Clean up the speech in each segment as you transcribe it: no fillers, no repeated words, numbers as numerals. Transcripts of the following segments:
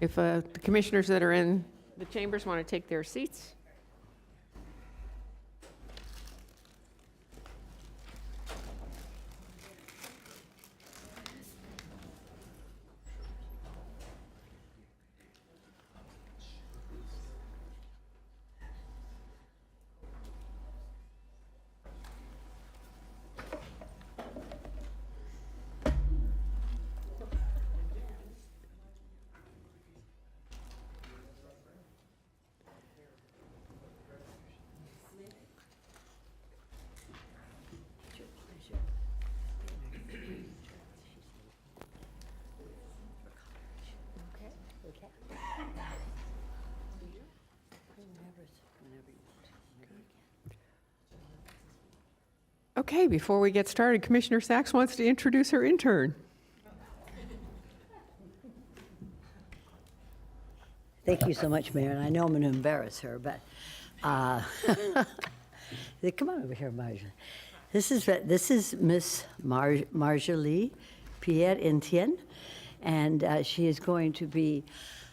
If the commissioners that are in the chambers want to take their seats. Okay, before we get started, Commissioner Sachs wants to introduce her intern. Thank you so much, Mayor, and I know I'm going to embarrass her, but come on over here, Marjorie. This is Miss Marjorie Pierre-Etienne, and she is going to be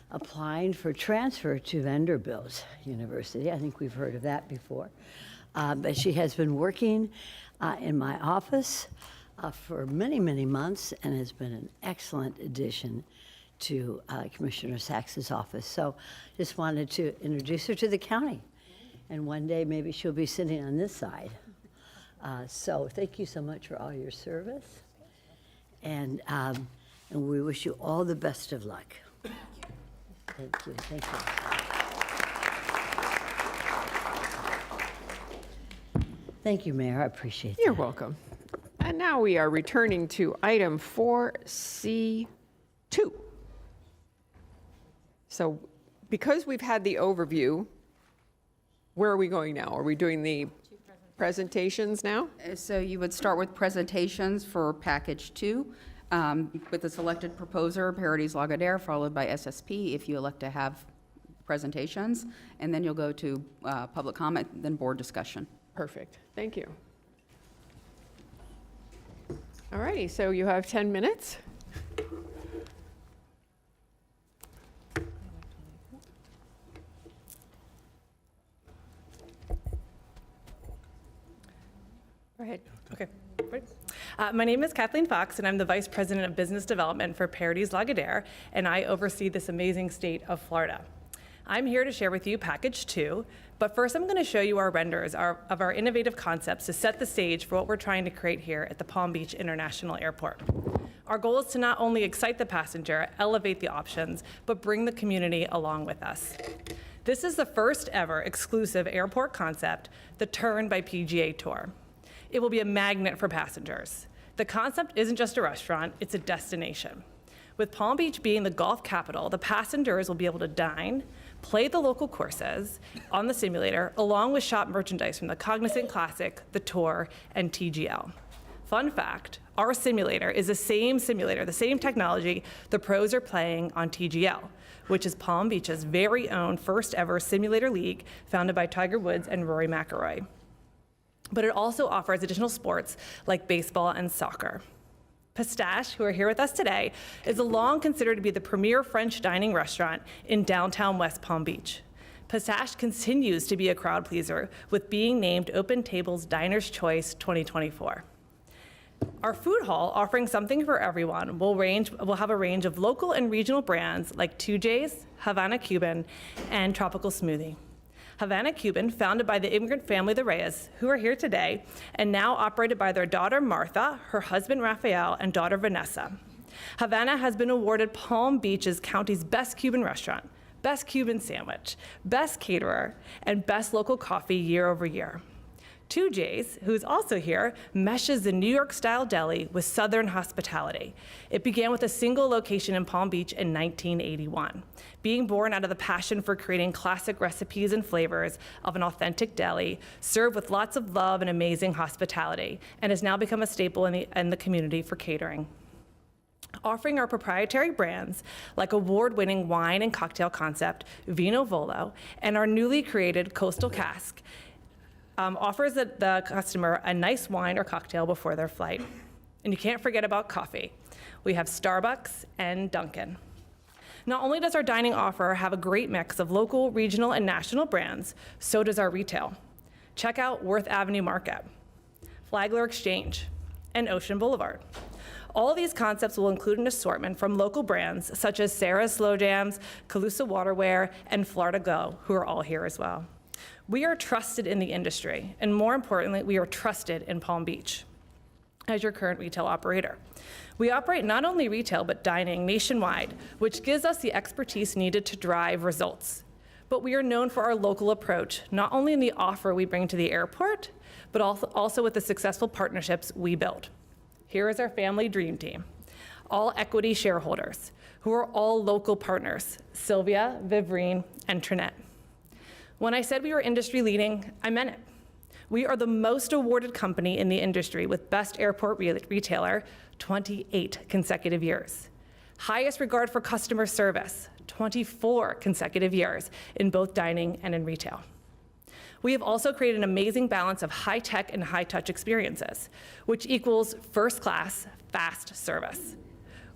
applying for transfer to Vanderbilt University. I think we've heard of that before. But she has been working in my office for many, many months and has been an excellent addition to Commissioner Sachs's office. So just wanted to introduce her to the county. And one day maybe she'll be sitting on this side. So thank you so much for all your service. And we wish you all the best of luck. Thank you. Thank you. Thank you, Mayor. I appreciate that. You're welcome. And now we are returning to item 4C2. So because we've had the overview, where are we going now? Are we doing the presentations now? So you would start with presentations for package 2 with the selected proposer, Paradies Lagardere, followed by SSP if you elect to have presentations, and then you'll go to public comment, then board discussion. Perfect. Thank you. All righty, so you have 10 minutes. Go ahead. Okay. My name is Kathleen Fox, and I'm the Vice President of Business Development for Paradies Lagardere, and I oversee this amazing state of Florida. I'm here to share with you Package 2, but first I'm going to show you our renders of our innovative concepts to set the stage for what we're trying to create here at the Palm Beach International Airport. Our goal is to not only excite the passenger, elevate the options, but bring the community along with us. This is the first ever exclusive airport concept, the Turn by PGA Tour. It will be a magnet for passengers. The concept isn't just a restaurant, it's a destination. With Palm Beach being the golf capital, the passengers will be able to dine, play the local courses on the simulator, along with shop merchandise from the Cognizant Classic, the Tour, and TGL. Fun fact, our simulator is the same simulator, the same technology the pros are playing on TGL, which is Palm Beach's very own first ever simulator league founded by Tiger Woods and Rory McIlroy. But it also offers additional sports like baseball and soccer. Pistache, who are here with us today, is long considered to be the premier French dining restaurant in downtown West Palm Beach. Pistache continues to be a crowd pleaser with being named Open Table's Diner's Choice 2024. Our food hall, offering something for everyone, will have a range of local and regional brands like 2J's, Havana Cuban, and Tropical Smoothie. Havana Cuban, founded by the immigrant family, the Reyes, who are here today, and now operated by their daughter, Martha, her husband, Rafael, and daughter, Vanessa. Havana has been awarded Palm Beach's county's best Cuban restaurant, best Cuban sandwich, best caterer, and best local coffee year over year. 2J's, who's also here, meshes the New York-style deli with Southern hospitality. It began with a single location in Palm Beach in 1981, being born out of the passion for creating classic recipes and flavors of an authentic deli, served with lots of love and amazing hospitality, and has now become a staple in the community for catering. Offering our proprietary brands like award-winning wine and cocktail concept, Vino Volo, and our newly created Coastal Cask, offers the customer a nice wine or cocktail before their flight. And you can't forget about coffee. We have Starbucks and Dunkin'. Not only does our dining offer have a great mix of local, regional, and national brands, so does our retail. Check out Worth Avenue Market, Flagler Exchange, and Ocean Boulevard. All these concepts will include an assortment from local brands such as Sarah's Slow Jams, Calusa Waterware, and Florida Go, who are all here as well. We are trusted in the industry, and more importantly, we are trusted in Palm Beach as your current retail operator. We operate not only retail, but dining nationwide, which gives us the expertise needed to drive results. But we are known for our local approach, not only in the offer we bring to the airport, but also with the successful partnerships we build. Here is our family dream team, all equity shareholders, who are all local partners, Sylvia, Vivreen, and Trinette. When I said we were industry leading, I meant it. We are the most awarded company in the industry with Best Airport Retailer, 28 consecutive years. Highest regard for customer service, 24 consecutive years in both dining and in retail. We have also created an amazing balance of high-tech and high-touch experiences, which equals first-class, fast service.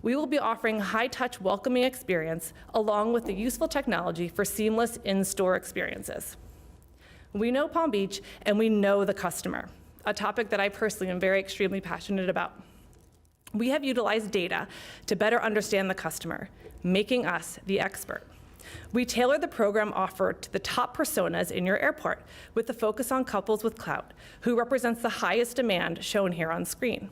We will be offering high-touch, welcoming experience along with the useful technology for seamless in-store experiences. We know Palm Beach, and we know the customer, a topic that I personally am very extremely passionate about. We have utilized data to better understand the customer, making us the expert. We tailor the program offer to the top personas in your airport with the focus on couples with clout, who represents the highest demand shown here on screen.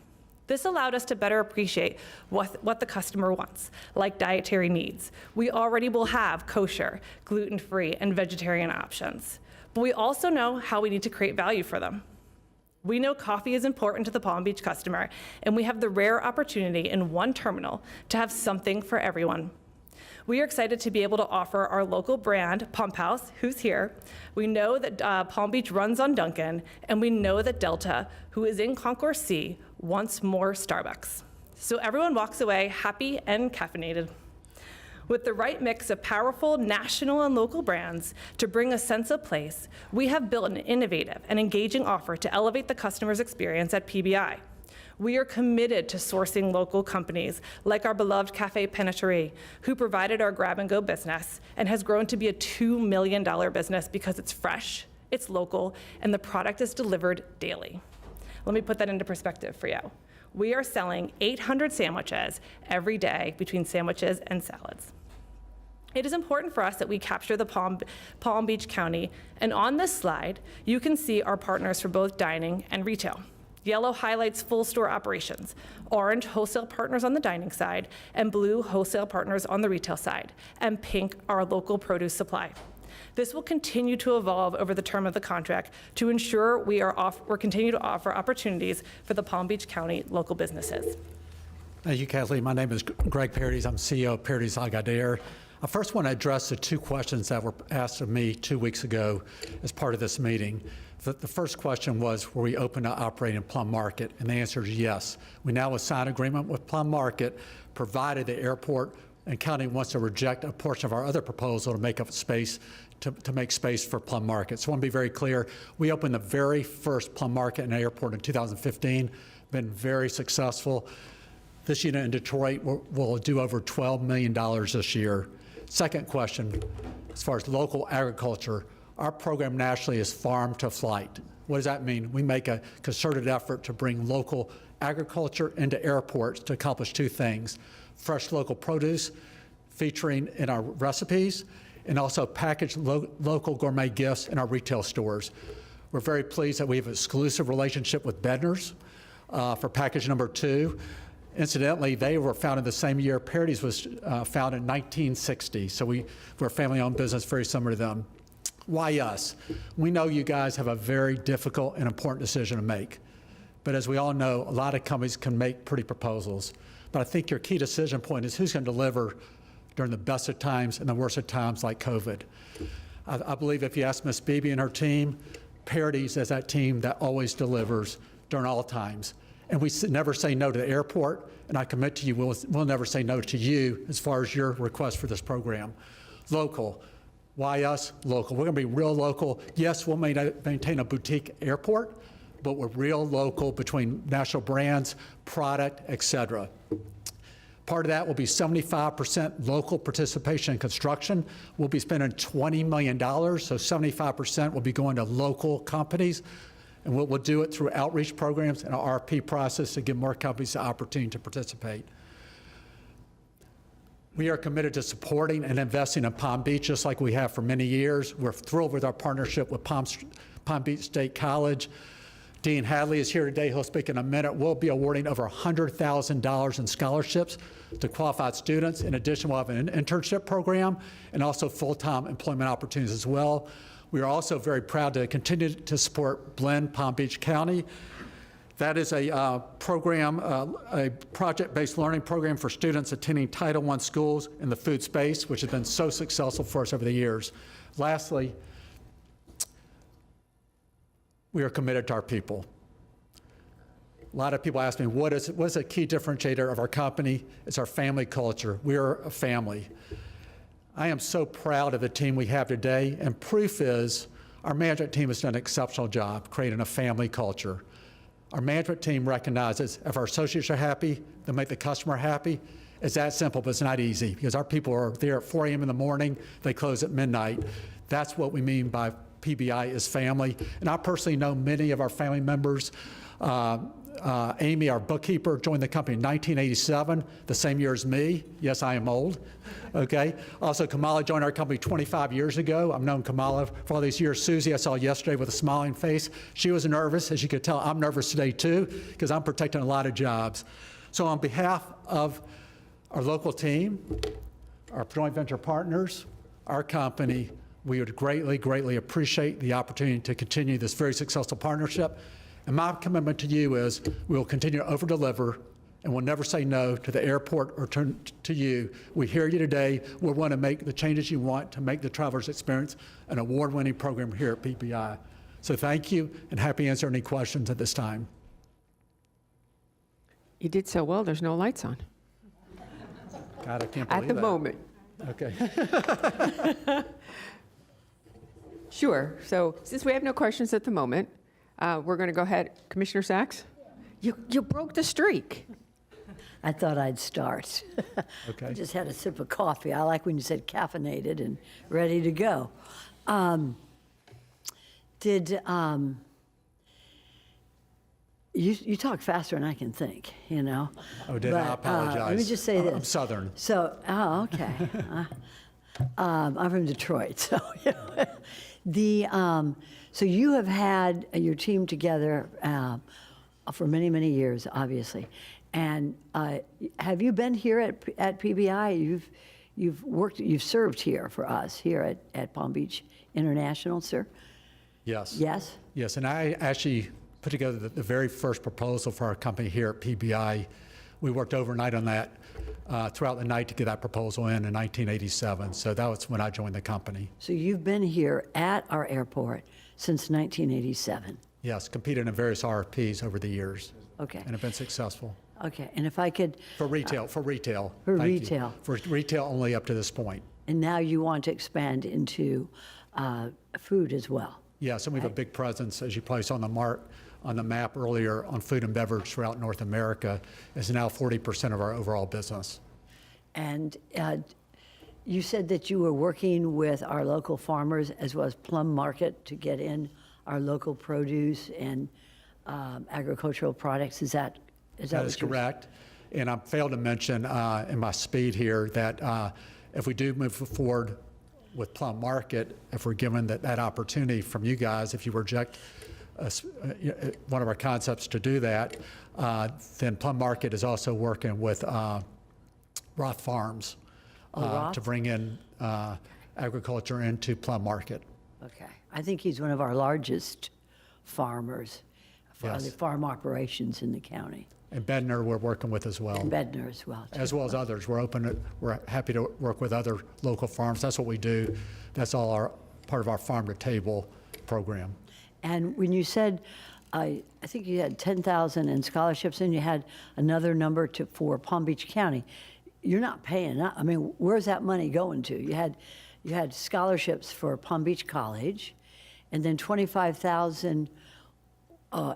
This allowed us to better appreciate what the customer wants, like dietary needs. We already will have kosher, gluten-free, and vegetarian options, but we also know how we need to create value for them. We know coffee is important to the Palm Beach customer, and we have the rare opportunity in one terminal to have something for everyone. We are excited to be able to offer our local brand, Pump House, who's here. We know that Palm Beach runs on Dunkin', and we know that Delta, who is in Concourse C, wants more Starbucks. So everyone walks away happy and caffeinated. With the right mix of powerful national and local brands to bring a sense of place, we have built an innovative and engaging offer to elevate the customer's experience at PBI. We are committed to sourcing local companies like our beloved Cafe Paneterie, who provided our grab-and-go business and has grown to be a $2 million business because it's fresh, it's local, and the product is delivered daily. Let me put that into perspective for you. We are selling 800 sandwiches every day between sandwiches and salads. It is important for us that we capture the Palm Beach County, and on this slide, you can see our partners for both dining and retail. Yellow highlights full store operations, orange wholesale partners on the dining side, and blue wholesale partners on the retail side, and pink our local produce supply. This will continue to evolve over the term of the contract to ensure we're continue to offer opportunities for the Palm Beach County local businesses. Thank you, Kathleen. My name is Greg Paradies. I'm CEO of Paradies Lagardere. I first want to address the two questions that were asked of me 2 weeks ago as part of this meeting. The first question was, were we open to operating in Plum Market? And the answer is yes. We now have signed agreement with Plum Market, provided the airport and county wants to reject a portion of our other proposal to make up space, to make space for Plum Market. So I want to be very clear. We opened the very first Plum Market in the airport in 2015, been very successful. This unit in Detroit will do over $12 million this year. Second question, as far as local agriculture, our program nationally is farm to flight. What does that mean? We make a concerted effort to bring local agriculture into airports to accomplish two things: fresh local produce featuring in our recipes, and also packaged local gourmet gifts in our retail stores. We're very pleased that we have an exclusive relationship with Bednar's for package number 2. Incidentally, they were founded the same year Paradies was founded in 1960, so we're a family-owned business very similar to them. Why us? We know you guys have a very difficult and important decision to make, but as we all know, a lot of companies can make pretty proposals, but I think your key decision point is who's going to deliver during the best of times and the worst of times like COVID. I believe if you ask Ms. Beebe and her team, Paradies is that team that always delivers during all times. And we never say no to the airport, and I commit to you, we'll never say no to you as far as your request for this program. Local. Why us? Local. We're going to be real local. Yes, we'll maintain a boutique airport, but we're real local between national brands, product, et cetera. Part of that will be 75% local participation in construction. We'll be spending $20 million, so 75% will be going to local companies. And we'll do it through outreach programs and an RP process to give more companies the opportunity to participate. We are committed to supporting and investing in Palm Beach, just like we have for many years. We're thrilled with our partnership with Palm Beach State College. Dean Hadley is here today. He'll speak in a minute. We'll be awarding over $100,000 in scholarships to qualified students. In addition, we'll have an internship program and also full-time employment opportunities as well. We are also very proud to continue to support Blend Palm Beach County. That is a program, a project-based learning program for students attending Title I schools in the food space, which has been so successful for us over the years. Lastly, we are committed to our people. A lot of people ask me, what is a key differentiator of our company? It's our family culture. We are a family. I am so proud of the team we have today, and proof is our management team has done an exceptional job creating a family culture. Our management team recognizes if our associates are happy, they'll make the customer happy. It's that simple, but it's not easy because our people are there at 4 a.m. in the morning, they close at midnight. That's what we mean by PBI is family. And I personally know many of our family members. Amy, our bookkeeper, joined the company in 1987, the same year as me. Yes, I am old, okay? Also, Kamala joined our company 25 years ago. I've known Kamala for all these years. Susie, I saw yesterday with a smiling face. She was nervous. As you could tell, I'm nervous today too, because I'm protecting a lot of jobs. So on behalf of our local team, our joint venture partners, our company, we would greatly, greatly appreciate the opportunity to continue this very successful partnership. And my commitment to you is we will continue to over-deliver and we'll never say no to the airport or to you. We hear you today. We want to make the changes you want to make the traveler's experience an award-winning program here at PBI. So thank you and happy to answer any questions at this time. You did so well, there's no lights on God, I can't believe at the that. moment. Okay. Sure. So since we have no questions at the moment, we're going to go ahead. Commissioner Sachs? You broke the streak. I thought I'd start. Okay. I just had a sip of coffee. I like when you said caffeinated and ready to go. You talk faster than I can think, you know? Oh, did I But, apologize? let me just say this. I'm Southern. So, okay. I'm from Detroit, so so you have had your team together for many, many years, obviously. And have you been here at PBI? You've served here for us here at Palm Beach International, sir? Yes. Yes? Yes, and I actually put together the very first proposal for our company here at PBI. We worked overnight on that throughout the night to get that proposal in 1987. So that was when I joined the company. So you've been here at our airport since 1987? Yes, competed in various RFPs over the years. Okay. And have been successful. Okay, and if I could, For retail. For Thank you. retail. For retail only up to this point. and now you want to expand into food as well? Yes, and we have a big presence, as you probably saw on the map earlier, on food and beverage throughout North America. It's now 40% of our overall business. And you said that you were working with our local farmers as well as Plum Market to get in our local produce and agricultural products. Is that That is correct. And I failed to mention in my speed here that if we do move forward with Plum Market, if we're given that opportunity from you guys, if you reject one of our concepts to do that, then Plum Market is also working with Roth Farms Roth? to bring in agriculture into Plum Market. Okay. I think he's one of our largest farmers for Yes. the farm operations in the county. And Bednar we're working with as well. And Bednar as well. too. As well as others. We're happy to work with other local farms. That's what we do. That's all part of our farm to table program. And when you said, I think you had 10,000 in scholarships and you had another number for Palm Beach County, you're not paying, I mean, where's that money going to? You had scholarships for Palm Beach College and then 25,000,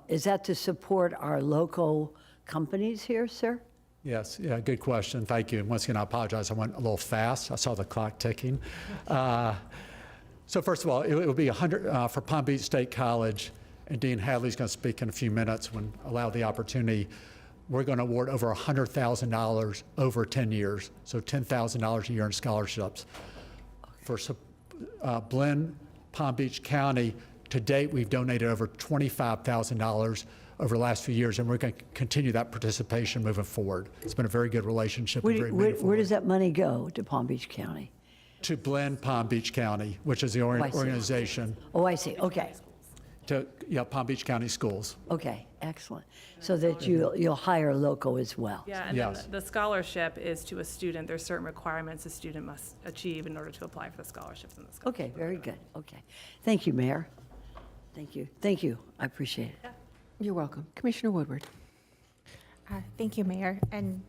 is that to support our local companies here, sir? Yes, yeah, good question. Thank you. And once again, I apologize. I went a little fast. I saw the clock ticking. So first of all, it will be 100 for Palm Beach State College, and Dean Hadley's going to speak in a few minutes when allowed the opportunity. We're going to award over $100,000 over 10 years, so $10,000 a year in scholarships. For Blinn, Palm Beach County, to date, we've donated over $25,000 over the last few years, and we're going to continue that participation moving forward. It's been a very good relationship. and very meaningful. Where does that money go to Palm Beach County? To Blinn, Palm Beach County, which is the I see. organization, Oh, I see, okay, to, Palm Beach County Schools. okay, excellent. So that you'll hire local as well. Yeah, and Yes. then the scholarship is to a student. There's certain requirements a student must achieve in order to apply for the scholarships in the school. Okay, very good, okay. Thank you, Mayor. Thank you, I appreciate it. You're welcome. Commissioner Woodward. Thank you, Mayor. And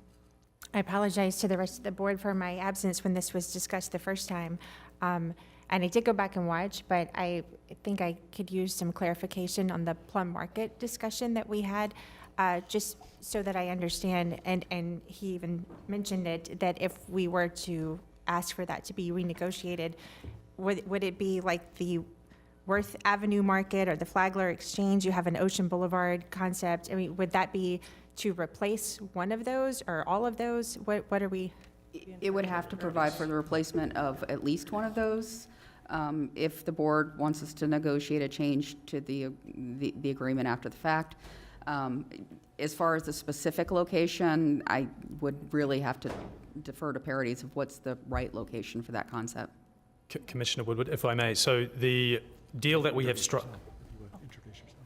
I apologize to the rest of the board for my absence when this was discussed the first time. And I did go back and watch, but I think I could use some clarification on the plum market discussion that we had, just so that I understand, and he even mentioned it, that if we were to ask for that to be renegotiated, would it be like the Worth Avenue Market or the Flagler Exchange? You have an Ocean Boulevard concept. I mean, would that be to replace one of those or all of those? What are we? It would have to provide for the replacement of at least one of those. If the board wants us to negotiate a change to the agreement after the fact. As far as the specific location, I would really have to defer to Paradies of what's the right location for that concept. Commissioner Woodward, if I may. So the deal that we have struck.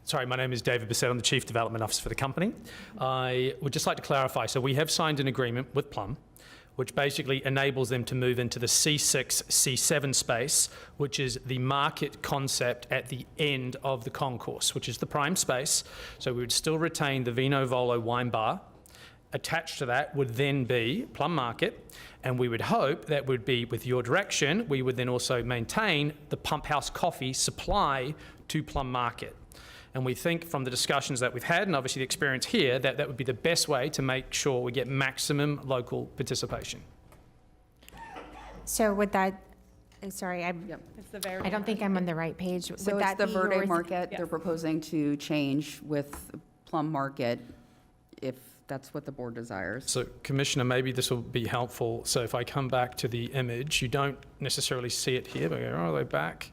Sorry, my name is David Bissett. I'm the Chief Development Officer for the company. I would just like to clarify. So we have signed an agreement with Plum, which basically enables them to move into the C6, C7 space, which is the market concept at the end of the concourse, which is the prime space. So we would still retain the Vino Volo wine bar. Attached to that would then be Plum Market, and we would hope that would be, with your direction, we would then also maintain the Pump House coffee supply to Plum Market. And we think from the discussions that we've had, and obviously the experience here, that that would be the best way to make sure we get maximum local participation. So would that, sorry, Yep. It's the very. I don't think I'm on the right page. So Would it's that the be Verde yours? Market they're proposing to change with Plum Market, if that's what the board desires. So Commissioner, maybe this will be helpful. So if I come back to the image, you don't necessarily see it here, but go all the way back.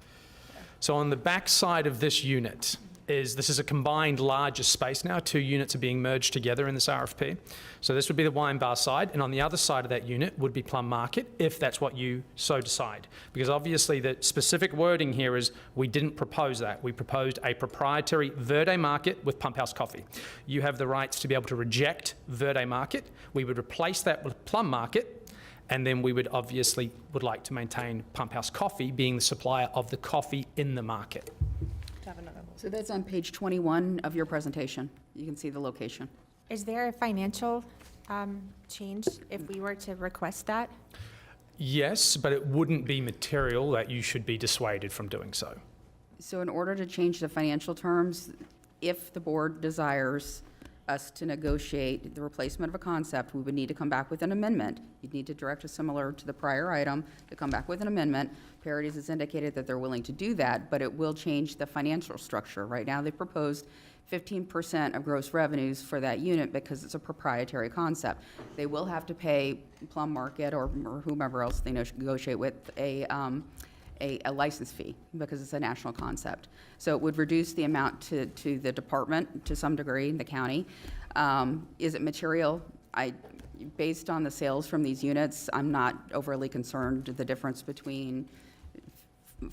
So on the back side of this unit, this is a combined larger space now. 2 units are being merged together in this RFP. So this would be the wine bar side, and on the other side of that unit would be Plum Market, if that's what you so decide. Because obviously the specific wording here is we didn't propose that. We proposed a proprietary Verde Market with Pump House Coffee. You have the rights to be able to reject Verde Market. We would replace that with Plum Market, and then we would like to maintain Pump House Coffee being the supplier of the coffee in the market. So that's on page 21 of your presentation. You can see the location. Is there a financial change if we were to request that? Yes, but it wouldn't be material that you should be dissuaded from doing so. So in order to change the financial terms, if the board desires us to negotiate the replacement of a concept, we would need to come back with an amendment. You'd need to direct us similar to the prior item to come back with an amendment. Paradies has indicated that they're willing to do that, but it will change the financial structure. Right now, they proposed 15% of gross revenues for that unit because it's a proprietary concept. They will have to pay Plum Market or whomever else they negotiate with a license fee because it's a national concept. So it would reduce the amount to the department to some degree in the county. Is it material? Based on the sales from these units, I'm not overly concerned the difference between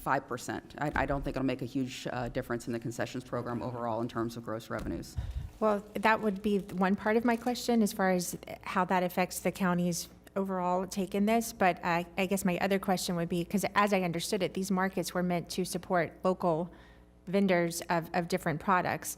5%. I don't think it'll make a huge difference in the concessions program overall in terms of gross revenues. Well, that would be one part of my question as far as how that affects the county's overall take in this. But I guess my other question would be, because as I understood it, these markets were meant to support local vendors of different products.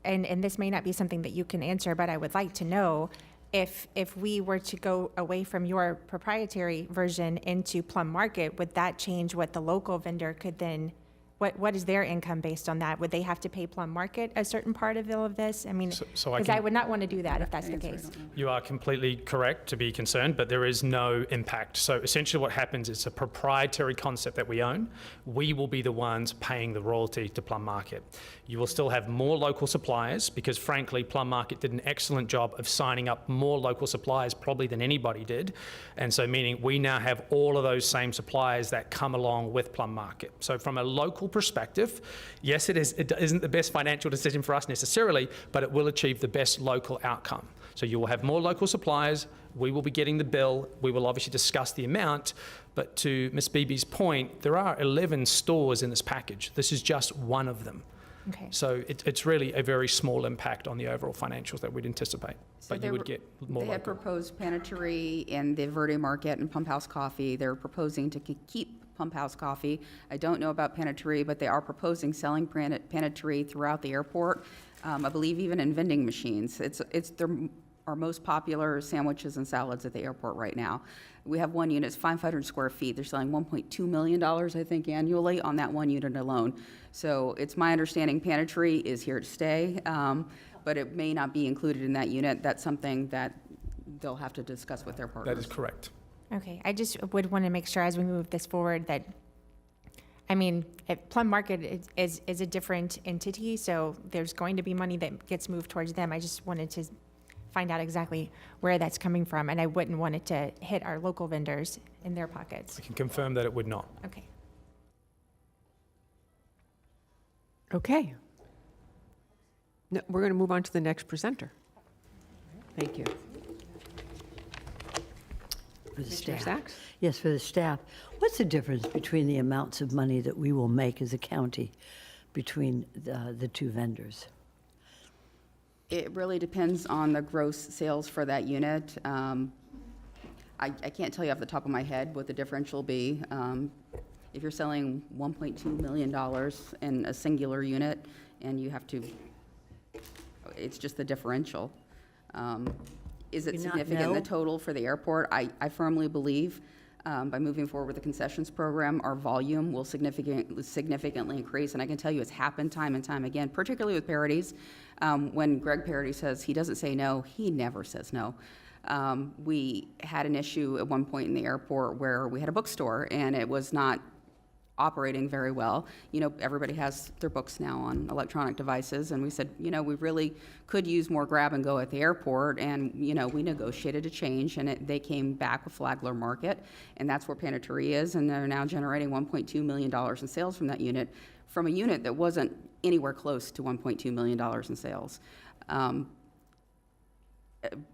And this may not be something that you can answer, but I would like to know if we were to go away from your proprietary version into Plum Market, would that change what the local vendor could then what is their income based on that? Would they have to pay Plum Market a certain part of all of this? I mean, So I because I can- would not want to do that if that's the case. You are completely correct to be concerned, but there is no impact. So essentially what happens is a proprietary concept that we own. We will be the ones paying the royalty to Plum Market. You will still have more local suppliers because frankly, Plum Market did an excellent job of signing up more local suppliers probably than anybody did. And so meaning we now have all of those same suppliers that come along with Plum Market. So from a local perspective, yes, it isn't the best financial decision for us necessarily, but it will achieve the best local outcome. So you will have more local suppliers, we will be getting the bill, we will obviously discuss the amount, but to Ms. Beebe's point, there are 11 stores in this package. This is just one of them. Okay. So it's really a very small impact on the overall financials that we'd anticipate, but you would get more They had local. proposed Panettery in the Verde Market and Pump House Coffee. They're proposing to keep Pump House Coffee. I don't know about Panettery, but they are proposing selling Panettery throughout the airport. I believe even in vending machines. It's their our most popular sandwiches and salads at the airport right now. We have one unit, it's 500 square feet. They're selling $1.2 million, I think, annually on that one unit alone. So it's my understanding Panettery is here to stay, but it may not be included in that unit. That's something that they'll have to discuss with their partners. That is correct. Okay, I just would want to make sure as we move this forward that, I mean, Plum Market is a different entity, so there's going to be money that gets moved towards them. I just wanted to find out exactly where that's coming from, and I wouldn't want it to hit our local vendors in their pockets. I can confirm that it would not. Okay. Okay. No, we're going to move on to the next presenter. Thank you. For the Commissioner staff. Sachs? Yes, for the staff. What's the difference between the amounts of money that we will make as a county between the two vendors? It really depends on the gross sales for that unit. I can't tell you off the top of my head what the differential will be. If you're selling $1.2 million in a singular unit and you have to, it's just the differential. Is it Do you not significant, the know? total for the airport? I firmly believe by moving forward with the concessions program, our volume will significantly increase. And I can tell you it's happened time and time again, particularly with Paradies. When Greg Parady says he doesn't say no, he never says no. We had an issue at one point in the airport where we had a bookstore and it was not operating very well. You know, everybody has their books now on electronic devices, and we said, you know, we really could use more grab and go at the airport, and, you know, we negotiated a change, and they came back with Flagler Market, and that's where Panettery is, and they're now generating $1.2 million in sales from that unit, from a unit that wasn't anywhere close to $1.2 million in sales.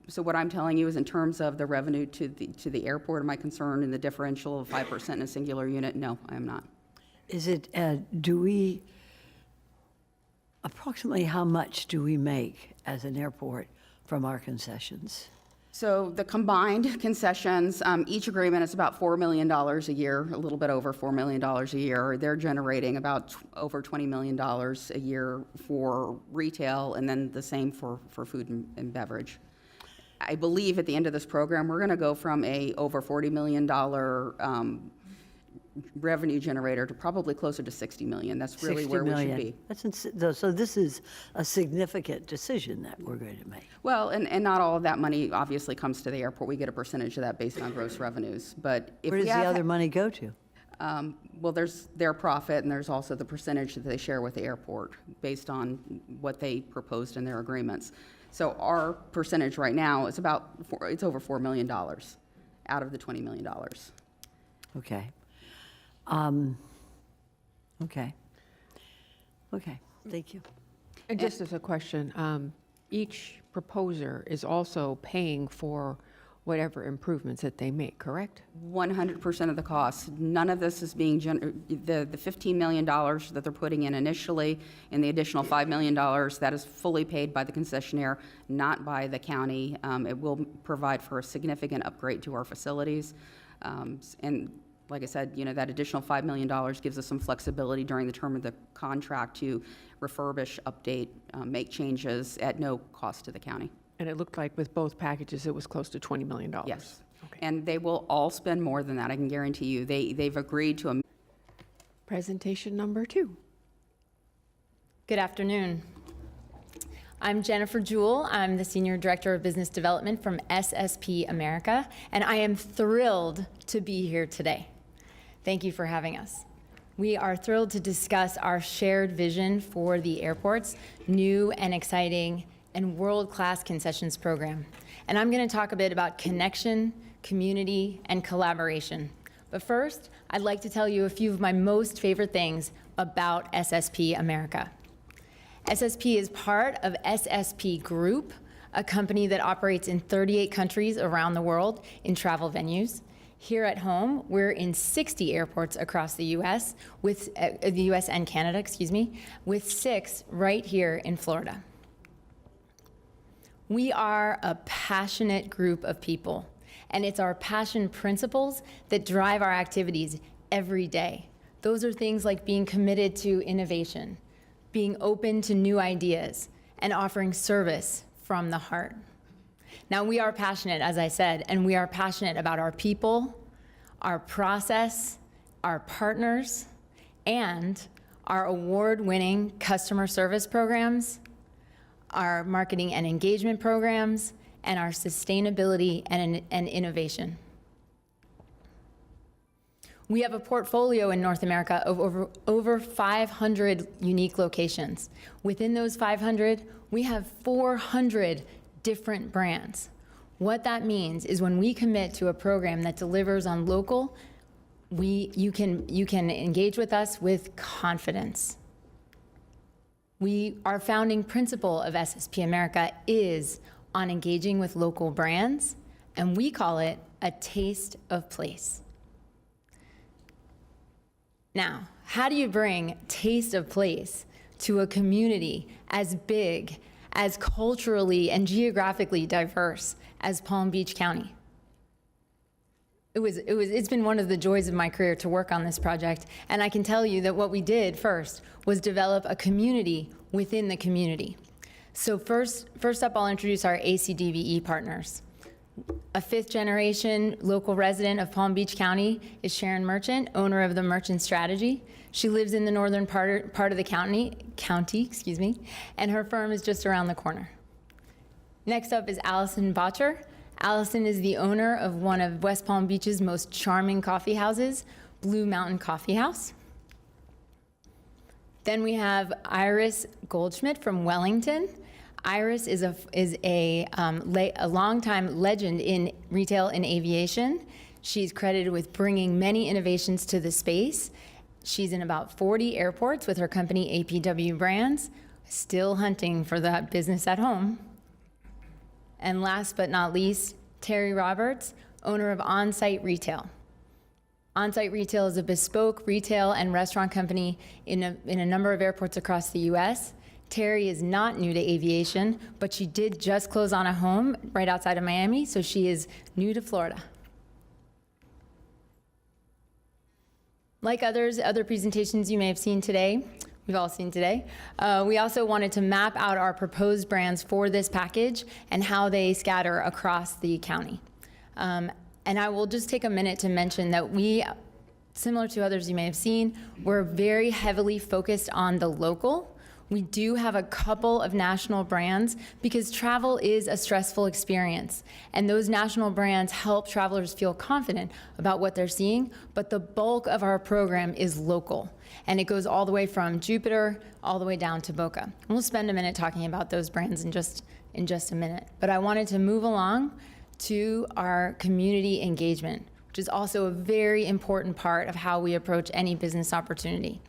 So what I'm telling you is in terms of the revenue to the airport, am I concerned in the differential of 5% in a singular unit? No, I am not. Is it, approximately how much do we make as an airport from our concessions? So the combined concessions, each agreement is about $4 million a year, a little bit over $4 million a year. They're generating about over $20 million a year for retail, and then the same for food and beverage. I believe at the end of this program, we're going to go from a over $40 million revenue generator to probably closer to $60 million. That's really 60 where we should million. be. So this is a significant decision that we're going to make. Well, and not all of that money obviously comes to the airport. We get a percentage of that based on gross revenues. But if Where we does the have, other money go to? well, there's their profit, and there's also the percentage that they share with the airport based on what they proposed in their agreements. So our percentage right now is it's over $4 million out of the $20 million. Okay. Okay, thank you. And just as a question, each proposer is also paying for whatever improvements that they make, correct? 100% of the cost. None of this is being, the $15 million that they're putting in initially and the additional $5 million, that is fully paid by the concessionaire, not by the county. It will provide for a significant upgrade to our facilities. And like I said, you know, that additional $5 million gives us some flexibility during the term of the contract to refurbish, update, make changes at no cost to the county. And it looked like with both packages, it was close to $20 million. Yes. Okay. And they will all spend more than that, I can guarantee you. They've agreed to presentation number 2. Good afternoon. I'm Jennifer Jewell. I'm the Senior Director of Business Development from SSP America, and I am thrilled to be here today. Thank you for having us. We are thrilled to discuss our shared vision for the airport's new and exciting and world-class concessions program. And I'm going to talk a bit about connection, community, and collaboration. But first, I'd like to tell you a few of my most favorite things about SSP America. SSP is part of SSP Group, a company that operates in 38 countries around the world in travel venues. Here at home, we're in 60 airports across the U.S., with the U.S. and Canada, with 6 right here in Florida. We are a passionate group of people, and it's our passion principles that drive our activities every day. Those are things like being committed to innovation, being open to new ideas, and offering service from the heart. Now, we are passionate, as I said, and we are passionate about our people, our process, our partners, and our award-winning customer service programs, our marketing and engagement programs, and our sustainability and innovation. We have a portfolio in North America of over 500 unique locations. Within those 500, we have 400 different brands. What that means is when we commit to a program that delivers on local, you can engage with us with confidence. Our founding principle of SSP America is on engaging with local brands, and we call it a taste of place. Now, how do you bring taste of place to a community as big, as culturally and geographically diverse as Palm Beach County? It's been one of the joys of my career to work on this project, and I can tell you that what we did first was develop a community within the community. So first up, I'll introduce our ACDVE partners. A 5th-generation local resident of Palm Beach County is Sharon Merchant, owner of the Merchant Strategy. She lives in the northern part of the county, and her firm is just around the corner. Next up is Allison Botcher. Allison is the owner of one of West Palm Beach's most charming coffee houses, Blue Mountain Coffee House. Then we have Iris Goldschmidt from Wellington. Iris is a longtime legend in retail and aviation. She's credited with bringing many innovations to the space. She's in about 40 airports with her company APW Brands, still hunting for that business at home. And last but not least, Terry Roberts, owner of On-Site Retail. On-Site Retail is a bespoke retail and restaurant company in a number of airports across the U.S. Terry is not new to aviation, but she did just close on a home right outside of Miami, so she is new to Florida. Like other presentations you may have seen today, we've all seen today, we also wanted to map out our proposed brands for this package and how they scatter across the county. And I will just take a minute to mention that we, similar to others you may have seen, we're very heavily focused on the local. We do have a couple of national brands because travel is a stressful experience, and those national brands help travelers feel confident about what they're seeing, but the bulk of our program is local, and it goes all the way from Jupiter all the way down to Boca. And we'll spend a minute talking about those brands in just a minute, but I wanted to move along to our community engagement, which is also a very important part of how we approach any business opportunity.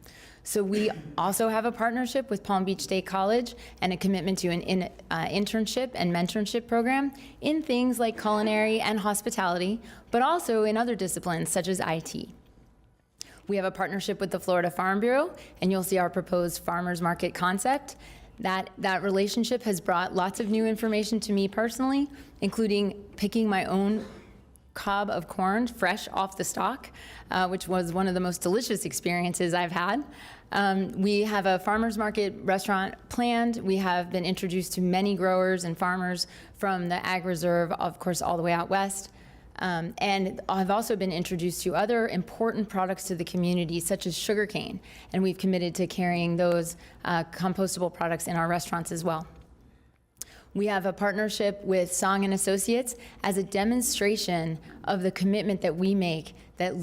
So we also have a partnership with Palm Beach State College and a commitment to an internship and mentorship program in things like culinary and hospitality, but also in other disciplines such as IT. We have a partnership with the Florida Farm Bureau, and you'll see our proposed farmers market concept. That relationship has brought lots of new information to me personally, including picking my own cob of corn fresh off the stalk, which was one of the most delicious experiences I've had. We have a farmers market restaurant planned. We have been introduced to many growers and farmers from the Ag Reserve, of course, all the way out west. And I've also been introduced to other important products to the community, such as sugarcane, and we've committed to carrying those compostable products in our restaurants as well. We have a partnership with Song & Associates as a demonstration of the commitment that we make that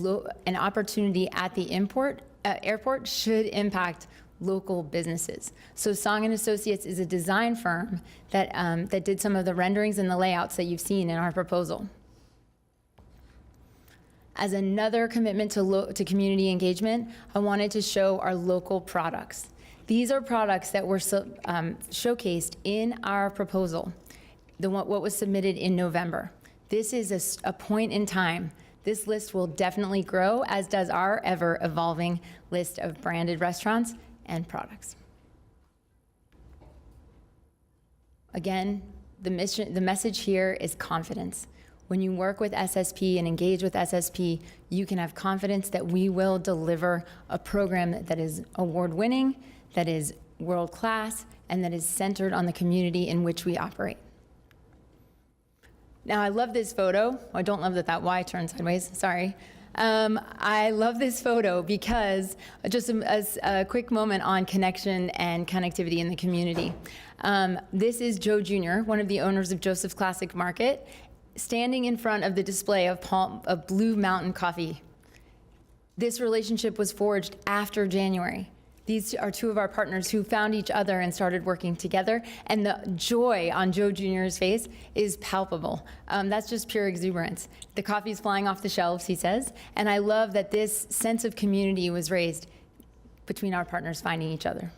an opportunity at the airport should impact local businesses. So Song & Associates is a design firm that, that did some of the renderings and the layouts that you've seen in our proposal. As another commitment to community engagement, I wanted to show our local products. These are products that were showcased in our proposal, what was submitted in November. This is a point in time. This list will definitely grow, as does our ever-evolving list of branded restaurants and products. Again, the message here is confidence. When you work with SSP and engage with SSP, you can have confidence that we will deliver a program that is award-winning, that is world-class, and that is centered on the community in which we operate. Now, I love this photo. I don't love that Y turned sideways, sorry. I love this photo because just a quick moment on connection and connectivity in the community. This is Joe Jr., one of the owners of Joseph's Classic Market, standing in front of the display of Blue Mountain Coffee. This relationship was forged after January. These are two of our partners who found each other and started working together, and the joy on Joe Jr.'s face is palpable. That's just pure exuberance. The coffee's flying off the shelves, he says, and I love that this sense of community was raised between our partners finding each other.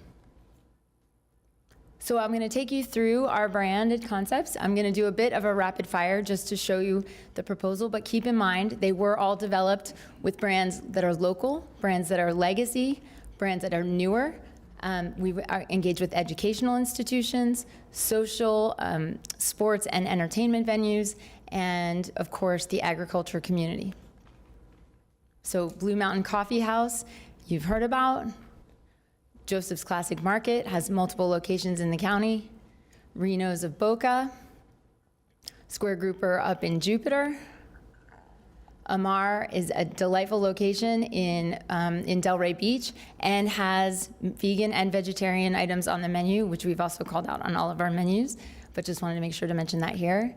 So I'm going to take you through our branded concepts. I'm going to do a bit of a rapid fire just to show you the proposal, but keep in mind they were all developed with brands that are local, brands that are legacy, brands that are newer. We engage with educational institutions, social, sports and entertainment venues, and of course the agriculture community. So Blue Mountain Coffee House, you've heard about. Joseph's Classic Market has multiple locations in the county. Reno's of Boca. Square Grouper up in Jupiter. Amar is a delightful location in Delray Beach and has vegan and vegetarian items on the menu, which we've also called out on all of our menus, but just wanted to make sure to mention that here.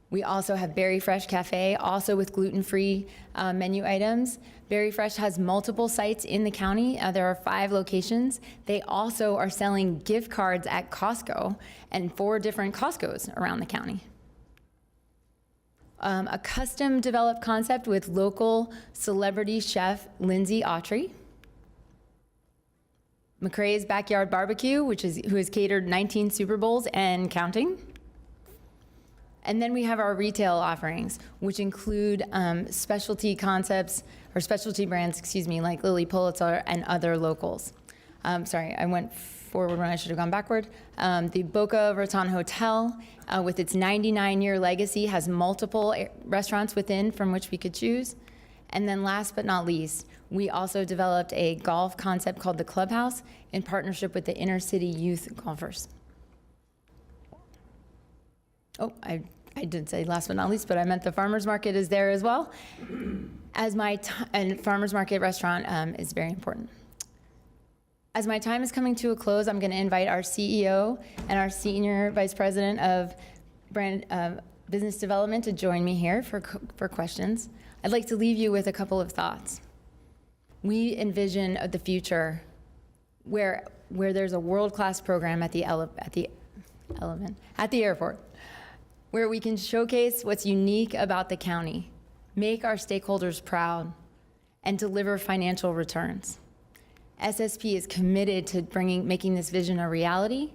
We also have Berry Fresh Cafe, also with gluten-free menu items. Berry Fresh has multiple sites in the county. There are 5 locations. They also are selling gift cards at Costco and 4 different Costcos around the county. A custom developed concept with local celebrity chef Lindsay Autry. McCrae's Backyard Barbecue, who has catered 19 Super Bowls and counting. And then we have our retail offerings, which include specialty concepts, or specialty brands, like Lilly Pulitzer and other locals. Sorry, I went forward when I should have gone backward. The Boca Raton Hotel, with its 99-year legacy, has multiple restaurants within from which we could choose. And then last but not least, we also developed a golf concept called the Clubhouse in partnership with the Inner City Youth Golfers. Oh, I did say last but not least, but I meant the farmer's market is there as well. And farmer's market restaurant is very important. As my time is coming to a close, I'm going to invite our CEO and our Senior Vice President of Business Development to join me here for questions. I'd like to leave you with a couple of thoughts. We envision the future where there's a world-class program at the airport, where we can showcase what's unique about the county, make our stakeholders proud, and deliver financial returns. SSP is committed to making this vision a reality,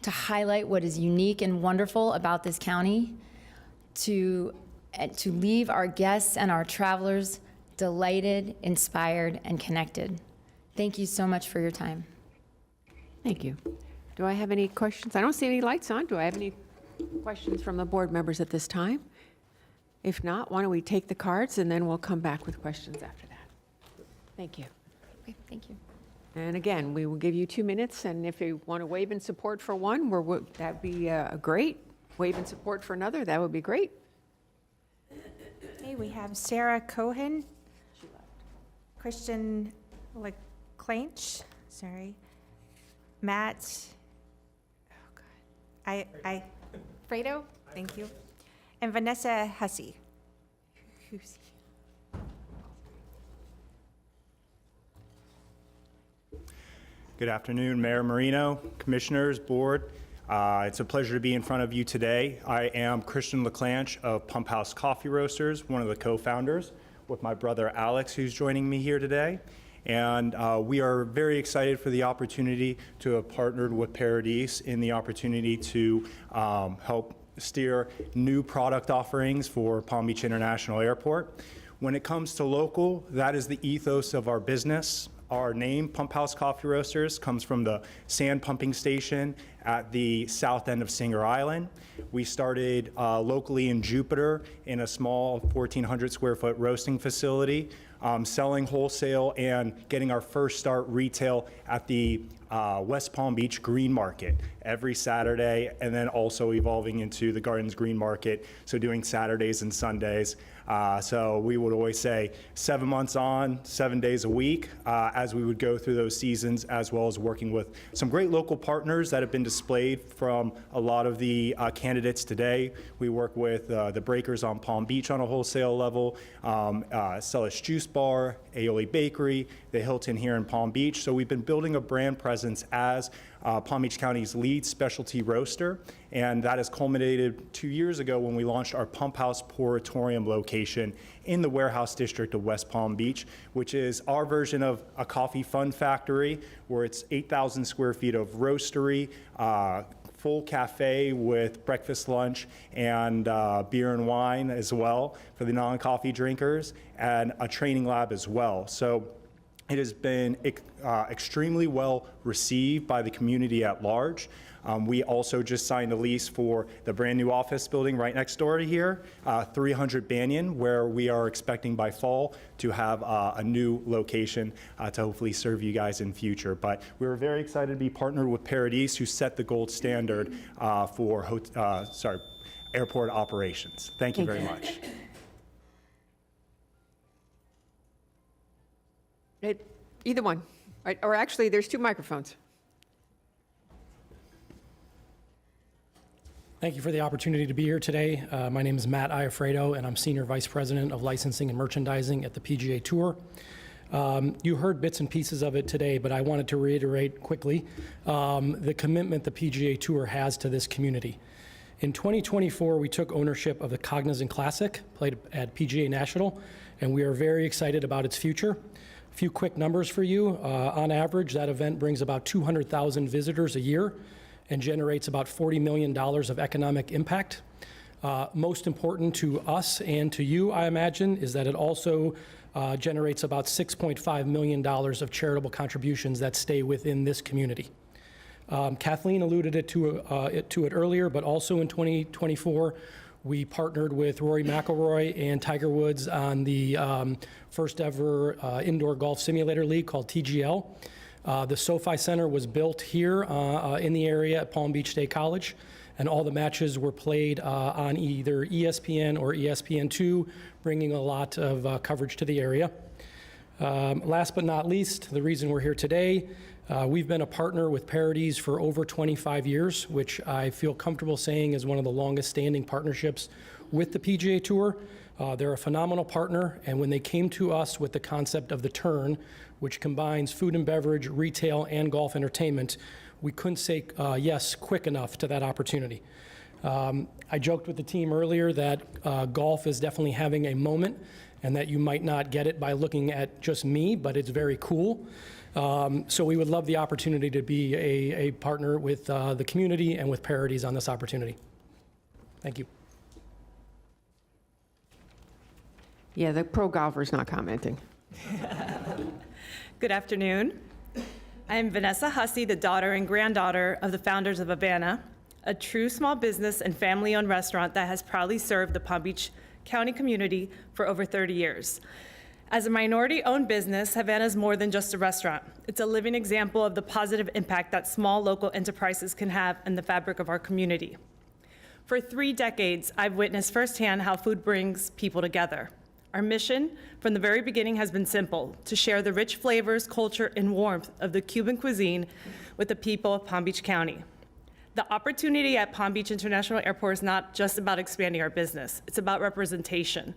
to highlight what is unique and wonderful about this county, to leave our guests and our travelers delighted, inspired, and connected. Thank you so much for your time. Thank you. Do I have any questions? I don't see any lights on. Do I have any questions from the board members at this time? If not, why don't we take the cards and then we'll come back with questions after that. Thank you. Okay, thank you. And again, we will give you 2 minutes, and if you want to wave in support for one, that'd be great. Wave in support for another, that would be great. Hey, Okay, we have Sarah Cohen. Christian LeClanch, sorry. Matt, oh God. Fredo, thank you. And Vanessa Hussey. Good afternoon, Mayor Marino, Commissioners, Board. It's a pleasure to be in front of you today. I am Christian LeClanch of Pump House Coffee Roasters, one of the co-founders, with my brother Alex, who's joining me here today. And we are very excited for the opportunity to have partnered with Paradies in the opportunity to help steer new product offerings for Palm Beach International Airport. When it comes to local, that is the ethos of our business. Our name, Pump House Coffee Roasters, comes from the sand pumping station at the south end of Singer Island. We started locally in Jupiter in a small 1,400 square foot roasting facility, selling wholesale and getting our first start retail at the West Palm Beach Green Market every Saturday, and then also evolving into the Gardens Green Market, so doing Saturdays and Sundays. So we would always say 7 months on, 7 days a week, as we would go through those seasons, as well as working with some great local partners that have been displayed from a lot of the candidates today. We work with the Breakers on Palm Beach on a wholesale level, Celis Juice Bar, Aioli Bakery, the Hilton here in Palm Beach. So we've been building a brand presence as Palm Beach County's lead specialty roaster, and that has culminated 2 years ago when we launched our Pump House Poratorium location in the warehouse district of West Palm Beach, which is our version of a coffee fun factory, where it's 8,000 square feet of roastery, full cafe with breakfast, lunch, and beer and wine as well for the non-coffee drinkers, and a training lab as well. So it has been extremely well received by the community at large. We also just signed a lease for the brand new office building right next door to here, 300 Banyan, where we are expecting by fall to have a new location to hopefully serve you guys in future. But we were very excited to be partnered with Paradies, who set the gold standard for airport operations. Thank you very much. Either one. Right, or actually, there's two microphones. Thank you for the opportunity to be here today. My name is Matt Iafredo, and I'm Senior Vice President of Licensing and Merchandising at the PGA Tour. You heard bits and pieces of it today, but I wanted to reiterate quickly the commitment the PGA Tour has to this community. In 2024, we took ownership of the Cognizant Classic, played at PGA National, and we are very excited about its future. A few quick numbers for you. On average, that event brings about 200,000 visitors a year and generates about $40 million of economic impact. Most important to us and to you, I imagine, is that it also generates about $6.5 million of charitable contributions that stay within this community. Kathleen alluded to it earlier, but also in 2024, we partnered with Rory McIlroy and Tiger Woods on the first ever indoor golf simulator league called TGL. The SoFi Center was built here in the area at Palm Beach State College, and all the matches were played on either ESPN or ESPN2, bringing a lot of coverage to the area. Last but not least, the reason we're here today, we've been a partner with Paradies for over 25 years, which I feel comfortable saying is one of the longest standing partnerships with the PGA Tour. They're a phenomenal partner, and when they came to us with the concept of the Turn, which combines food and beverage, retail, and golf entertainment, we couldn't say yes quick enough to that opportunity. I joked with the team earlier that golf is definitely having a moment, and that you might not get it by looking at just me, but it's very cool. So we would love the opportunity to be a partner with the community and with Paradies on this opportunity. Thank you. Yeah, the pro golfer's not commenting. Good afternoon. I am Vanessa Hussey, the daughter and granddaughter of the founders of Havana, a true small business and family-owned restaurant that has proudly served the Palm Beach County community for over 30 years. As a minority-owned business, Havana is more than just a restaurant. It's a living example of the positive impact that small local enterprises can have in the fabric of our community. For 3 decades, I've witnessed firsthand how food brings people together. Our mission from the very beginning has been simple: to share the rich flavors, culture, and warmth of the Cuban cuisine with the people of Palm Beach County. The opportunity at Palm Beach International Airport is not just about expanding our business. It's about representation.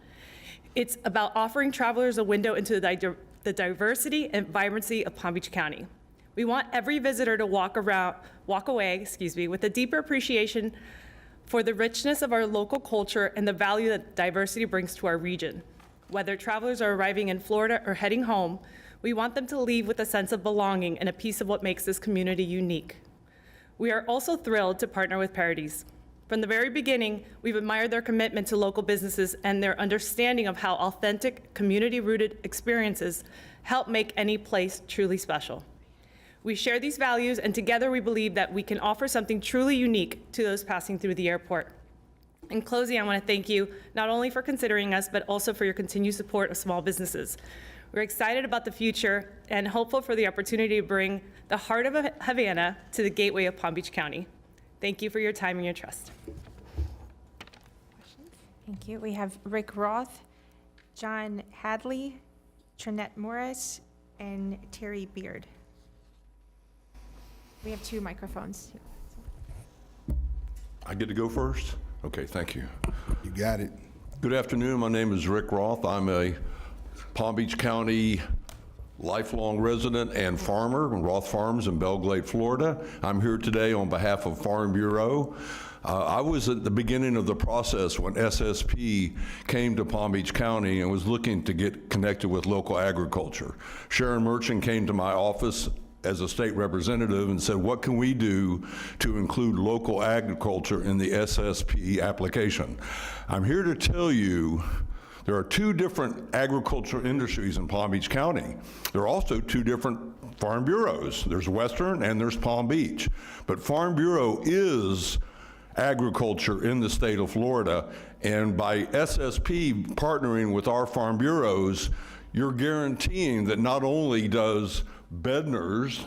It's about offering travelers a window into the diversity and vibrancy of Palm Beach County. We want every visitor to walk away with a deeper appreciation for the richness of our local culture and the value that diversity brings to our region. Whether travelers are arriving in Florida or heading home, we want them to leave with a sense of belonging and a piece of what makes this community unique. We are also thrilled to partner with Paradies. From the very beginning, we've admired their commitment to local businesses and their understanding of how authentic, community-rooted experiences help make any place truly special. We share these values, and together we believe that we can offer something truly unique to those passing through the airport. In closing, I want to thank you not only for considering us, but also for your continued support of small businesses. We're excited about the future and hopeful for the opportunity to bring the heart of Havana to the gateway of Palm Beach County. Thank you for your time and your trust. Thank you. We have Rick Roth, John Hadley, Trinette Morris, and Terry Beard. We have 2 microphones. I get to go first? Okay, thank you. You got it. Good afternoon. My name is Rick Roth. I'm a Palm Beach County lifelong resident and farmer, Roth Farms in Belle Glade, Florida. I'm here today on behalf of Farm Bureau. I was at the beginning of the process when SSP came to Palm Beach County and was looking to get connected with local agriculture. Sharon Merchant came to my office as a state representative and said, what can we do to include local agriculture in the SSP application? I'm here to tell you there are 2 different agricultural industries in Palm Beach County. There are also 2 different farm bureaus. There's Western and there's Palm Beach. But Farm Bureau is agriculture in the state of Florida, and by SSP partnering with our farm bureaus, you're guaranteeing that not only does Bednar's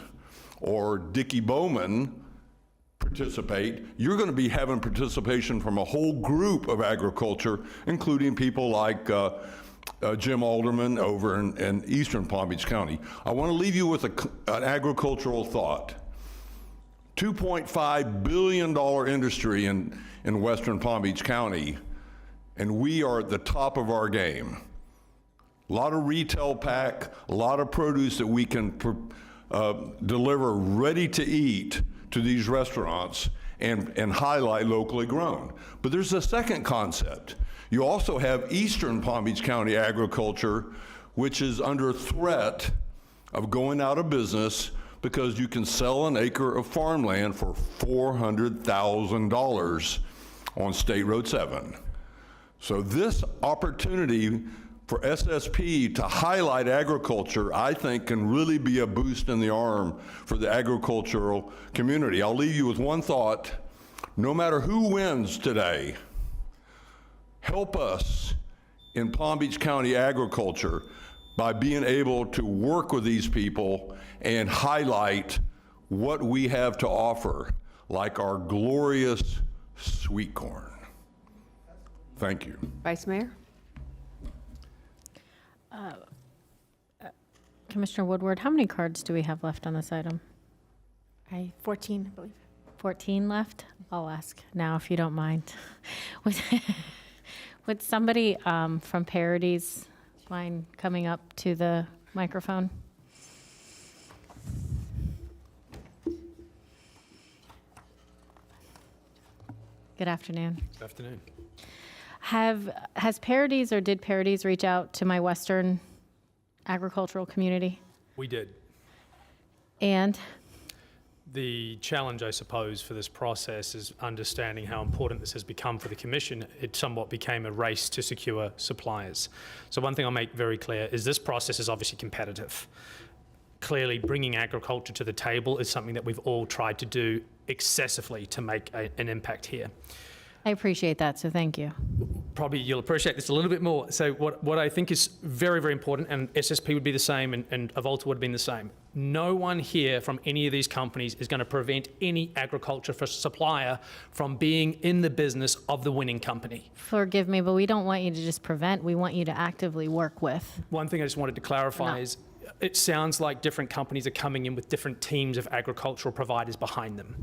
or Dickie Bowman participate, you're going to be having participation from a whole group of agriculture, including people like Jim Alderman over in eastern Palm Beach County. I want to leave you with an agricultural thought. $2.5 billion industry in western Palm Beach County, and we are at the top of our game. A lot of retail pack, a lot of produce that we can deliver ready to eat to these restaurants and highlight locally grown. But there's a second concept. You also have eastern Palm Beach County agriculture, which is under threat of going out of business because you can sell an acre of farmland for $400,000 on State Road 7. So this opportunity for SSP to highlight agriculture, I think, can really be a boost in the arm for the agricultural community. I'll leave you with one thought. No matter who wins today, help us in Palm Beach County agriculture by being able to work with these people and highlight what we have to offer, like our glorious sweet corn. Thank you. Vice Mayor? Commissioner Woodward, how many cards do we have left on this item? 14, I believe. 14 left? I'll ask now, if you don't mind. Would somebody from Paradies mind coming up to the microphone? Good afternoon. Good afternoon. Has Paradies or did Paradies reach out to my Western agricultural community? We did. And? The challenge, I suppose, for this process is understanding how important this has become for the Commission. It somewhat became a race to secure suppliers. So one thing I'll make very clear is this process is obviously competitive. Clearly, bringing agriculture to the table is something that we've all tried to do excessively to make an impact here. I appreciate that, so thank you. Probably you'll appreciate this a little bit more. So what I think is very, very important, and SSP would be the same, and Avolta would have been the same. No one here from any of these companies is going to prevent any agriculture supplier from being in the business of the winning company. Forgive me, but we don't want you to just prevent, we want you to actively work with. One thing I just wanted to clarify is it sounds like different companies are coming in with different teams of agricultural providers behind them.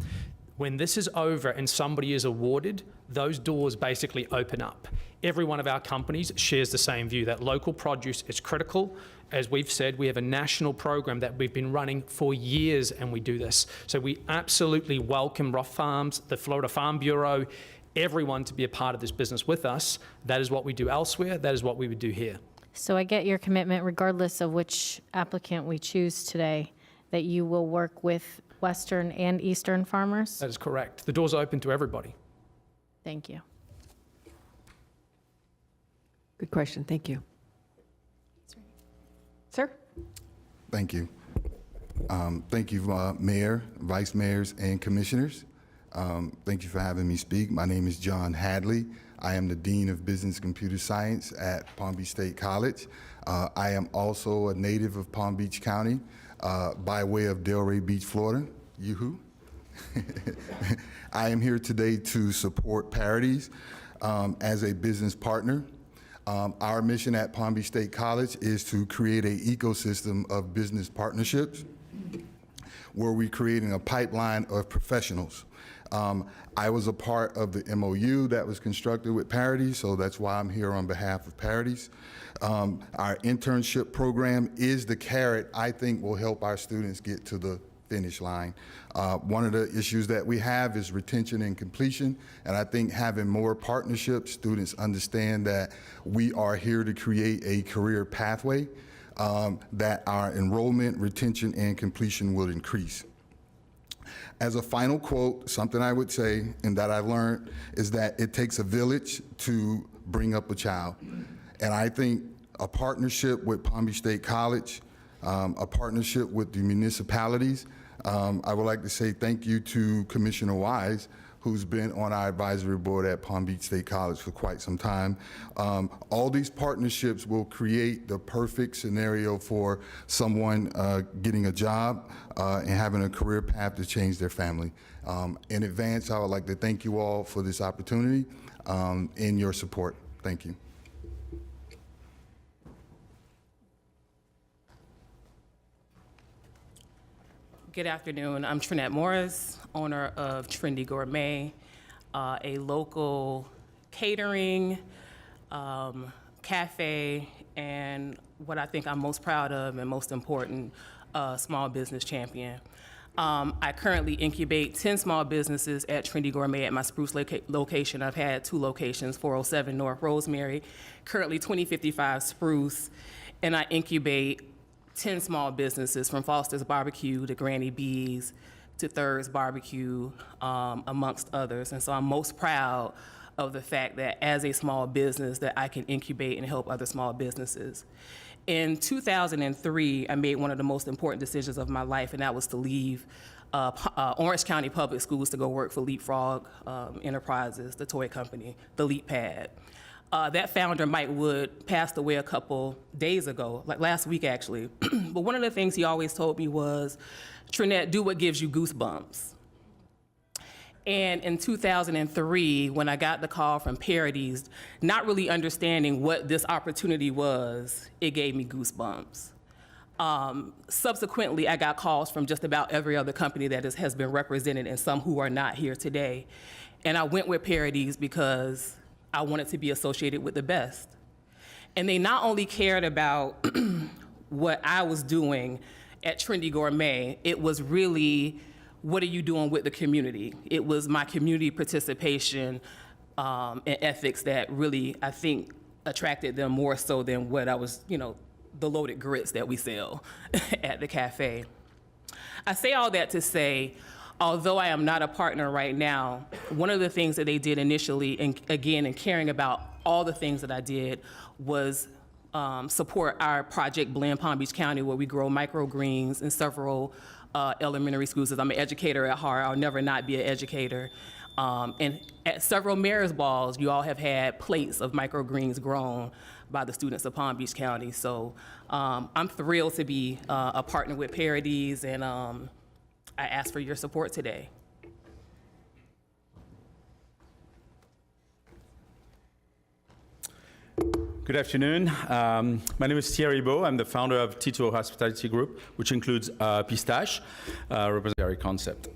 When this is over and somebody is awarded, those doors basically open up. Every one of our companies shares the same view that local produce is critical. As we've said, we have a national program that we've been running for years, and we do this. So we absolutely welcome Roth Farms, the Florida Farm Bureau, everyone to be a part of this business with us. That is what we do elsewhere. That is what we would do here. So I get your commitment, regardless of which applicant we choose today, that you will work with Western and Eastern farmers? That is correct. The door's open to everybody. Thank you. Good question, thank you. Sir? Thank you. Thank you, Mayor, Vice Mayors, and Commissioners. Thank you for having me speak. My name is John Hadley. I am the Dean of Business Computer Science at Palm Beach State College. I am also a native of Palm Beach County by way of Delray Beach, Florida. Yoo-hoo. I am here today to support Paradies as a business partner. Our mission at Palm Beach State College is to create an ecosystem of business partnerships where we're creating a pipeline of professionals. I was a part of the MOU that was constructed with Paradies, so that's why I'm here on behalf of Paradies. Our internship program is the carrot I think will help our students get to the finish line. One of the issues that we have is retention and completion, and I think having more partnerships, students understand that we are here to create a career pathway that our enrollment, retention, and completion will increase. As a final quote, something I would say, and that I've learned, is that it takes a village to bring up a child. And I think a partnership with Palm Beach State College, a partnership with the municipalities, I would like to say thank you to Commissioner Wise, who's been on our advisory board at Palm Beach State College for quite some time. All these partnerships will create the perfect scenario for someone getting a job and having a career path to change their family. In advance, I would like to thank you all for this opportunity and your support. Thank you. Good afternoon. I'm Trinette Morris, owner of Trendy Gourmet, a local catering, cafe, and what I think I'm most proud of and most important, small business champion. I currently incubate 10 small businesses at Trendy Gourmet at my Spruce location. I've had 2 locations, 407 North Rosemary, currently 2055 Spruce, and I incubate 10 small businesses from Foster's Barbecue to Granny B's to Third's Barbecue, amongst others. And so I'm most proud of the fact that as a small business that I can incubate and help other small businesses. In 2003, I made one of the most important decisions of my life, and that was to leave Orange County Public Schools to go work for Leapfrog Enterprises, the toy company, the Leap Pad. That founder, Mike Wood, passed away a couple days ago, like last week actually. But one of the things he always told me was, Trinette, do what gives you goosebumps. And in 2003, when I got the call from Paradies, not really understanding what this opportunity was, it gave me goosebumps. Subsequently, I got calls from just about every other company that has been represented and some who are not here today. And I went with Paradies because I wanted to be associated with the best. And they not only cared about what I was doing at Trendy Gourmet, it was really, what are you doing with the community? It was my community participation and ethics that really, I think, attracted them more so than what I was, the loaded grits that we sell at the cafe. I say all that to say, although I am not a partner right now, one of the things that they did initially, and again, in caring about all the things that I did, was support our Project Blend Palm Beach County, where we grow microgreens in several elementary schools. As I'm an educator at heart, I'll never not be an educator. And at several mayor's balls, you all have had plates of microgreens grown by the students of Palm Beach County. So I'm thrilled to be a partner with Paradies, and I ask for your support today. Good afternoon. My name is Thierry Beau. I'm the founder of T2O Hospitality Group, which includes Pistache, representative concept.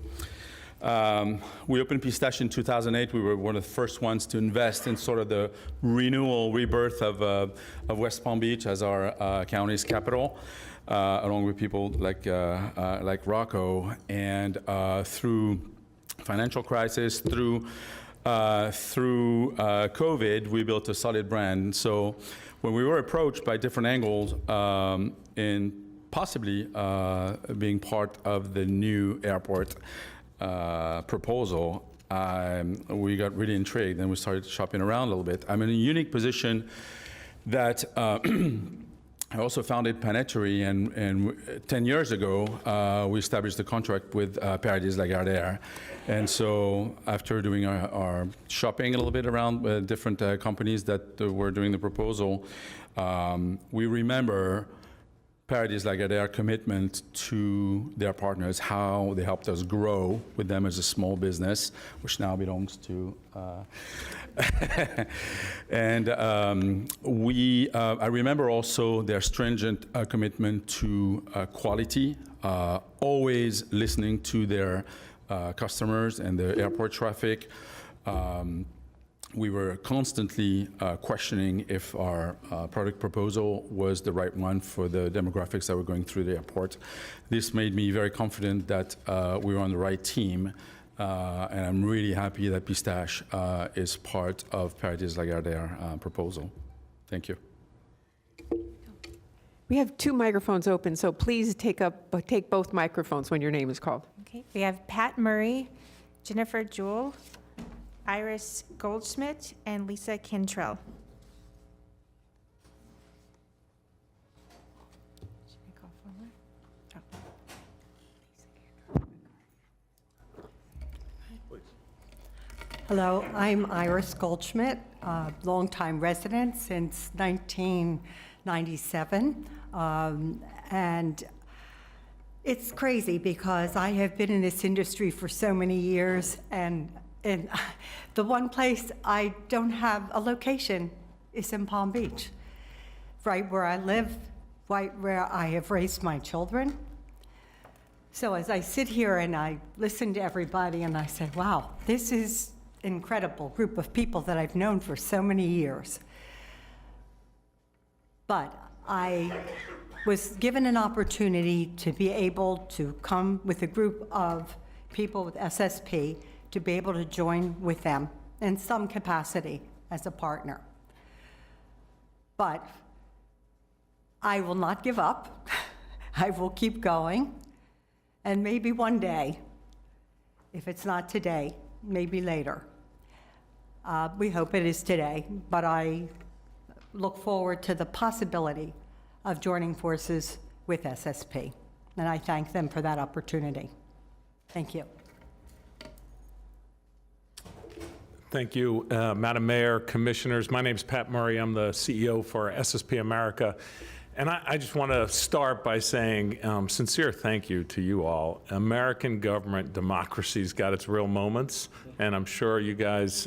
We opened Pistache in 2008. We were one of the first ones to invest in sort of the renewal, rebirth of West Palm Beach as our county's capital, along with people like Rocco. And through financial crisis, through COVID, we built a solid brand. So when we were approached by different angles in possibly being part of the new airport proposal, we got really intrigued and we started shopping around a little bit. I'm in a unique position that I also founded Panetteri, and 10 years ago, we established a contract with Paradies Lagardere. And so after doing our shopping a little bit around different companies that were doing the proposal, we remember Paradies Lagardere commitment to their partners, how they helped us grow with them as a small business, which now belongs to and I remember also their stringent commitment to quality, always listening to their customers and the airport traffic. We were constantly questioning if our product proposal was the right one for the demographics that were going through the airport. This made me very confident that we were on the right team. And I'm really happy that Pistache is part of Paradies Lagardere proposal. Thank you. We have 2 microphones open, so please take both microphones when your name is called. Okay, we have Pat Murray, Jennifer Jewell, Iris Goldschmidt, and Lisa Kintrell. Hello, I'm Iris Goldschmidt, longtime resident since 1997. And it's crazy because I have been in this industry for so many years, and the one place I don't have a location is in Palm Beach, right where I live, right where I have raised my children. So as I sit here and I listen to everybody and I say, wow, this is incredible group of people that I've known for so many years. But I was given an opportunity to be able to come with a group of people with SSP to be able to join with them in some capacity as a partner. But I will not give up. I will keep going. And maybe one day, if it's not today, maybe later. We hope it is today, but I look forward to the possibility of joining forces with SSP, and I thank them for that opportunity. Thank you. Thank you, Madam Mayor, Commissioners. My name is Pat Murray. I'm the CEO for SSP America. And I just want to start by saying sincere thank you to you all. American government democracy's got its real moments, and I'm sure you guys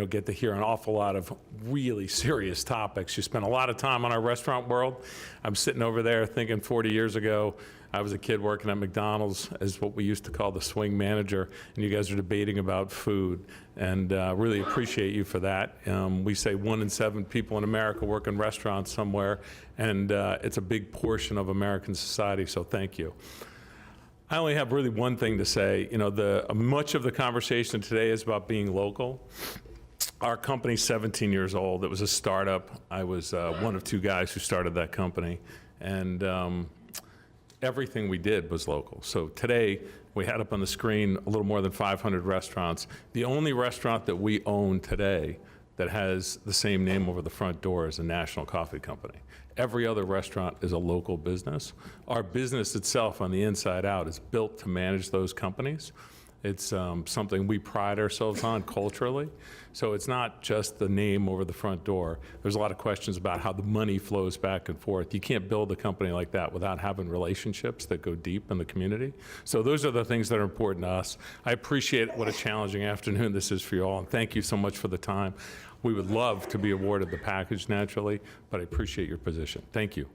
get to hear an awful lot of really serious topics. You spend a lot of time on our restaurant world. I'm sitting over there thinking 40 years ago, I was a kid working at McDonald's as what we used to call the swing manager, and you guys are debating about food, and really appreciate you for that. We say 1 in 7 people in America work in restaurants somewhere, and it's a big portion of American society, so thank you. I only have really one thing to say. Much of the conversation today is about being local. Our company's 17 years old. It was a startup. I was one of 2 guys who started that company, and everything we did was local. So today, we had up on the screen a little more than 500 restaurants. The only restaurant that we own today that has the same name over the front door is a national coffee company. Every other restaurant is a local business. Our business itself on the inside out is built to manage those companies. It's something we pride ourselves on culturally. So it's not just the name over the front door. There's a lot of questions about how the money flows back and forth. You can't build a company like that without having relationships that go deep in the community. So those are the things that are important to us. I appreciate what a challenging afternoon this is for you all, and thank you so much for the time. We would love to be awarded the package naturally, but I appreciate your position. Thank you.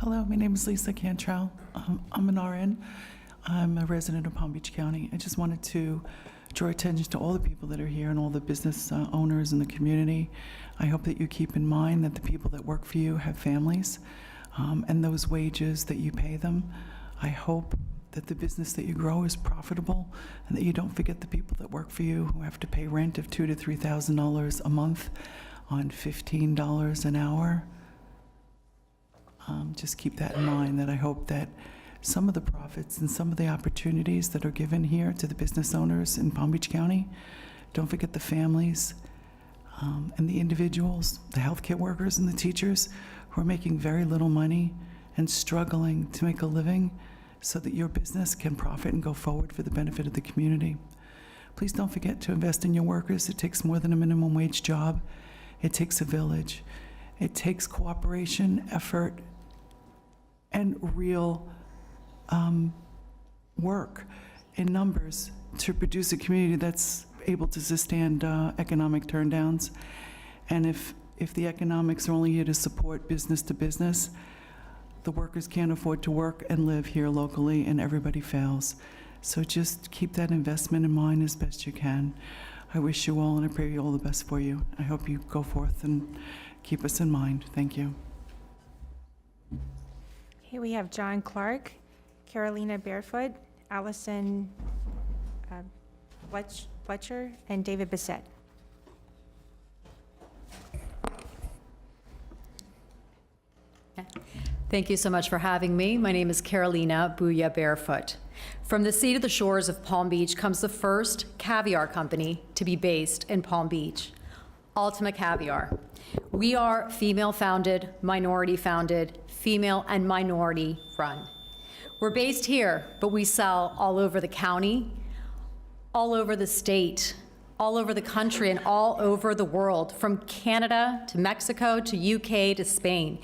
Hello, my name is Lisa Cantrell. I'm an RN. I'm a resident of Palm Beach County. I just wanted to draw attention to all the people that are here and all the business owners in the community. I hope that you keep in mind that the people that work for you have families, and those wages that you pay them. I hope that the business that you grow is profitable, and that you don't forget the people that work for you who have to pay rent of $2,000 to $3,000 a month on $15 an hour. Just keep that in mind, that I hope that some of the profits and some of the opportunities that are given here to the business owners in Palm Beach County, don't forget the families and the individuals, the healthcare workers and the teachers who are making very little money and struggling to make a living so that your business can profit and go forward for the benefit of the community. Please don't forget to invest in your workers. It takes more than a minimum wage job. It takes a village. It takes cooperation, effort, and real work in numbers to produce a community that's able to sustain economic turndowns. And if the economics are only here to support business to business, the workers can't afford to work and live here locally, and everybody fails. So just keep that investment in mind as best you can. I wish you all, and I pray all the best for you. I hope you go forth and keep us in mind. Thank you. Okay, we have John Clark, Carolina Barefoot, Allison Fletcher, and David Bissett. Thank you so much for having me. My name is Carolina Booya Barefoot. From the sea to the shores of Palm Beach comes the first caviar company to be based in Palm Beach, Ultima Caviar. We are female-founded, minority-founded, female and minority-run. We're based here, but we sell all over the county, all over the state, all over the country, and all over the world, from Canada to Mexico to UK to Spain.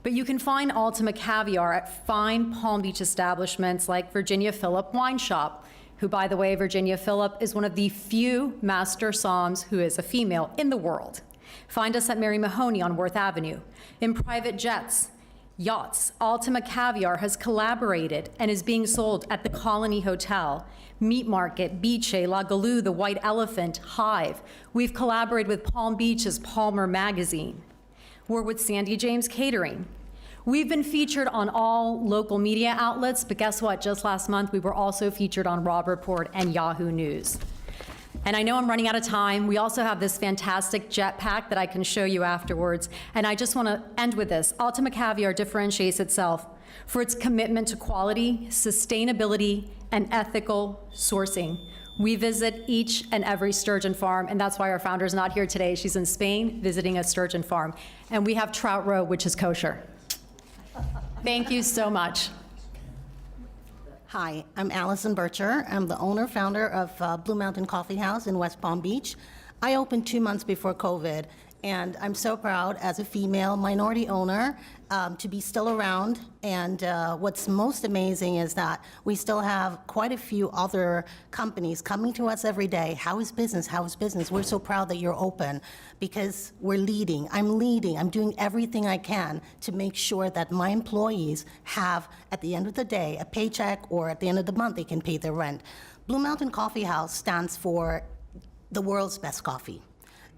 But you can find Ultima Caviar at fine Palm Beach establishments like Virginia Phillip Wine Shop, who, by the way, Virginia Phillip is one of the few master somms who is a female in the world. Find us at Mary Mahoney on Worth Avenue. In private jets, yachts, Ultima Caviar has collaborated and is being sold at the Colony Hotel, Meat Market, Beach, La Galoo, the White Elephant, Hive. We've collaborated with Palm Beach's Palmer Magazine. We're with Sandy James Catering. We've been featured on all local media outlets, but guess what? Just last month, we were also featured on Robb Report and Yahoo News. And I know I'm running out of time. We also have this fantastic jetpack that I can show you afterwards. And I just want to end with this. Ultima Caviar differentiates itself for its commitment to quality, sustainability, and ethical sourcing. We visit each and every sturgeon farm, and that's why our founder is not here today. She's in Spain visiting a sturgeon farm. And we have trout roe, which is kosher. Thank you so much. Hi, I'm Allison Bircher. I'm the owner, founder of Blue Mountain Coffee House in West Palm Beach. I opened 2 months before COVID, and I'm so proud as a female minority owner to be still around. And what's most amazing is that we still have quite a few other companies coming to us every day. How is business? How is business? We're so proud that you're open because we're leading. I'm leading. I'm doing everything I can to make sure that my employees have, at the end of the day, a paycheck, or at the end of the month, they can pay their rent. Blue Mountain Coffee House stands for the world's best coffee.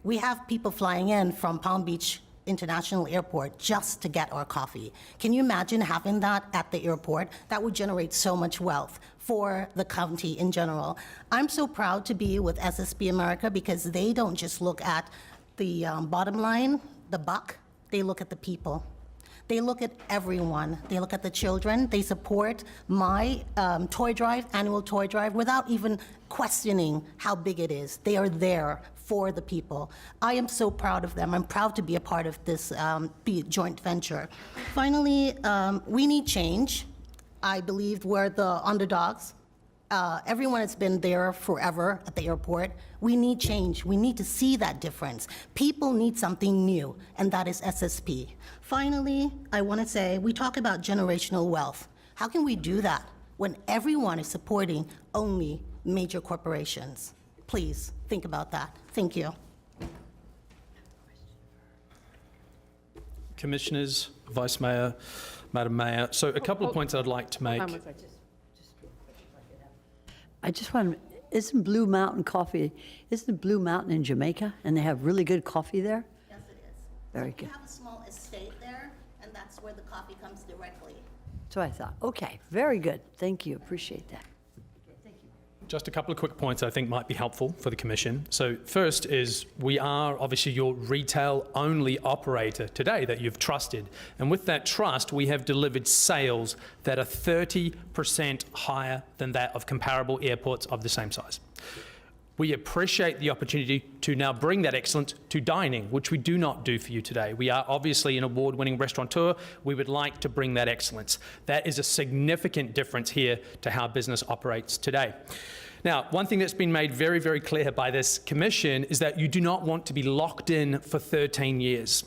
We have people flying in from Palm Beach International Airport just to get our coffee. Can you imagine having that at the airport? That would generate so much wealth for the county in general. I'm so proud to be with SSP America because they don't just look at the bottom line, the buck, they look at the people. They look at everyone. They look at the children. They support my toy drive, annual toy drive, without even questioning how big it is. They are there for the people. I am so proud of them. I'm proud to be a part of this joint venture. Finally, we need change. I believe we're the underdogs. Everyone has been there forever at the airport. We need change. We need to see that difference. People need something new, and that is SSP. Finally, I want to say, we talk about generational wealth. How can we do that when everyone is supporting only major corporations? Please think about that. Thank you. Commissioners, Vice Mayor, Madam Mayor. So a couple of points I'd like to make. I just want to, isn't Blue Mountain in Jamaica? And they have really good coffee there? Yes, it is. Very We good. have a small estate there, and that's where the coffee comes directly. So I thought, okay, very good. Thank you, appreciate that. Just a couple of quick points I think might be helpful for the Commission. So first is we are obviously your retail-only operator today that you've trusted. And with that trust, we have delivered sales that are 30% higher than that of comparable airports of the same size. We appreciate the opportunity to now bring that excellence to dining, which we do not do for you today. We are obviously an award-winning restaurateur. We would like to bring that excellence. That is a significant difference here to how business operates today. Now, one thing that's been made very, very clear by this commission is that you do not want to be locked in for 13 years.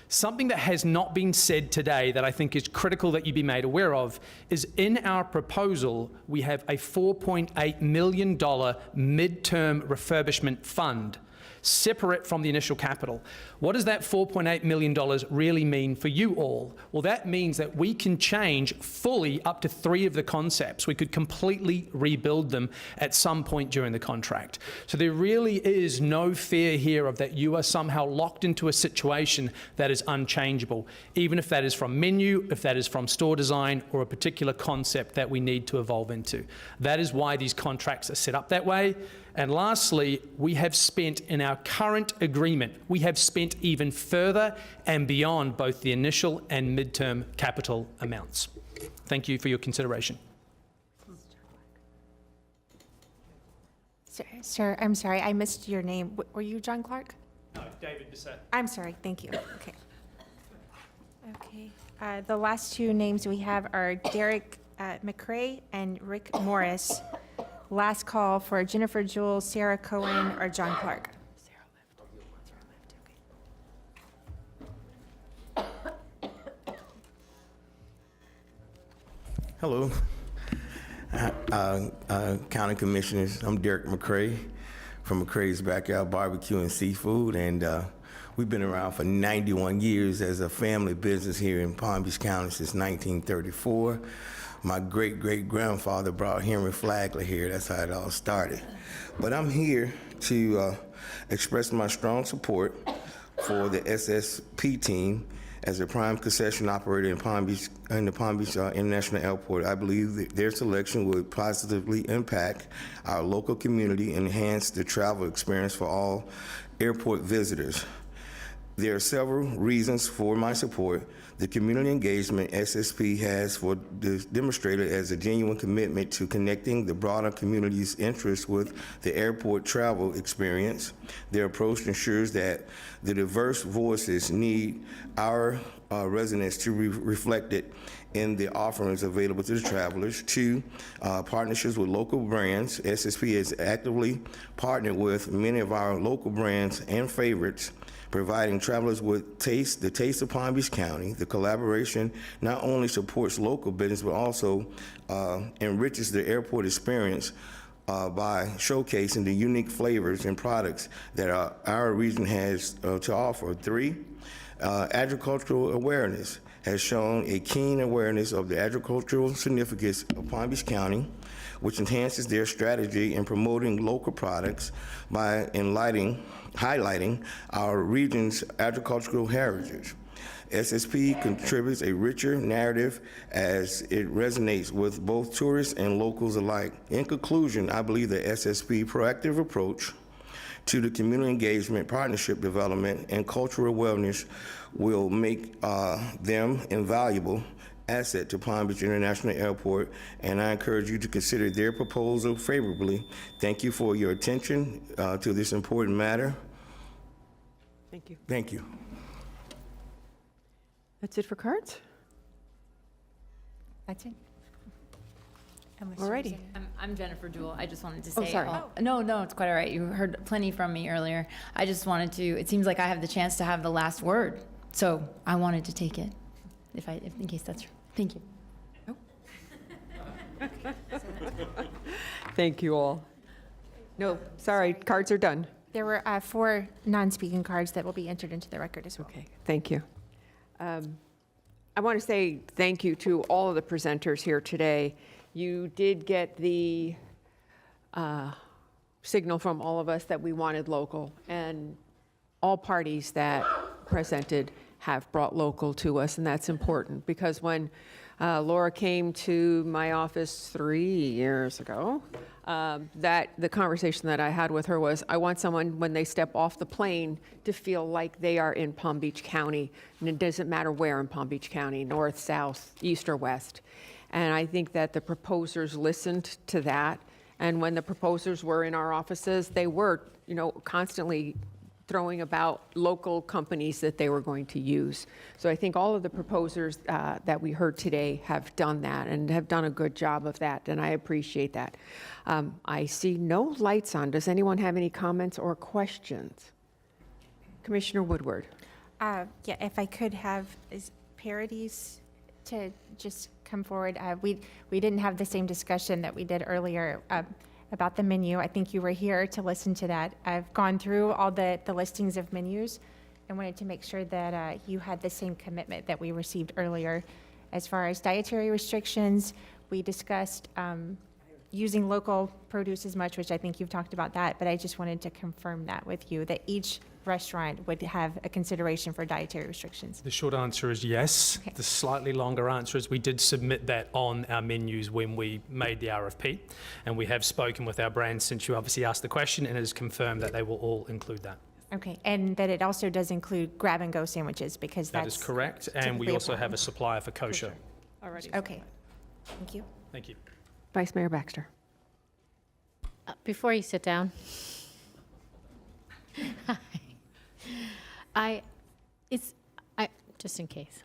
Something that has not been said today that I think is critical that you be made aware of is in our proposal, we have a $4.8 million midterm refurbishment fund separate from the initial capital. What does that $4.8 million really mean for you all? Well, that means that we can change fully up to 3 of the concepts. We could completely rebuild them at some point during the contract. So there really is no fear here of that you are somehow locked into a situation that is unchangeable, even if that is from menu, if that is from store design, or a particular concept that we need to evolve into. That is why these contracts are set up that way. And lastly, we have spent in our current agreement, we have spent even further and beyond both the initial and midterm capital amounts. Thank you for your consideration. Sir, I'm sorry, I missed your name. Were you John Clark? No, David Bissett. I'm sorry, thank you. Okay. Okay. The last 2 names we have are Derek McRae and Rick Morris. Last call for Jennifer Jewell, Sarah Cohen, or John Clark. Hello, County Commissioners. I'm Derek McRae from McRae's Backyard Barbecue and Seafood, and we've been around for 91 years as a family business here in Palm Beach County since 1934. My great-great-grandfather brought Henry Flagler here. That's how it all started. But I'm here to express my strong support for the SSP team as a prime concession operator in the Palm Beach International Airport. I believe that their selection would positively impact our local community and enhance the travel experience for all airport visitors. There are several reasons for my support. The community engagement SSP has demonstrated as a genuine commitment to connecting the broader community's interests with the airport travel experience. Their approach ensures that the diverse voices need our residents to be reflected in the offerings available to the travelers. 2, partnerships with local brands. SSP has actively partnered with many of our local brands and favorites, providing travelers with the taste of Palm Beach County. The collaboration not only supports local business, but also enriches the airport experience by showcasing the unique flavors and products that our region has to offer. 3, agricultural awareness has shown a keen awareness of the agricultural significance of Palm Beach County, which enhances their strategy in promoting local products by highlighting our region's agricultural heritage. SSP contributes a richer narrative as it resonates with both tourists and locals alike. In conclusion, I believe the SSP proactive approach to the community engagement, partnership development, and cultural wellness will make them invaluable asset to Palm Beach International Airport, and I encourage you to consider their proposal favorably. Thank you for your attention to this important matter. Thank you. Thank you. That's it for cards? That's it. Unless Alrighty. there's any- I'm Jennifer Jewell. I just wanted to Oh, say. sorry. No, it's quite all right. You heard plenty from me earlier. I just wanted to. It seems like I have the chance to have the last word, so I wanted to take it, if in case that's true. Thank you. Thank you all. No, sorry, cards are done. There were 4 non-speaking cards that will be entered into the record as well. Okay, thank you. I want to say thank you to all of the presenters here today. You did get the signal from all of us that we wanted local, and all parties that presented have brought local to us, and that's important, because when Laura came to my office 3 years ago, that the conversation that I had with her was, I want someone, when they step off the plane, to feel like they are in Palm Beach County, and it doesn't matter where in Palm Beach County, north, south, east, or west. And I think that the proposers listened to that, and when the proposers were in our offices, they were, constantly throwing about local companies that they were going to use. So I think all of the proposers that we heard today have done that and have done a good job of that, and I appreciate that. I see no lights on. Does anyone have any comments or questions? Commissioner Woodward. Yeah, if I could have Paradies to just come forward. We didn't have the same discussion that we did earlier about the menu. I think you were here to listen to that. I've gone through all the listings of menus and wanted to make sure that you had the same commitment that we received earlier. As far as dietary restrictions, we discussed using local produce as much, which I think you've talked about that, but I just wanted to confirm that with you, that each restaurant would have a consideration for dietary restrictions. The short answer is yes. Okay. The slightly longer answer is we did submit that on our menus when we made the RFP, and we have spoken with our brands since you obviously asked the question, and it is confirmed that they will all include that. Okay, and that it also does include grab-and-go sandwiches, because That that's... is correct, and we typically a also have problem. a supplier for kosher. Okay, thank you. Thank you. Vice Mayor Baxter. Before you sit down, just in case,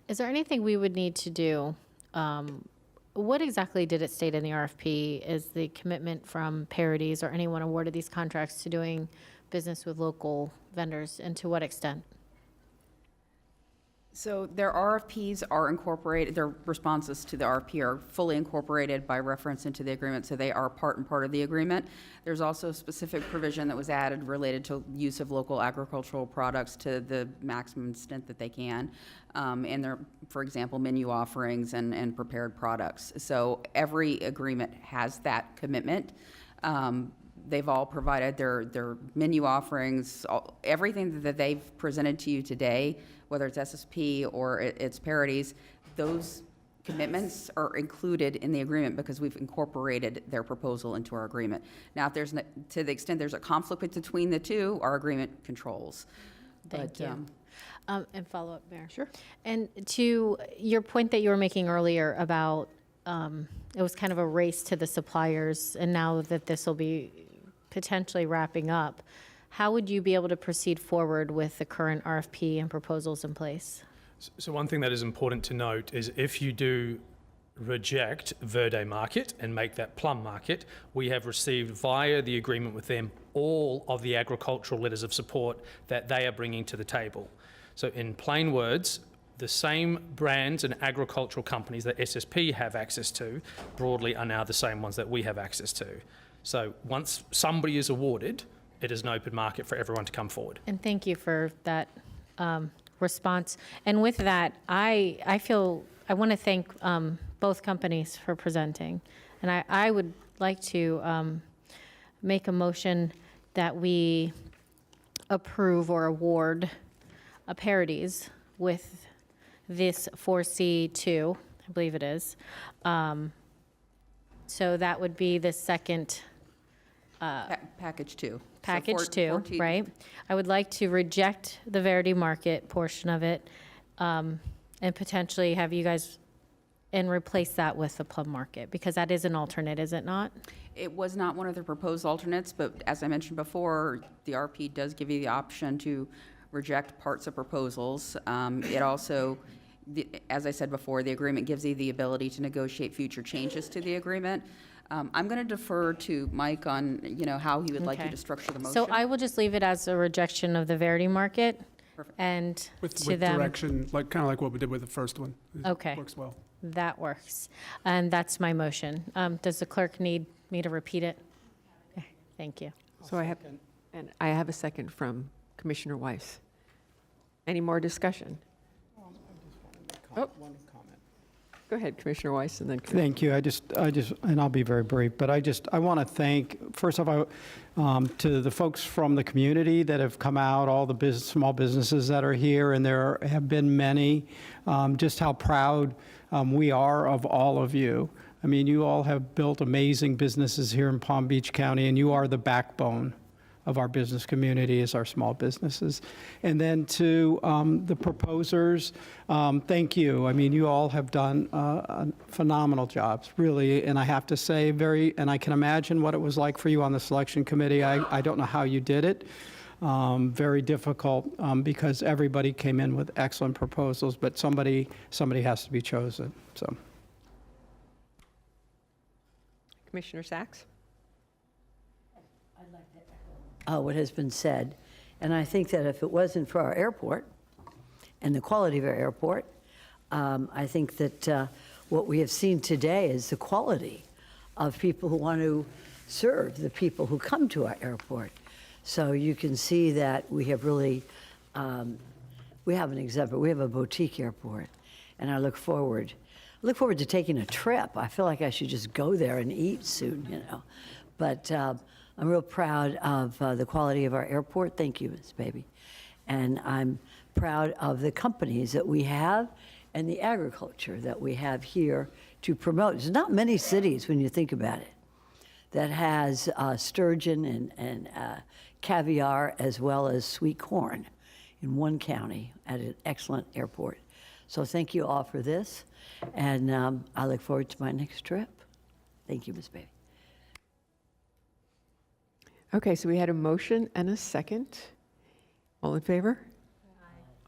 is there anything we would need to do? What exactly did it state in the RFP? Is the commitment from Paradies or anyone awarded these contracts to doing business with local vendors, and to what extent? So their RFPs are incorporated, their responses to the RFP are fully incorporated by reference into the agreement, so they are part and part of the agreement. There's also a specific provision that was added related to use of local agricultural products to the maximum extent that they can. And their, for example, menu offerings and prepared products. So every agreement has that commitment. They've all provided their menu offerings, everything that they've presented to you today, whether it's SSP or it's Paradies, those commitments are included in the agreement because we've incorporated their proposal into our agreement. Now, if there's, to the extent there's a conflict between the two, our agreement controls. Thank you. And follow up, Mayor. Sure. And to your point that you were making earlier about it was kind of a race to the suppliers, and now that this will be potentially wrapping up, how would you be able to proceed forward with the current RFP and proposals in place? So one thing that is important to note is if you do reject Verde Market and make that Plum Market, we have received via the agreement with them all of the agricultural letters of support that they are bringing to the table. So in plain words, the same brands and agricultural companies that SSP have access to broadly are now the same ones that we have access to. So once somebody is awarded, it is an open market for everyone to come forward. And thank you for that response. And with that, I want to thank both companies for presenting. And I would like to make a motion that we approve or award a Paradies with this 4C2, I believe it is. So that would be the second Package 2. Package So 2, right? I would like to reject the Verity Market portion of it, and potentially have you guys, and replace that with the Plum Market, because that is an alternate, is it not? It was not one of the proposed alternates, but as I mentioned before, the RP does give you the option to reject parts of proposals. It also, as I said before, the agreement gives you the ability to negotiate future changes to the agreement. I'm going to defer to Mike on, how he would like you Okay. to structure the motion. So I will just leave it as a rejection of the Verity Market and With to them. direction, kind of like what we did with the first one. It Okay. Works well. That works. And that's my motion. Does the clerk need me to repeat it? Okay, thank you. So I have a second from Commissioner Weiss. Any more discussion? Oh. Go ahead, Commissioner Weiss, and then. Thank you. I just, and I'll be very brief, but I want to thank, first of all, to the folks from the community that have come out, all the small businesses that are here, and there have been many, just how proud we are of all of you. I mean, you all have built amazing businesses here in Palm Beach County, and you are the backbone of our business community as our small businesses. And then to the proposers, thank you. I mean, you all have done phenomenal jobs, really. And I have to say, and I can imagine what it was like for you on the selection committee. I don't know how you did it. Very difficult because everybody came in with excellent proposals, but somebody has to be chosen. So, Commissioner Sachs? What has been said. And I think that if it wasn't for our airport and the quality of our airport, I think that what we have seen today is the quality of people who want to serve the people who come to our airport. So you can see that we have really, we have an example. We have a boutique airport, and I look forward to taking a trip. I feel like I should just go there and eat soon, But I'm real proud of the quality of our airport. Thank you, Ms. Baby. And I'm proud of the companies that we have and the agriculture that we have here to promote. There's not many cities, when you think about it, that has sturgeon and caviar as well as sweet corn in one county at an excellent airport. So thank you all for this, and I look forward to my next trip. Thank you, Ms. Baby. Okay, so we had a motion and a second. All in favor?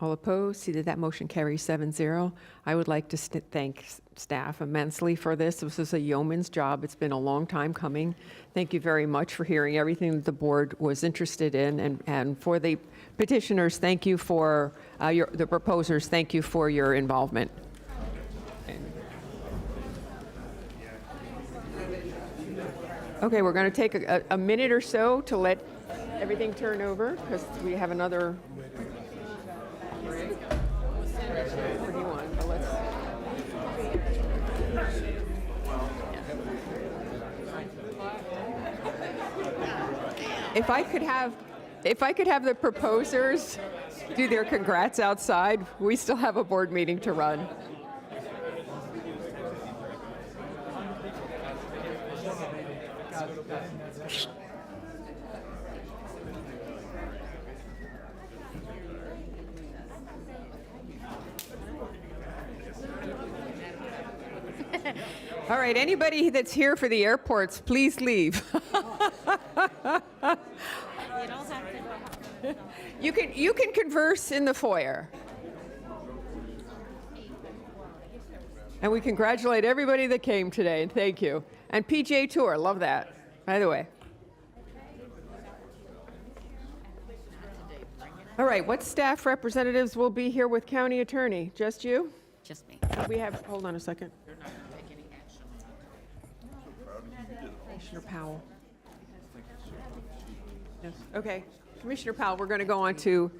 All opposed? See that motion carries 7-0. I would like to thank staff immensely for this. This was a yeoman's job. It's been a long time coming. Thank you very much for hearing everything that the board was interested in. And for the petitioners, thank you for, the proposers, thank you for your involvement. Okay, we're going to take a minute or so to let everything turn over because we have another. If I could have the proposers do their congrats outside, we still have a board meeting to run. All right, anybody that's here for the airports, please leave. You can converse in the foyer. And we congratulate everybody that came today, and thank you. And PGA Tour, love that, by the way. All right, what staff representatives will be here with county attorney? Just you? Just me. We have, hold on a second. Commissioner Powell. Yes. Okay, Commissioner Powell, we're going to go on to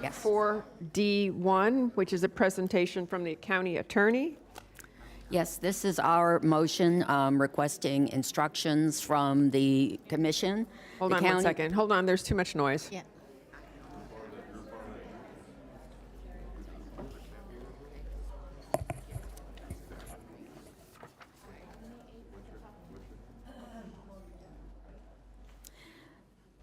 4D1, which is a presentation from the county attorney. Yes, this is our motion requesting instructions from the commission. Hold on 1 second. Hold on, there's too much noise. Yeah.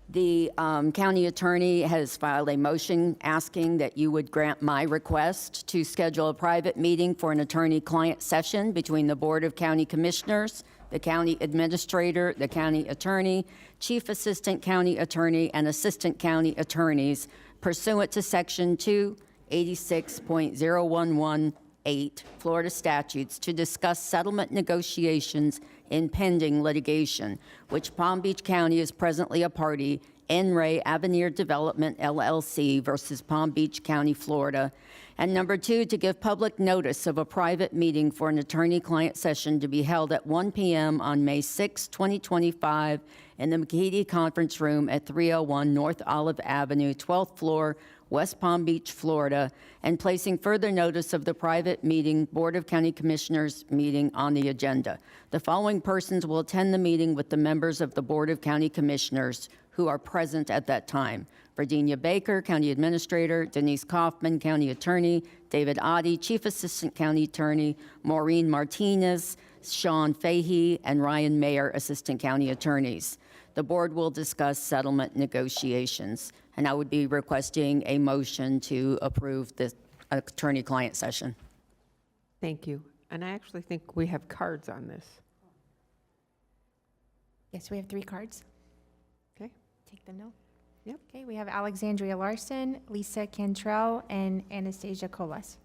The county attorney has filed a motion asking that you would grant my request to schedule a private meeting for an attorney-client session between the Board of County Commissioners, the county administrator, the county attorney, chief assistant county attorney, and assistant county attorneys pursuant to Section 286.0118 Florida statutes to discuss settlement negotiations in pending litigation, which Palm Beach County is presently a party, N. Ray Avenir Development LLC versus Palm Beach County, Florida. And number 2, to give public notice of a private meeting for an attorney-client session to be held at 1 p.m. on May 6, 2025, in the McKeedy Conference Room at 301 North Olive Avenue, 12th floor, West Palm Beach, Florida, and placing further notice of the private meeting, Board of County Commissioners meeting on the agenda. The following persons will attend the meeting with the members of the Board of County Commissioners who are present at that time: Virginia Baker, County Administrator; Denise Kaufman, County Attorney; David Oddie, Chief Assistant County Attorney; Maureen Martinez, Sean Fahey, and Ryan Mayer, Assistant County Attorneys. The board will discuss settlement negotiations, and I would be requesting a motion to approve the attorney-client session. Thank you. And I actually think we have cards on this. Yes, we have 3 cards. Okay. Take them now. Yep. Okay, we have Alexandria Larson, Lisa Cantrell, and Anastasia Colas.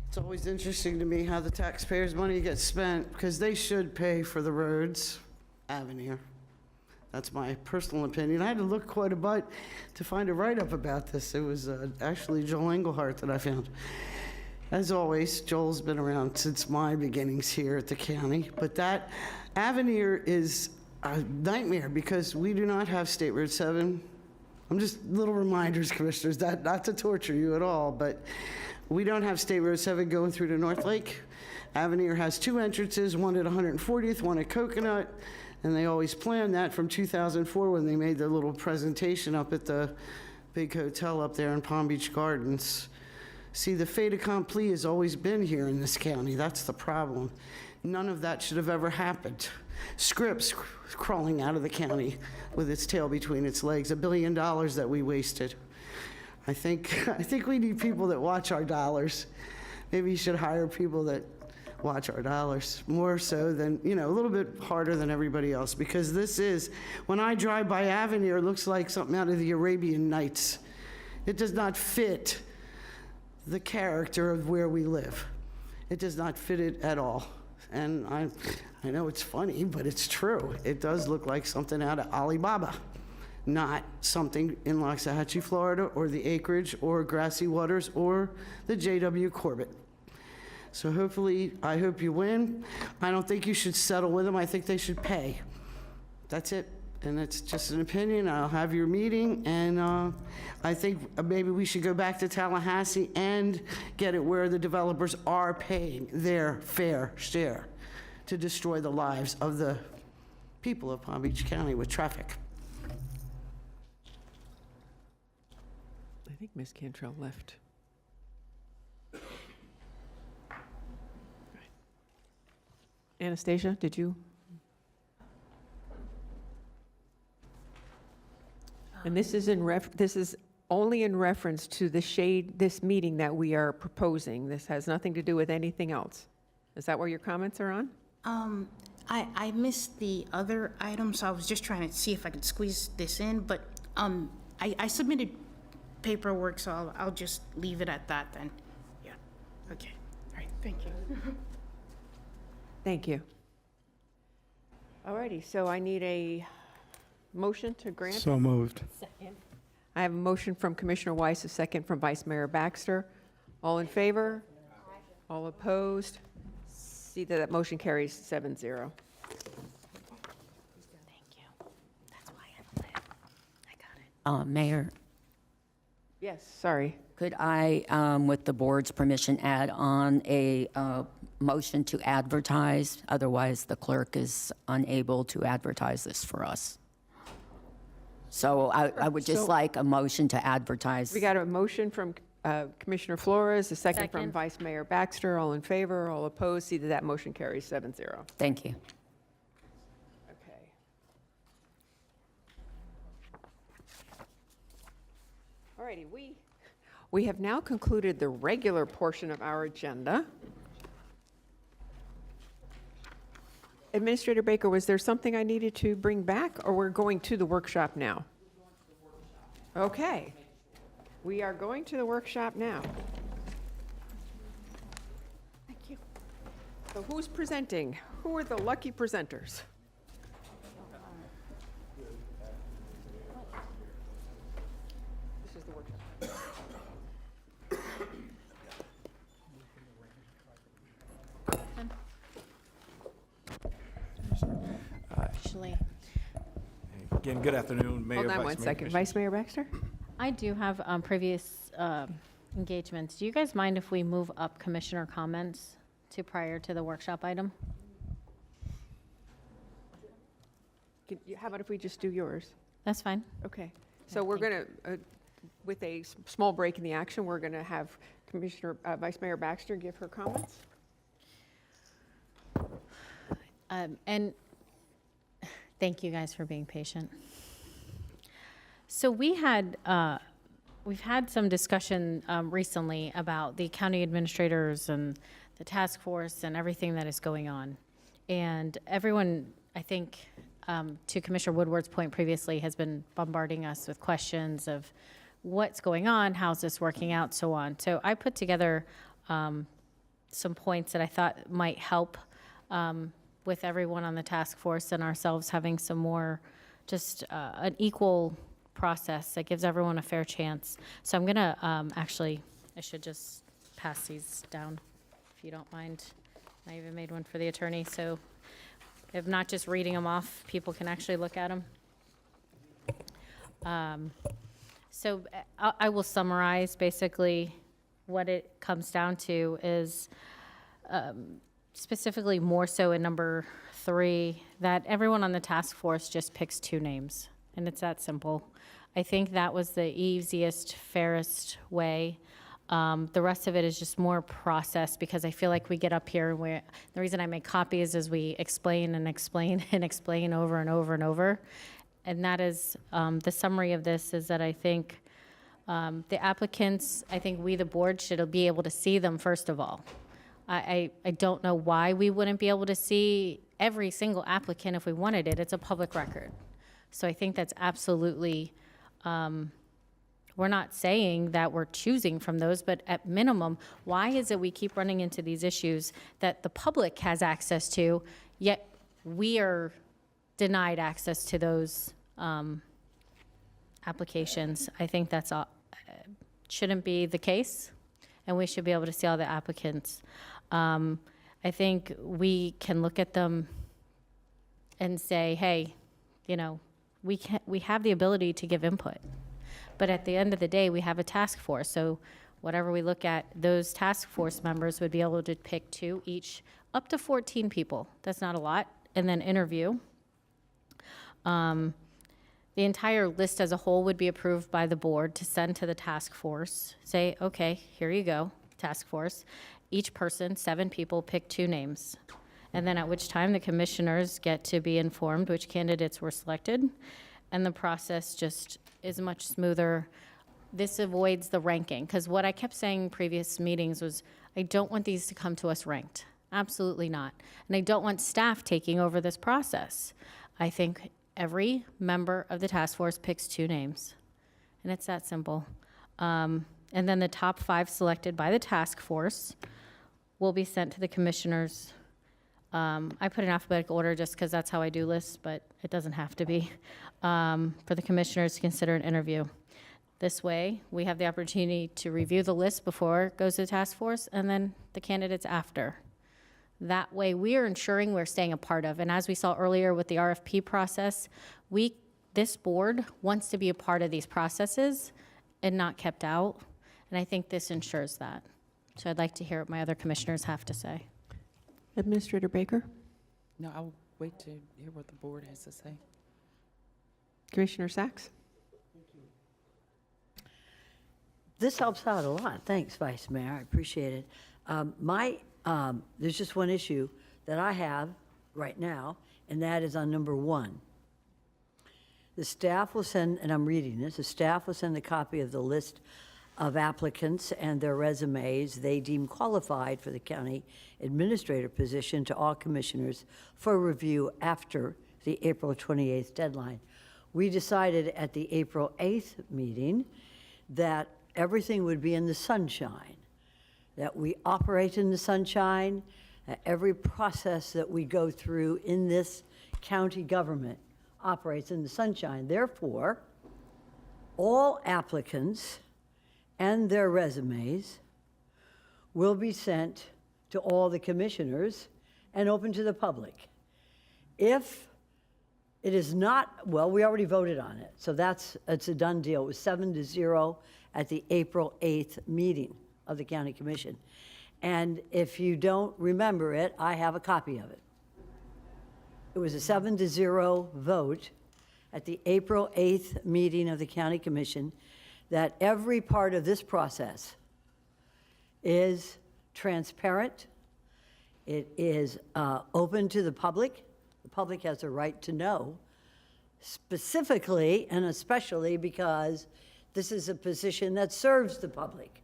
It's always interesting to me how the taxpayers' money gets spent, because they should pay for the roads, Avenir. That's my personal opinion. I had to look quite a bit to find a write-up about this. It was actually Joel Englehart that I found. As always, Joel's been around since my beginnings here at the county, but that Avenir is a nightmare because we do not have State Road 7. I'm just little reminders, commissioners, that not to torture you at all, but we don't have State Road 7 going through to North Lake. Avenir has 2 entrances, one at 140th, one at Coconut, and they always planned that from 2004 when they made their little presentation up at the big hotel up there in Palm Beach Gardens. See, the fait accompli has always been here in this county. That's the problem. None of that should have ever happened. Scripps crawling out of the county with its tail between its legs, $1 billion that we wasted. I think we need people that watch our dollars. Maybe you should hire people that watch our dollars more so than, a little bit harder than everybody else, because this is, when I drive by Avenir, it looks like something out of the Arabian Nights. It does not fit the character of where we live. It does not fit it at all. And I know it's funny, but it's true. It does look like something out of Alibaba, not something in Loxahatchee, Florida, or the Acreage, or Grassy Waters, or the J.W. Corbett. So hopefully, I hope you win. I don't think you should settle with them. I think they should pay. That's it. And it's just an opinion. I'll have your meeting, and I think maybe we should go back to Tallahassee and get it where the developers are paying their fair share to destroy the lives of the people of Palm Beach County with traffic. I think Ms. Cantrell left. Anastasia, did you? And this is this is only in reference to this meeting that we are proposing. This has nothing to do with anything else. Is that where your comments are on? I missed the other item, so I was just trying to see if I could squeeze this in, but I submitted paperwork, so I'll just leave it at that then. Yeah, okay, all right, thank you. Thank you. All righty, so I need a motion to grant. So moved. Second. I have a motion from Commissioner Weiss, a second from Vice Mayor Baxter. All in favor? All opposed? See that that motion carries 7-0. Thank you. That's why I got it. Mayor, Yes, sorry. could I, with the board's permission, add on a motion to advertise? Otherwise, the clerk is unable to advertise this for us. So I would just like a motion to advertise. We got a motion from Commissioner Flores, a second from Second. Vice Mayor Baxter. All in favor? All opposed? See that that motion carries 7-0. Thank you. Okay. All righty, we have now concluded the regular portion of our agenda. Administrator Baker, was there something I needed to bring back, or we're going to the workshop now? Okay. We are going to the workshop now. Thank you. So who's presenting? Who are the lucky presenters? This is the workshop. Actually, Again, good afternoon, Mayor, Hold on Vice one Mayor, second. Commissioners. Vice Mayor Baxter? I do have previous engagements. Do you guys mind if we move up commissioner comments to prior to the workshop item? How about if we just do yours? That's fine. Okay. So we're going to, with a small break in the action, we're going to have Vice Mayor Baxter give her comments. And thank you guys for being patient. So we've had some discussion recently about the county administrators and the task force and everything that is going on. And everyone, I think, to Commissioner Woodward's point previously, has been bombarding us with questions of what's going on, how's this working out, so on. So I put together some points that I thought might help with everyone on the task force and ourselves having some more, just an equal process that gives everyone a fair chance. So I'm gonna, actually, I should just pass these down, if you don't mind. I even made one for the attorney, so if not just reading them off, people can actually look at them. So I will summarize basically what it comes down to is specifically more so in number 3, that everyone on the task force just picks 2 names, and it's that simple. I think that was the easiest, fairest way. The rest of it is just more process, because I feel like we get up here and the reason I make copies is we explain and explain and explain over and over and over. And that is, the summary of this is that I think the applicants, I think we, the board, should be able to see them first of all. I don't know why we wouldn't be able to see every single applicant if we wanted it. It's a public record. So I think that's absolutely, we're not saying that we're choosing from those, but at minimum, why is it we keep running into these issues that the public has access to, yet we are denied access to those applications? I think that's all, shouldn't be the case, and we should be able to see all the applicants. I think we can look at them and say, hey, you know, we have the ability to give input. But at the end of the day, we have a task force. So whatever we look at, those task force members would be able to pick 2 each, up to 14 people. That's not a lot. And then interview. The entire list as a whole would be approved by the board to send to the task force. Say, okay, here you go, task force. Each person, 7 people, pick 2 names. And then at which time the commissioners get to be informed which candidates were selected. And the process just is much smoother. This avoids the ranking, because what I kept saying in previous meetings was, I don't want these to come to us ranked. Absolutely not. And I don't want staff taking over this process. I think every member of the task force picks 2 names. And it's that simple. And then the top 5 selected by the task force will be sent to the commissioners. I put in alphabetical order just because that's how I do lists, but it doesn't have to be, for the commissioners to consider an interview. This way, we have the opportunity to review the list before it goes to the task force, and then the candidates after. That way, we are ensuring we're staying a part of. And as we saw earlier with the RFP process, this board wants to be a part of these processes and not kept out. And I think this ensures that. So I'd like to hear what my other commissioners have to say. Administrator Baker? No, I'll wait to hear what the board has to say. Commissioner Sachs? This helps out a lot. Thanks, Vice Mayor. I appreciate it. There's just one issue that I have right now, and that is on number 1. The staff will send, and I'm reading this, the staff will send a copy of the list of applicants and their resumes they deem qualified for the county administrator position to all commissioners for review after the April 28th deadline. We decided at the April 8th meeting that everything would be in the sunshine, that we operate in the sunshine, that every process that we go through in this county government operates in the sunshine. Therefore, all applicants and their resumes will be sent to all the commissioners and open to the public. If it is not, well, we already voted on it, so it's a done deal. It was 7-0 at the April 8th meeting of the County Commission. And if you don't remember it, I have a copy of it. It was a 7-0 vote at the April 8th meeting of the County Commission that every part of this process is transparent. It is open to the public. The public has a right to know, specifically and especially because this is a position that serves the public.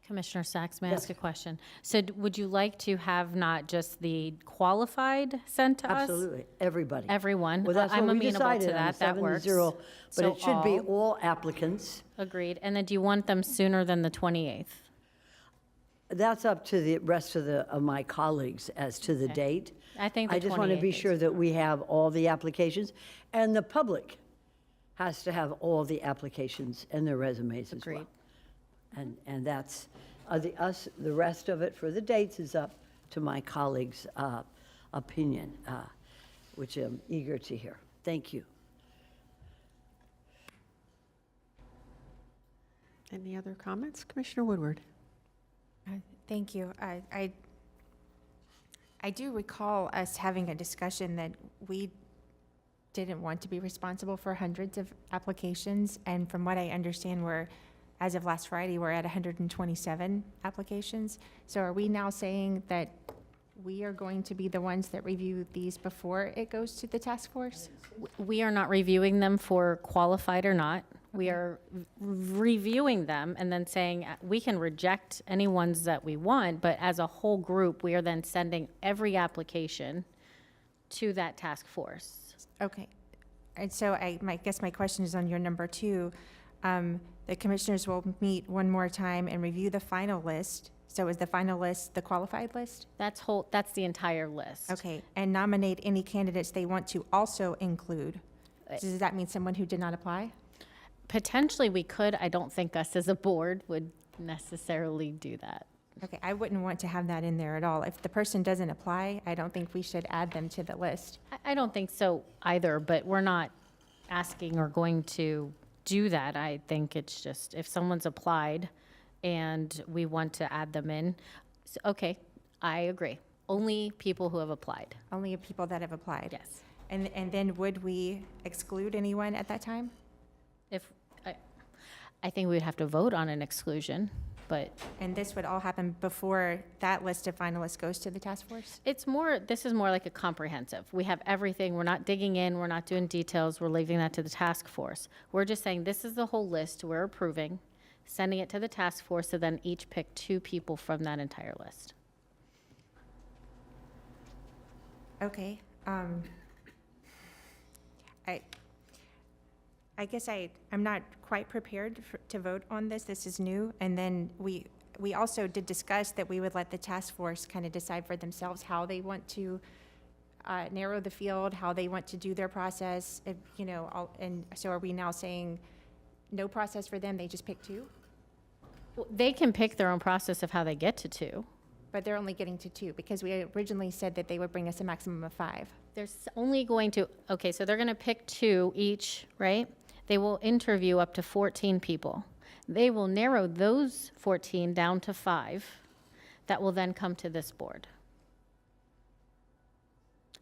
Commissioner Sachs, may I Yes. ask a question? So would you like to have not just the qualified sent to us? Absolutely, everybody. Everyone? Well, that's I'm what we amenable decided to on, that. That works. 7-0, but So it should be all applicants. Agreed. And then do you want them sooner than the 28th? That's up to the rest of my colleagues as to the Okay. date. I think the I just want to be 28th is sure that we have all the applications, and the public has to have all the applications and their resumes as well. Agreed. And that's, the rest of it for the dates is up to my colleagues' opinion, which I'm eager to hear. Thank you. Any other comments? Commissioner Woodward? Thank you. I do recall us having a discussion that we didn't want to be responsible for hundreds of applications, and from what I understand, as of last Friday, we're at 127 applications. So are we now saying that we are going to be the ones that review these before it goes to the task force? We are not reviewing them for qualified or not. We are reviewing them and then saying we can reject any ones that we want, but as a whole group, we are then sending every application to that task force. Okay. And so I guess my question is on your number 2. The commissioners will meet one more time and review the final list. So is the final list the qualified list? That's the entire list. Okay. And nominate any candidates they want to also include. Does that mean someone who did not apply? Potentially we could. I don't think us as a board would necessarily do that. Okay, I wouldn't want to have that in there at all. If the person doesn't apply, I don't think we should add them to the list. I don't think so either, but we're not asking or going to do that. I think it's just if someone's applied and we want to add them in, so, okay, I agree. Only people who have applied. Only people that have applied? Yes. And then would we exclude anyone at that time? I think we'd have to vote on an exclusion, but. And this would all happen before that list of finalists goes to the task force? This is more like a comprehensive. We have everything. We're not digging in. We're not doing details. We're leaving that to the task force. We're just saying this is the whole list we're approving, sending it to the task force, so then each pick 2 people from that entire list. Okay. I guess I'm not quite prepared to vote on this. This is new. And then we also did discuss that we would let the task force kind of decide for themselves how they want to narrow the field, how they want to do their process, and so are we now saying no process for them, they just pick 2? Well, they can pick their own process of how they get to 2. But they're only getting to 2 because we originally said that they would bring us a maximum of 5. There's only going to, okay, so they're going to pick 2 each, right? They will interview up to 14 people. They will narrow those 14 down to 5 that will then come to this board.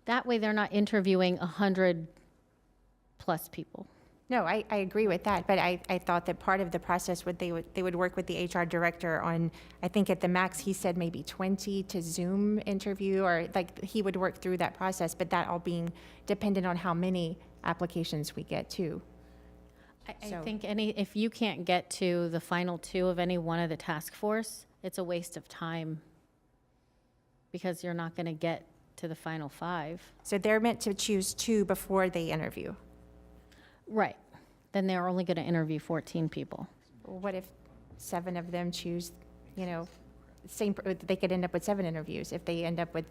That way they're not interviewing 100 plus people. No, I agree with that, but I thought that part of the process they would work with the HR director on, I think at the max he said maybe 20 to Zoom interview, or like he would work through that process, but that all being dependent on how many applications we get too. I So- think if you can't get to the final two of any one of the task force, it's a waste of time because you're not going to get to the final 5. So they're meant to choose 2 before they interview. Right. Then they're only going to interview 14 people. What if 7 of them choose, they could end up with 7 interviews if they end up with,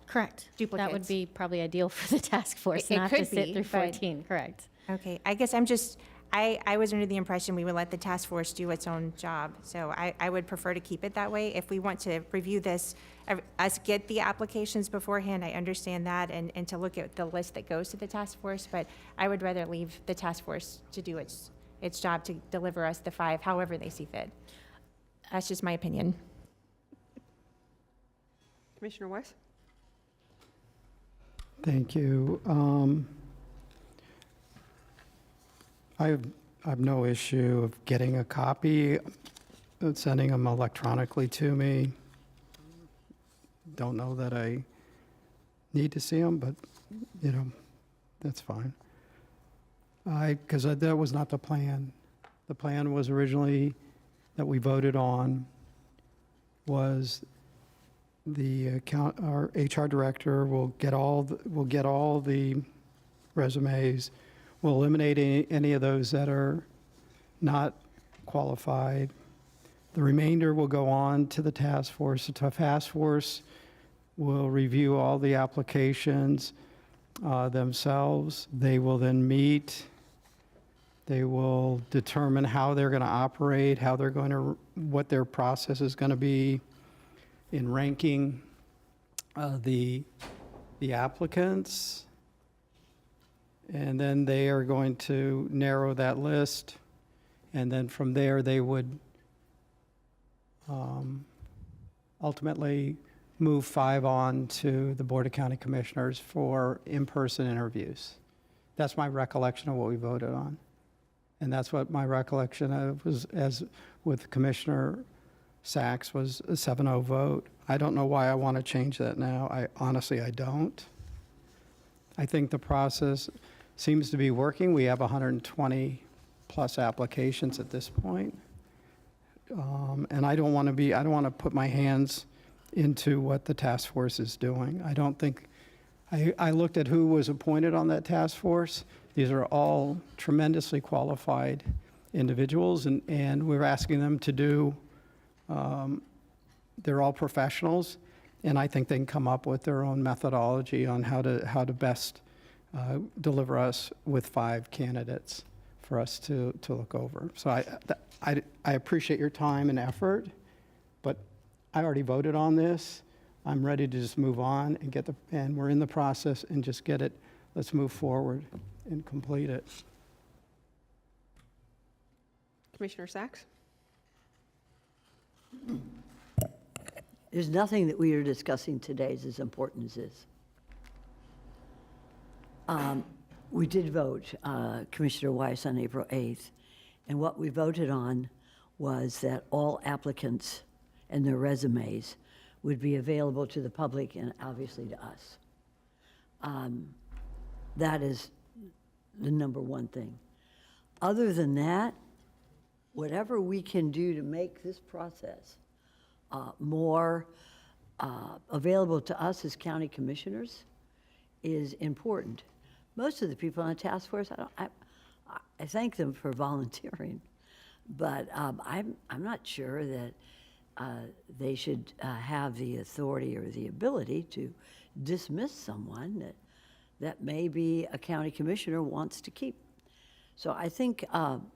Correct. duplicates. That would be probably ideal for the task force, It not to could sit be, through but- 14. Correct. Okay, I guess I was under the impression we would let the task force do its own job. So I would prefer to keep it that way. If we want to review this, us get the applications beforehand, I understand that, and to look at the list that goes to the task force, but I would rather leave the task force to do its job to deliver us the 5, however they see fit. That's just my opinion. Commissioner Weiss? Thank you. I have no issue of getting a copy, sending them electronically to me. Don't know that I need to see them, but, that's fine. Because that was not the plan. The plan was originally, that we voted on, was our HR director will get all the resumes. We'll eliminate any of those that are not qualified. The remainder will go on to the task force. The task force will review all the applications themselves. They will then meet. They will determine how they're going to operate, what their process is going to be in ranking the applicants. And then they are going to narrow that list. And then from there, they would ultimately move 5 on to the Board of County Commissioners for in-person interviews. That's my recollection of what we voted on. And that's what my recollection of was, as with Commissioner Sachs, was a 7-0 vote. I don't know why I want to change that now. I don't. I think the process seems to be working. We have 120 plus applications at this point. And I don't want to put my hands into what the task force is doing. I looked at who was appointed on that task force. These are all tremendously qualified individuals, and we're asking them to do, they're all professionals, and I think they can come up with their own methodology on how to best deliver us with 5 candidates for us to look over. So I appreciate your time and effort, but I already voted on this. I'm ready to just move on and we're in the process and just get it. Let's move forward and complete it. Commissioner Sachs? There's nothing that we are discussing today is as important as this. We did vote, Commissioner Weiss, on April 8th, and what we voted on was that all applicants and their resumes would be available to the public and obviously to us. That is the number one thing. Other than that, whatever we can do to make this process more available to us as county commissioners is important. Most of the people on the task force, I thank them for volunteering, but I'm not sure that they should have the authority or the ability to dismiss someone that maybe a county commissioner wants to keep. So I think,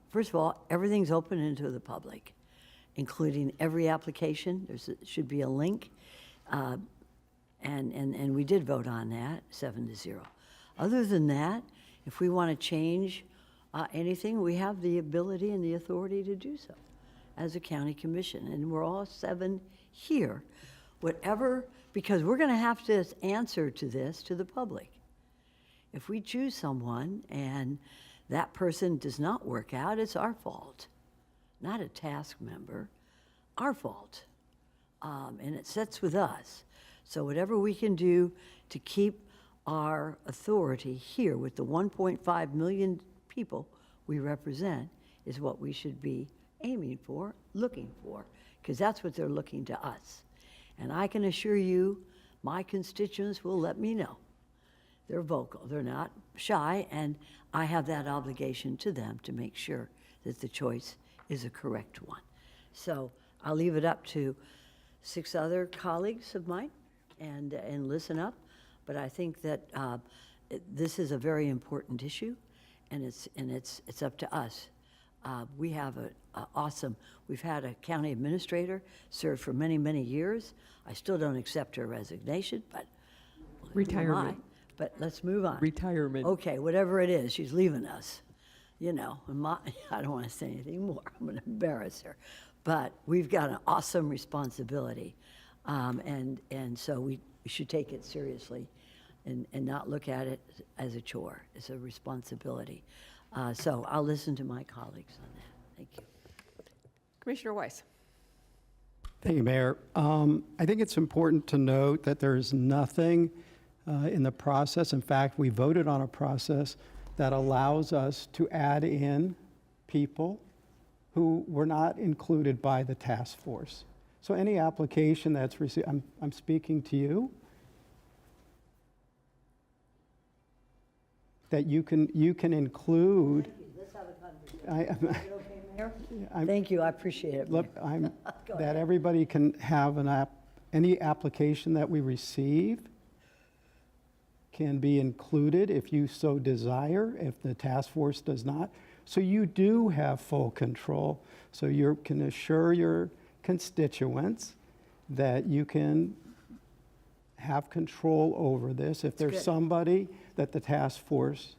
first of all, everything's open into the public, including every application. There should be a link, and we did vote on that, 7-0. Other than that, if we want to change anything, we have the ability and the authority to do so as a county commission, and we're all 7 here. Whatever, because we're going to have to answer to this to the public. If we choose someone and that person does not work out, it's our fault, not a task member, our fault. And it sits with us. So whatever we can do to keep our authority here with the 1.5 million people we represent is what we should be aiming for, looking for, because that's what they're looking to us. And I can assure you, my constituents will let me know. They're vocal, they're not shy, and I have that obligation to them to make sure that the choice is a correct one. So I'll leave it up to 6 other colleagues of mine and listen up. But I think that this is a very important issue, and it's up to us. We have we've had a county administrator serve for many, many years. I still don't accept her resignation, but Retirement. But let's move on. Retirement. Okay, whatever it is, she's leaving us. You know, I don't want to say anything more. I'm going to embarrass her. But we've got an awesome responsibility, and so we should take it seriously and not look at it as a chore. It's a responsibility. So I'll listen to my colleagues on that. Thank you. Commissioner Weiss. Thank you, Mayor. I think it's important to note that there is nothing in the process. In fact, we voted on a process that allows us to add in people who were not included by the task force. So any application that's received, I'm speaking to you, that you can include. Let's have a conversation. Is it okay, Mayor? Thank you, I appreciate it. Look, that everybody can have any application that we receive can be included if you so desire, if the task force does not. So you do have full control. So you can assure your constituents that you can have control over this. If there's somebody that the task force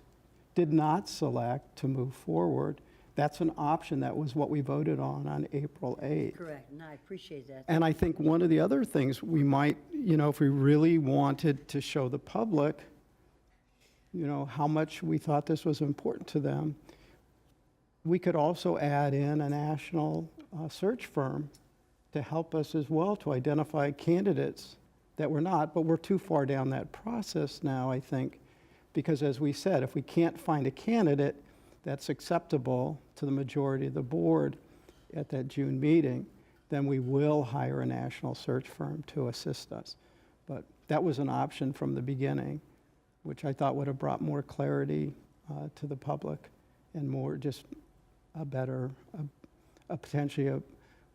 did not select to move forward, that's an option. That was what we voted on April 8th. Correct, and I appreciate that. And I think one of the other things we might, if we really wanted to show the public, how much we thought this was important to them, we could also add in a national search firm to help us as well to identify candidates that were not, but we're too far down that process now, I think, because as we said, if we can't find a candidate that's acceptable to the majority of the board at that June meeting, then we will hire a national search firm to assist us. But that was an option from the beginning, which I thought would have brought more clarity to the public and more just a better, potentially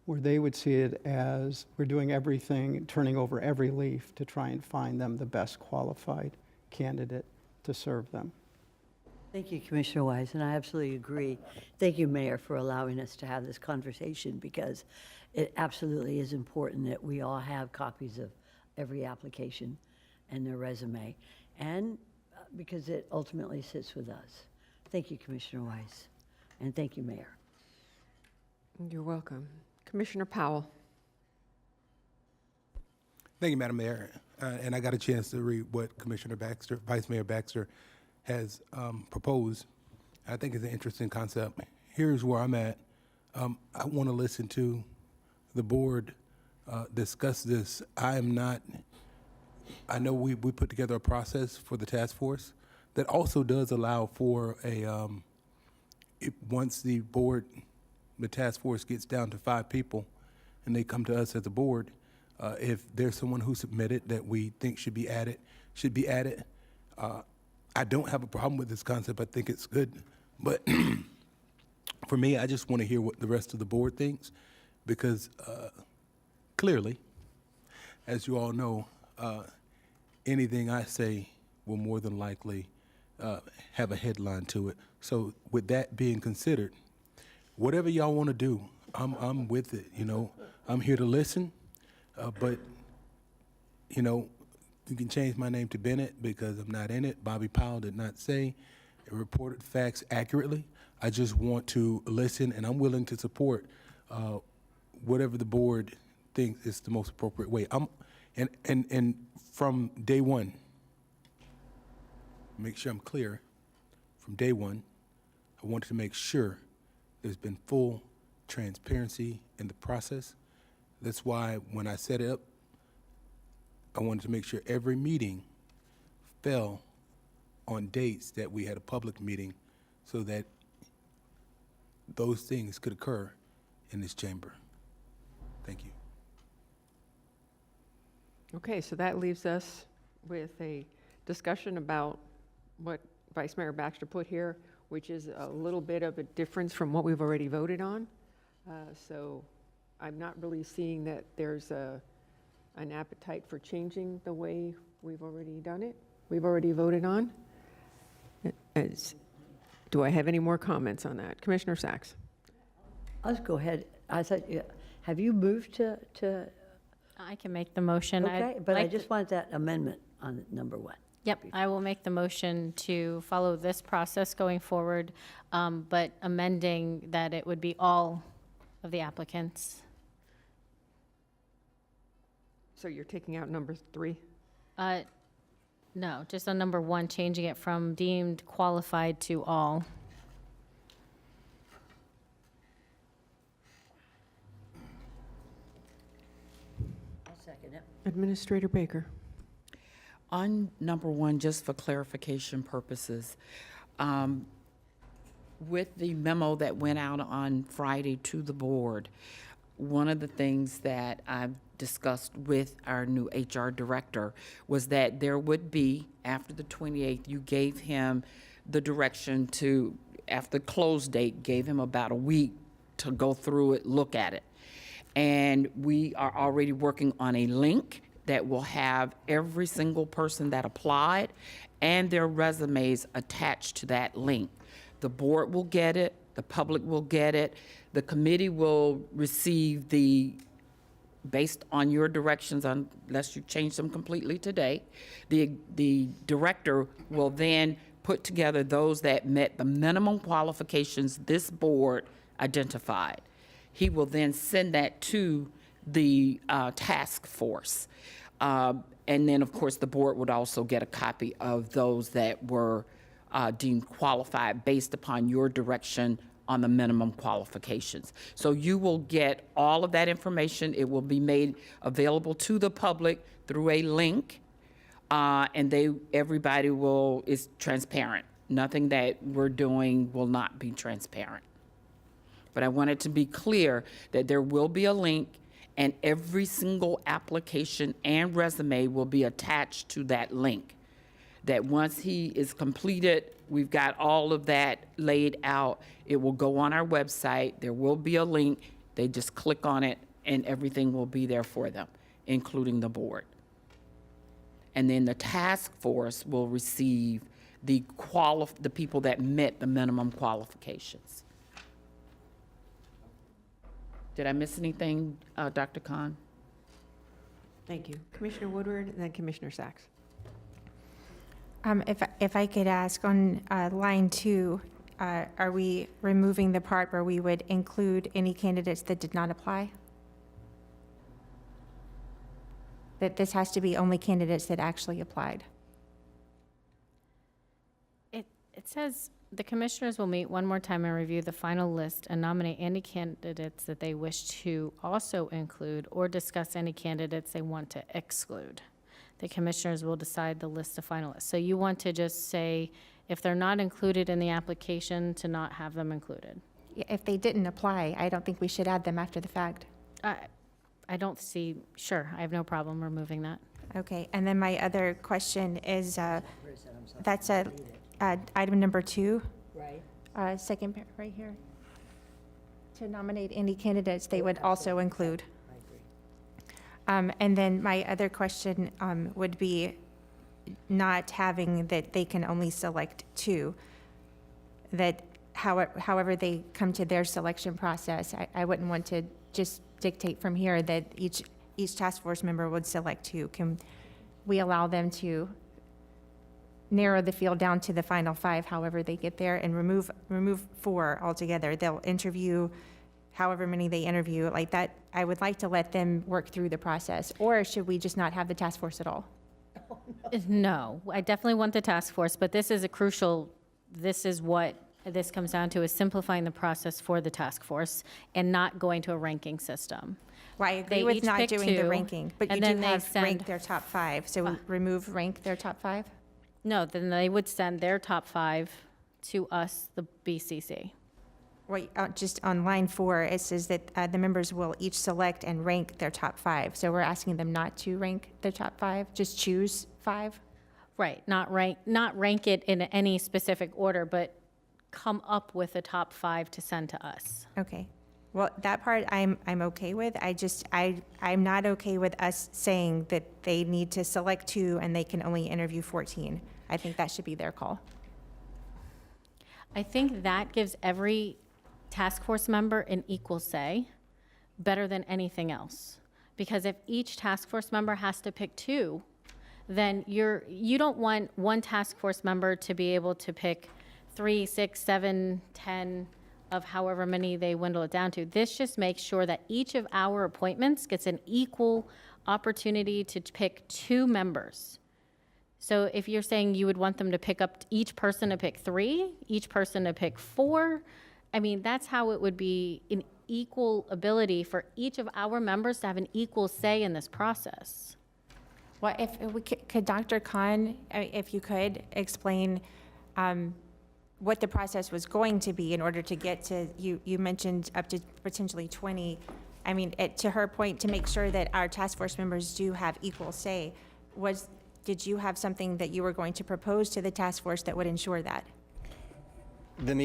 where they would see it as we're doing everything, turning over every leaf to try and find them the best qualified candidate to serve them. Thank you, Commissioner Wise, and I absolutely agree. Thank you, Mayor, for allowing us to have this conversation, because it absolutely is important that we all have copies of every application and their resume, and because it ultimately sits with us. Thank you, Commissioner Wise, and thank you, Mayor. You're welcome. Commissioner Powell. Thank you, Madam Mayor. And I got a chance to read what Commissioner Baxter, Vice Mayor Baxter, has proposed. I think it's an interesting concept. Here's where I'm at. I want to listen to the board discuss this. I know we put together a process for the task force that also does allow for once the task force gets down to 5 people and they come to us as a board, if there's someone who submitted that we think should be added. I don't have a problem with this concept. I think it's good. But for me, I just want to hear what the rest of the board thinks, because clearly, as you all know, anything I say will more than likely have a headline to it. So with that being considered, whatever y'all want to do, I'm with it. I'm here to listen, but you can change my name to Bennett because I'm not in it. Bobby Powell did not say it reported facts accurately. I just want to listen, and I'm willing to support whatever the board thinks is the most appropriate way. And from day one, make sure I'm clear, from day one, I wanted to make sure there's been full transparency in the process. That's why when I set it up, I wanted to make sure every meeting fell on dates that we had a public meeting, so that those things could occur in this chamber. Thank you. Okay, so that leaves us with a discussion about what Vice Mayor Baxter put here, which is a little bit of a difference from what we've already voted on. So I'm not really seeing that there's an appetite for changing the way we've already done it. We've already voted on. Do I have any more comments on that? Commissioner Sacks? Let's go ahead. I thought, have you moved to? I can make the motion. Okay, I'd but I like just want that amendment on number 1. Yep, I will make the motion to follow this process going forward, but amending that it would be all of the applicants. So you're taking out number 3? No, just on number 1, changing it from deemed qualified to all. I'll second it. Administrator Baker. On number 1, just for clarification purposes, with the memo that went out on Friday to the board, one of the things that I've discussed with our new HR director was that there would be, after the 28th, you gave him the direction to, after the close date, gave him about a week to go through it, look at it. And we are already working on a link that will have every single person that applied and their resumes attached to that link. The board will get it, the public will get it, the committee will receive based on your directions, unless you change them completely today, the director will then put together those that met the minimum qualifications this board identified. He will then send that to the task force. And then, of course, the board would also get a copy of those that were deemed qualified based upon your direction on the minimum qualifications. So you will get all of that information. It will be made available to the public through a link, and everybody is transparent. Nothing that we're doing will not be transparent. But I wanted to be clear that there will be a link, and every single application and resume will be attached to that link. That once he is completed, we've got all of that laid out. It will go on our website. There will be a link. They just click on it, and everything will be there for them, including the board. And then the task force will receive the people that met the minimum qualifications. Did I miss anything, Dr. Khan? Thank you. Commissioner Woodward and then Commissioner Sacks. If I could ask on line 2, are we removing the part where we would include any candidates that did not apply? That this has to be only candidates that actually applied? It says the commissioners will meet one more time and review the final list and nominate any candidates that they wish to also include or discuss any candidates they want to exclude. The commissioners will decide the list of finalists. So you want to just say, if they're not included in the application, to not have them included? If they didn't apply, I don't think we should add them after the fact. I don't see, sure, I have no problem removing that. Okay, and then my other question is, that's item number 2. Right. Second right here. To nominate any candidates they would also include. And then my other question would be not having that they can only select 2, that however they come to their selection process, I wouldn't want to just dictate from here that each task force member would select 2. Can we allow them to narrow the field down to the final 5, however they get there, and remove 4 altogether? They'll interview however many they interview, like that. I would like to let them work through the process. Or should we just not have the task force at all? No, I definitely want the task force, but this is this is what this comes down to, is simplifying the process for the task force and not going to a ranking system. Well, I agree with not doing the ranking, but you do have rank their top 5. So remove rank their top 5? No, then they would send their top 5 to us, the BCC. just on line 4, it says that the members will each select and rank their top 5. So we're asking them not to rank their top 5, just choose 5? Right, not rank it in any specific order, but come up with a top 5 to send to us. Okay. Well, that part I'm okay with. I'm not okay with us saying that they need to select 2 and they can only interview 14. I think that should be their call. I think that gives every task force member an equal say, better than anything else. Because if each task force member has to pick 2, then you don't want one task force member to be able to pick 3, 6, 7, 10 of however many they dwindle it down to. This just makes sure that each of our appointments gets an equal opportunity to pick 2 members. So if you're saying you would want them to pick up, each person to pick 3, each person to pick 4, I mean, that's how it would be an equal ability for each of our members to have an equal say in this process. Well, if we could Dr. Khan, if you could explain what the process was going to be in order to get to, you mentioned up to potentially 20. I mean, to her point, to make sure that our task force members do have equal say, did you have something that you were going to propose to the task force that would ensure that? The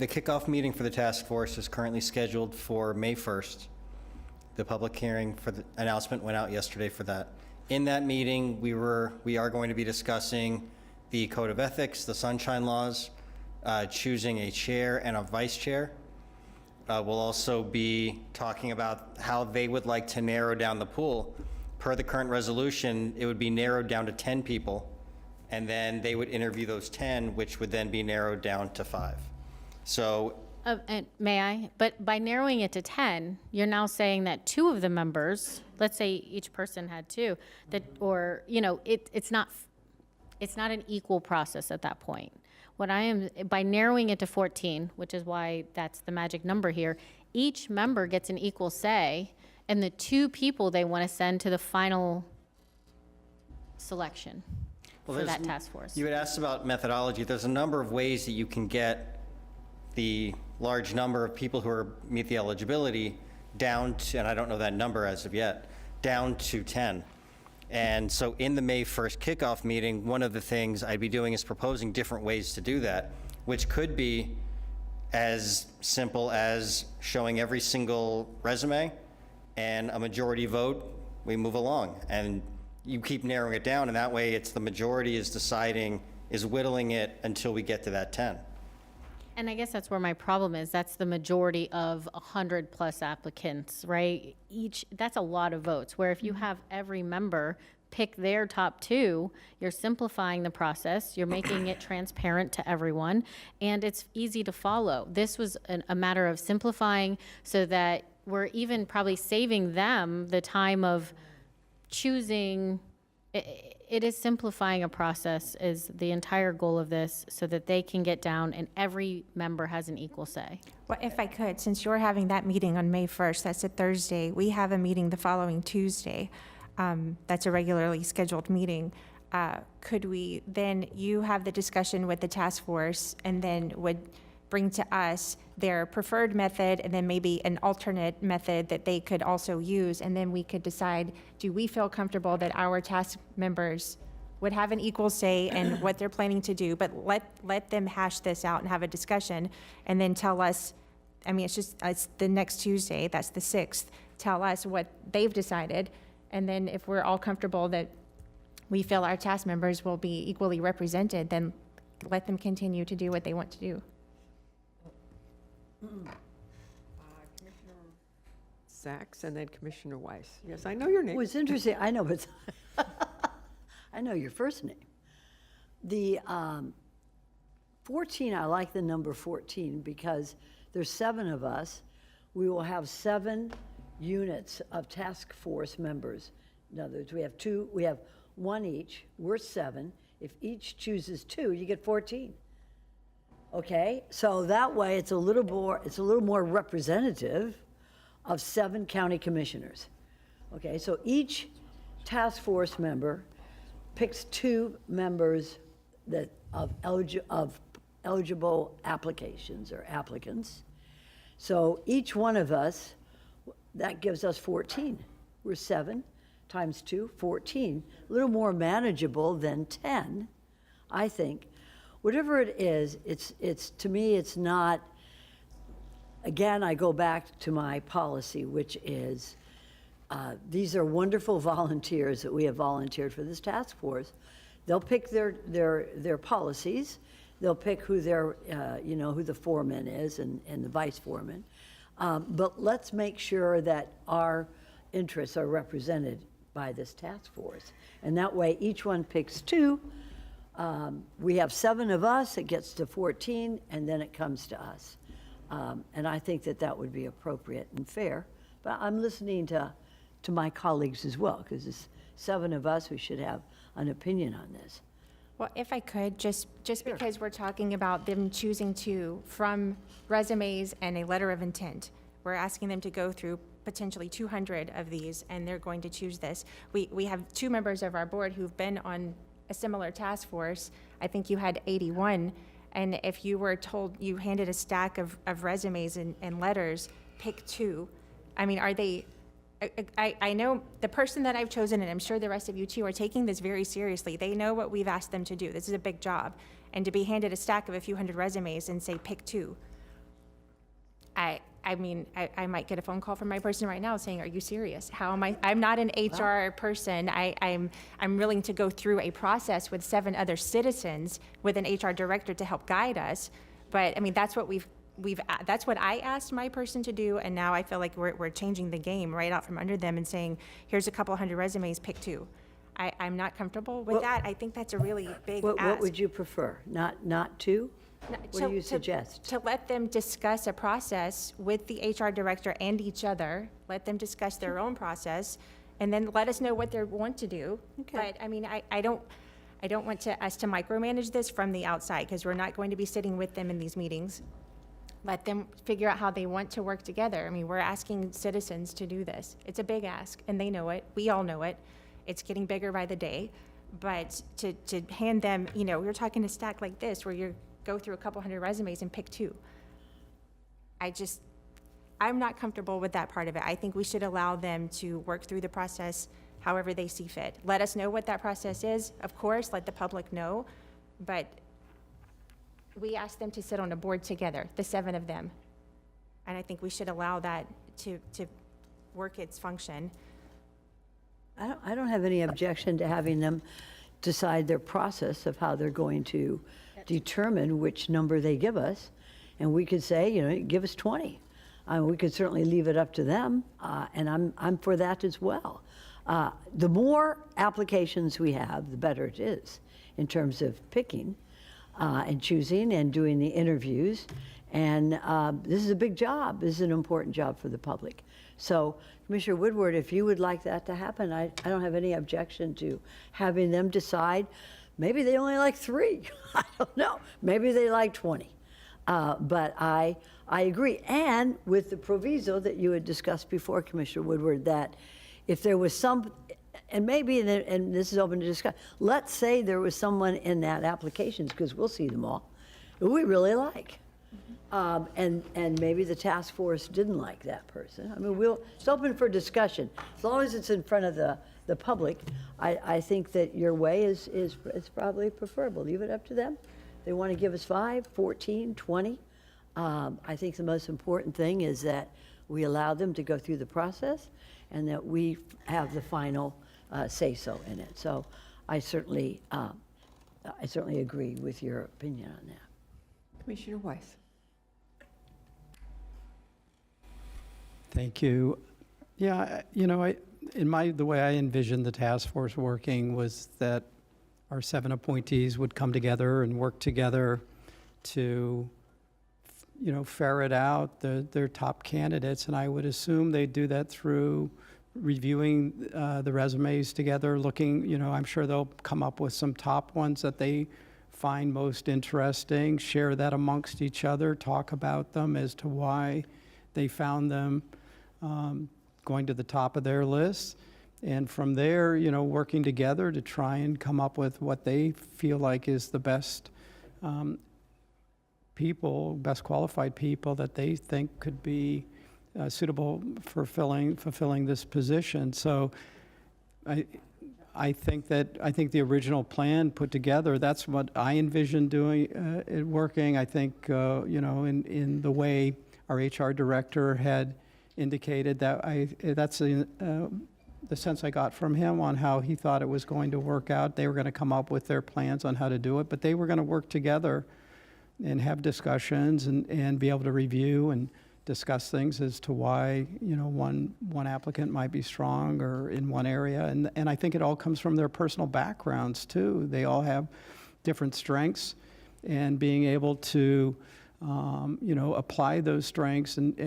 kickoff meeting for the task force is currently scheduled for May 1st. The public hearing for the announcement went out yesterday for that. In that meeting, we are going to be discussing the code of ethics, the sunshine laws, choosing a chair and a vice chair. We'll also be talking about how they would like to narrow down the pool. Per the current resolution, it would be narrowed down to 10 people, and then they would interview those 10, which would then be narrowed down to 5. So. And may I? But by narrowing it to 10, you're now saying that 2 of the members, let's say each person had 2, it's not an equal process at that point. By narrowing it to 14, which is why that's the magic number here, each member gets an equal say, and the 2 people they want to send to the final selection for that task force. You had asked about methodology. There's a number of ways that you can get the large number of people who meet the eligibility down to, and I don't know that number as of yet, down to 10. And so in the May 1st kickoff meeting, one of the things I'd be doing is proposing different ways to do that, which could be as simple as showing every single resume and a majority vote, we move along. And you keep narrowing it down, and that way it's the majority is whittling it until we get to that 10. And I guess that's where my problem is. That's the majority of 100+ applicants, right? That's a lot of votes, where if you have every member pick their top 2, you're simplifying the process, you're making it transparent to everyone, and it's easy to follow. This was a matter of simplifying so that we're even probably saving them the time of choosing. It is simplifying a process is the entire goal of this, so that they can get down and every member has an equal say. Well, if I could, since you're having that meeting on May 1st, that's a Thursday, we have a meeting the following Tuesday. That's a regularly scheduled meeting. Could we, then you have the discussion with the task force and then would bring to us their preferred method and then maybe an alternate method that they could also use, and then we could decide, do we feel comfortable that our task members would have an equal say in what they're planning to do, but let them hash this out and have a discussion, and then tell us, I mean, it's the next Tuesday, that's the 6th, tell us what they've decided, and then if we're all comfortable that we feel our task members will be equally represented, then let them continue to do what they want to do. Commissioner Sachs and then Commissioner Weiss. Yes, I know your name. Well, it's interesting. I know, but I know your first name. The 14, I like the number 14 because there's 7 of us. We will have 7 units of task force members. In other words, we have 1 each. We're 7. If each chooses 2, you get 14. Okay, so that way it's a little more representative of 7 county commissioners. Okay, so each task force member picks 2 members of eligible applications or applicants, So each one of us, that gives us 14. We're 7 times 2, 14. A little more manageable than 10, I think. Whatever it is, it's to me, it's not, again, I go back to my policy, which is, these are wonderful volunteers that we have volunteered for this task force. They'll pick their policies. They'll pick who their, who the foreman is and the vice foreman. But let's make sure that our interests are represented by this task force. And that way, each one picks 2. We have 7 of us, it gets to 14, and then it comes to us. And I think that that would be appropriate and fair. But I'm listening to my colleagues as well, because it's 7 of us who should have an opinion on this. Well, if I could, just because we're talking about them choosing 2 from resumes and a letter of intent, we're asking them to go through potentially 200 of these, and they're going to choose this. We have 2 members of our board who've been on a similar task force. I think you had 81, and if you were told, you handed a stack of resumes and letters, pick 2. I mean, are they, I know the person that I've chosen, and I'm sure the rest of you too, are taking this very seriously. They know what we've asked them to do. This is a big job. And to be handed a stack of a few hundred resumes and say, pick 2, I mean, I might get a phone call from my person right now saying, are you serious? How am I? I'm not an HR person. I'm willing to go through a process with 7 other citizens with an HR director to help guide us. But I mean, that's what that's what I asked my person to do, and now I feel like we're changing the game right out from under them and saying, here's a couple hundred resumes, pick 2. I'm not comfortable with that. I think that's a really big ask. What would you prefer? Not 2? What do you suggest? To let them discuss a process with the HR director and each other, let them discuss their own process, and then let us know what they want to do. Okay. But I mean, I don't want us to micromanage this from the outside, because we're not going to be sitting with them in these meetings. Let them figure out how they want to work together. I mean, we're asking citizens to do this. It's a big ask, and they know it. We all know it. It's getting bigger by the day. But to hand them, you're talking a stack like this where you go through a couple hundred resumes and pick 2. I'm not comfortable with that part of it. I think we should allow them to work through the process however they see fit. Let us know what that process is, of course, let the public know, but we asked them to sit on a board together, the 7 of them. And I think we should allow that to work its function. I don't have any objection to having them decide their process of how they're going to determine which number they give us. And we could say, give us 20. We could certainly leave it up to them, and I'm for that as well. The more applications we have, the better it is in terms of picking and choosing and doing the interviews. And this is a big job. This is an important job for the public. So, Commissioner Woodward, if you would like that to happen, I don't have any objection to having them decide. Maybe they only like 3. I don't know. Maybe they like 20. But I agree. And with the proviso that you had discussed before, Commissioner Woodward, that if there was some, and maybe, and this is open to discuss, let's say there was someone in that application, because we'll see them all, who we really like. And maybe the task force didn't like that person. I mean, it's open for discussion. As long as it's in front of the public, I think that your way is probably preferable. Leave it up to them. They want to give us 5, 14, 20. I think the most important thing is that we allow them to go through the process and that we have the final say-so in it. So I certainly agree with your opinion on that. Commissioner Weiss. Thank you. Yeah, the way I envisioned the task force working was that our 7 appointees would come together and work together to, ferret out their top candidates. And I would assume they'd do that through reviewing the resumes together, looking, I'm sure they'll come up with some top ones that they find most interesting, share that amongst each other, talk about them as to why they found them going to the top of their list. And from there, working together to try and come up with what they feel like is the best people, best qualified people that they think could be suitable for fulfilling this position. So I think the original plan put together, that's what I envisioned doing, it working. I think, in the way our HR director had indicated that's the sense I got from him on how he thought it was going to work out. They were going to come up with their plans on how to do it, but they were going to work together and have discussions and be able to review and discuss things as to why, one applicant might be strong or in one area. And I think it all comes from their personal backgrounds too. They all have different strengths, and being able to, apply those strengths and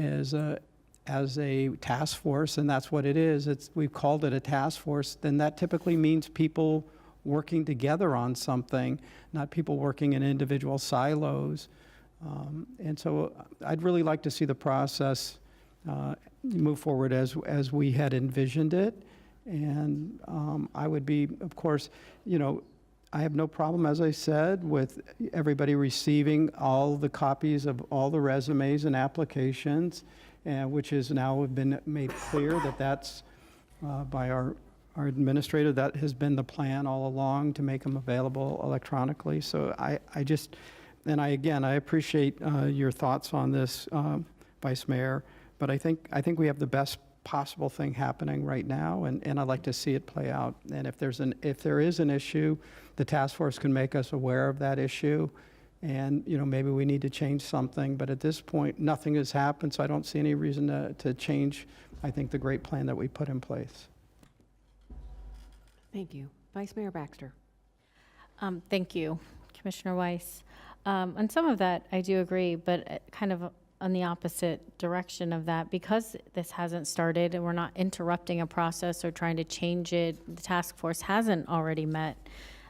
as a task force, and that's what it is. We've called it a task force, then that typically means people working together on something, not people working in individual silos. And so I'd really like to see the process move forward as we had envisioned it. And I would be, of course, I have no problem, as I said, with everybody receiving all the copies of all the resumes and applications, which is now been made clear that's by our administrator. That has been the plan all along, to make them available electronically. So I appreciate your thoughts on this, Vice Mayor, but I think we have the best possible thing happening right now, and I'd like to see it play out. And if there is an issue, the task force can make us aware of that issue, and maybe we need to change something. But at this point, nothing has happened, so I don't see any reason to change, I think, the great plan that we put in place. Thank you. Vice Mayor Baxter. Thank you, Commissioner Weiss. On some of that, I do agree, but kind of on the opposite direction of that, because this hasn't started and we're not interrupting a process or trying to change it, the task force hasn't already met.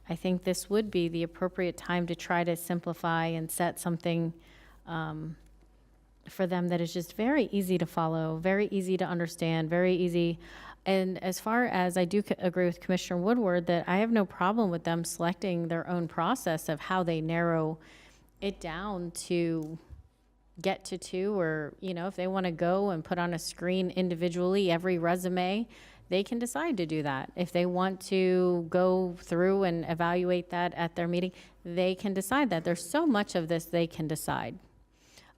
I think this would be the appropriate time to try to simplify and set something for them that is just very easy to follow, very easy to understand, very easy. And as far as I do agree with Commissioner Woodward that I have no problem with them selecting their own process of how they narrow it down to get to two, or, if they want to go and put on a screen individually every resume, they can decide to do that. If they want to go through and evaluate that at their meeting, they can decide that. There's so much of this they can decide.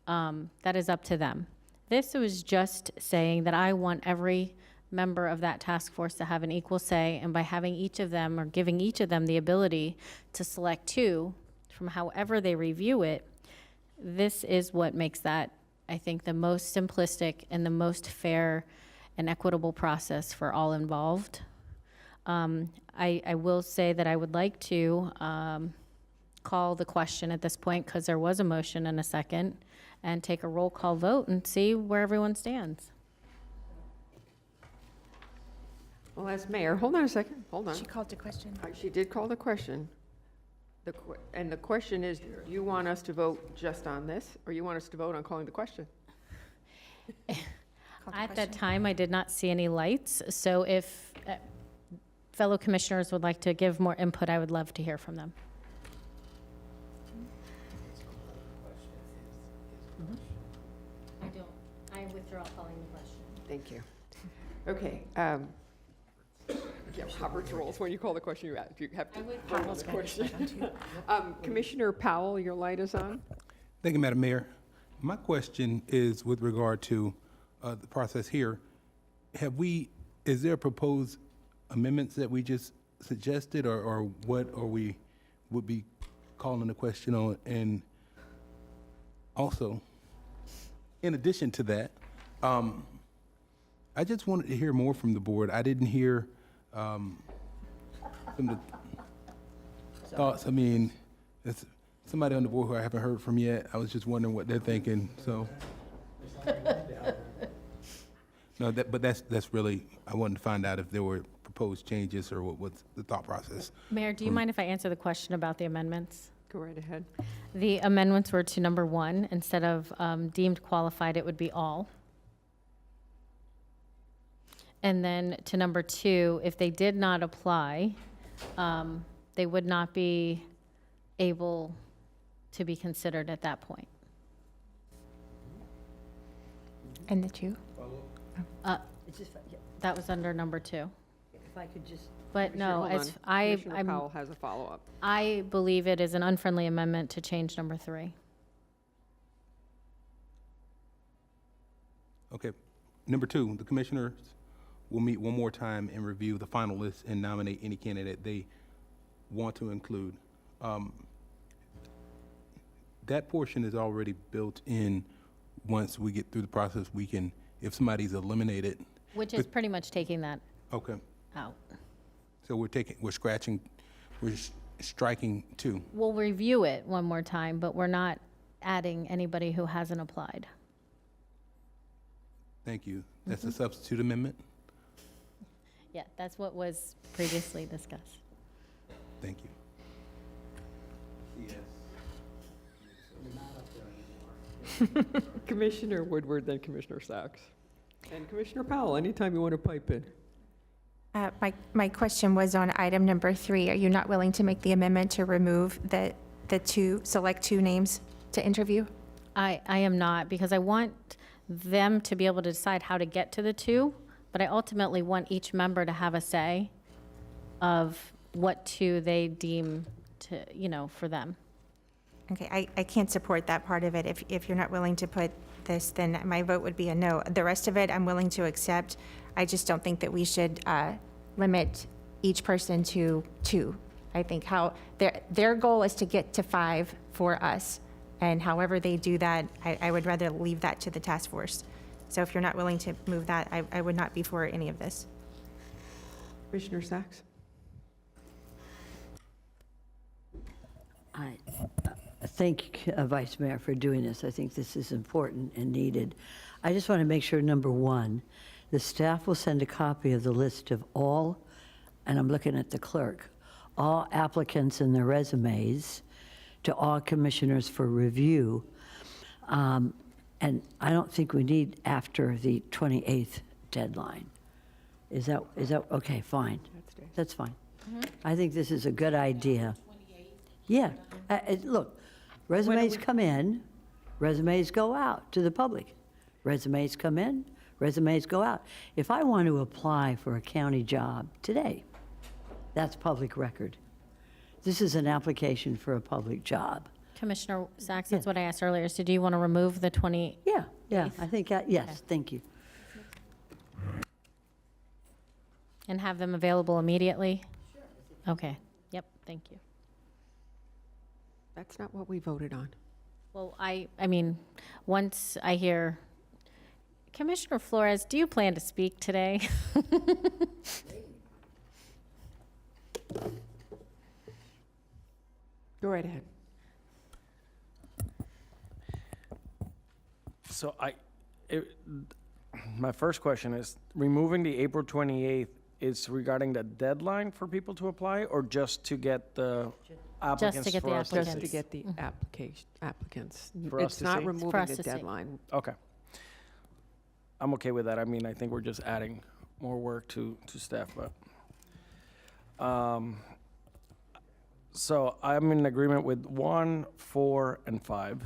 That is up to them. This was just saying that I want every member of that task force to have an equal say, and by having each of them, or giving each of them the ability to select two from however they review it, this is what makes that, I think, the most simplistic and the most fair and equitable process for all involved. I will say that I would like to call the question at this point, because there was a motion and a second, and take a roll call vote and see where everyone stands. Well, as mayor, hold on a second, hold on. She called the question. She did call the question. And the question is, do you want us to vote just on this, or you want us to vote on calling the question? At that time, I did not see any lights, so if fellow commissioners would like to give more input, I would love to hear from them. I withdraw calling the question. Thank you. Okay. Yeah, Robert's rules, when you call the question, you have to vote on the question. Commissioner Powell, your light is on. Thank you, Madam Mayor. My question is with regard to the process here. Is there proposed amendments that we just suggested, or what are we would be calling the question on? And also, in addition to that, I just wanted to hear more from the board. I didn't hear some of the thoughts. I mean, it's somebody on the board who I haven't heard from yet. I was just wondering what they're thinking, so. No, but that's really, I wanted to find out if there were proposed changes or what's the thought process. Mayor, do you mind if I answer the question about the amendments? Go right ahead. The amendments were to number 1. Instead of deemed qualified, it would be all. And then to number 2, if they did not apply, they would not be able to be considered at that point. And the two? It's just, That was under number 2. if I could just, But no, Hold as on. Commissioner Powell has a follow-up. I believe it is an unfriendly amendment to change number 3. Okay. Number 2, the commissioners will meet one more time and review the final list and nominate any candidate they want to include. That portion is already built in. Once we get through the process, we can, if somebody's eliminated. Which is pretty much taking that Okay. out. So we're striking 2. We'll review it one more time, but we're not adding anybody who hasn't applied. Thank you. That's a substitute amendment? Yeah, that's what was previously discussed. Thank you. Commissioner Woodward, then Commissioner Sacks. And Commissioner Powell, anytime you want to pipe in. My question was on item number 3. Are you not willing to make the amendment to remove the select 2 names to interview? I am not, because I want them to be able to decide how to get to the 2, but I ultimately want each member to have a say of what 2 they deem to, for them. Okay, I can't support that part of it. If you're not willing to put this, then my vote would be a no. The rest of it, I'm willing to accept. I just don't think that we should limit each person to 2. I think their goal is to get to 5 for us. And however they do that, I would rather leave that to the task force. So if you're not willing to move that, I would not be for any of this. Commissioner Sacks? I thank Vice Mayor for doing this. I think this is important and needed. I just want to make sure, number 1, the staff will send a copy of the list of all, and I'm looking at the clerk, all applicants and their resumes to all commissioners for review. And I don't think we need after the 28th deadline. Is that, okay, fine. That's fine. I think this is a good idea. Yeah, look, resumes come in, resumes go out to the public. Resumes come in, resumes go out. If I want to apply for a county job today, that's public record. This is an application for a public job. Commissioner Sacks, that's what I asked earlier, so do you want to remove the 20? Yeah, I think, yes, thank you. And have them available immediately? Sure. Okay, yep, thank you. That's not what we voted on. Well, I mean, once I hear, Commissioner Flores, do you plan to speak today? Go right ahead. So my first question is, removing the April 28th is regarding the deadline for people to apply, or just to get the applicants? Just to get the for us to applicants. Just see? to get the applicants. For us It's to not see? For removing us the to see. deadline. Okay. I'm okay with that. I mean, I think we're just adding more work to staff, but. So I'm in agreement with 1, 4, and 5.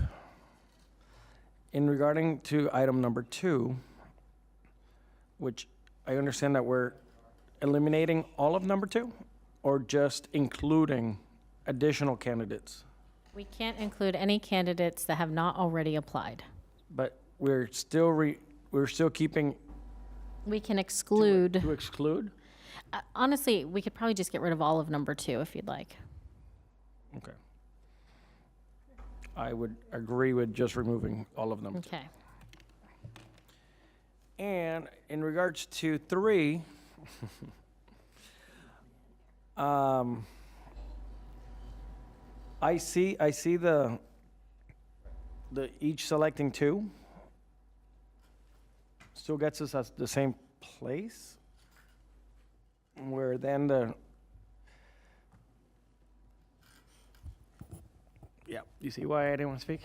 In regarding to item number 2, which I understand that we're eliminating all of number 2, or just including additional candidates? We can't include any candidates that have not already applied. But we're still keeping We can exclude, to exclude? honestly, we could probably just get rid of all of number 2 if you'd like. Okay. I would agree with just removing all of them. Okay. And in regards to 3, I see the each selecting 2 still gets us at the same place, where then yeah, you see why I didn't want to speak?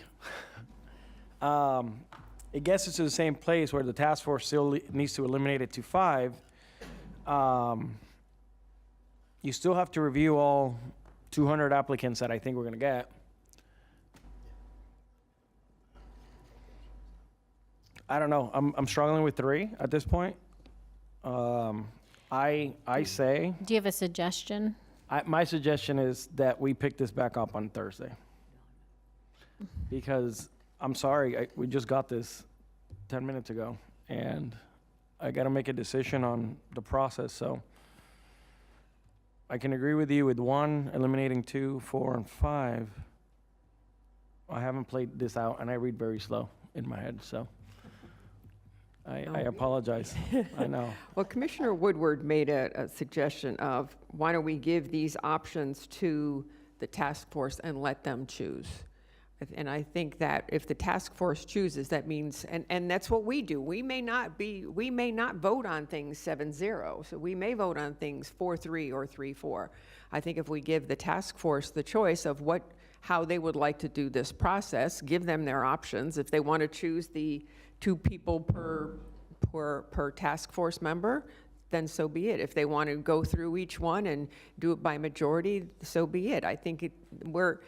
It gets us to the same place where the task force still needs to eliminate it to 5. You still have to review all 200 applicants that I think we're going to get. I don't know. I'm struggling with 3 at this point. I say, Do you have a suggestion? my suggestion is that we pick this back up on Thursday. Because, I'm sorry, we just got this 10 minutes ago, and I got to make a decision on the process, so I can agree with you with 1, eliminating 2, 4, and 5. I haven't played this out, and I read very slow in my head, so I apologize. I know. Well, Commissioner Woodward made a suggestion of, why don't we give these options to the task force and let them choose? And I think that if the task force chooses, that means, and that's what we do. We may not vote on things 7-0, so we may vote on things 4-3 or 3-4. I think if we give the task force the choice of how they would like to do this process, give them their options. If they want to choose the 2 people per task force member, then so be it. If they want to go through each one and do it by majority, so be it. I think we're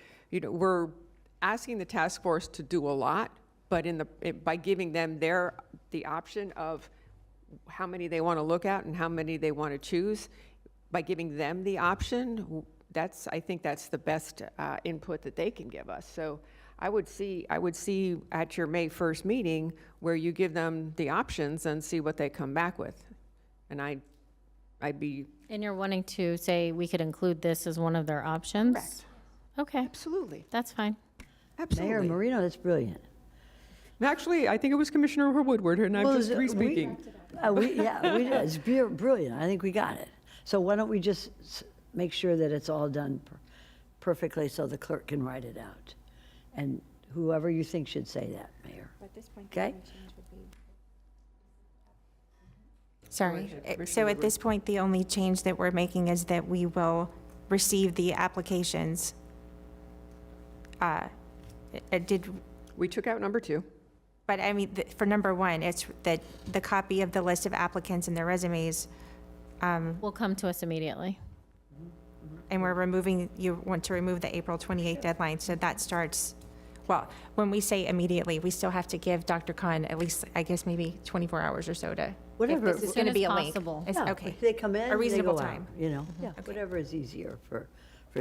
asking the task force to do a lot, but by giving them the option of how many they want to look at and how many they want to choose, by giving them the option, I think that's the best input that they can give us. So I would see at your May 1st meeting where you give them the options and see what they come back with. And I'd be. And you're wanting to say we could include this as one of their options? Correct. Okay. Absolutely. That's fine. Absolutely. Mayor Marino, that's brilliant. Actually, I think it was Commissioner Woodward, and I'm just re-speaking. It's brilliant. I think we got it. So why don't we just make sure that it's all done perfectly so the clerk can write it out? And whoever you think should say that, Mayor. Okay? Sorry. So at this point, the only change that we're making is that we will receive the applications. We took out number 2. But I mean, for number 1, it's that the copy of the list of applicants and their resumes. Will come to us immediately. And you want to remove the April 28th deadline, so that starts, well, when we say immediately, we still have to give Dr. Khan at least, I guess, maybe 24 hours or so to, Whatever. if this is going to be a link. Possible. Yeah, Okay. if they come in, A reasonable they go time. out, you know? Yeah, whatever is easier for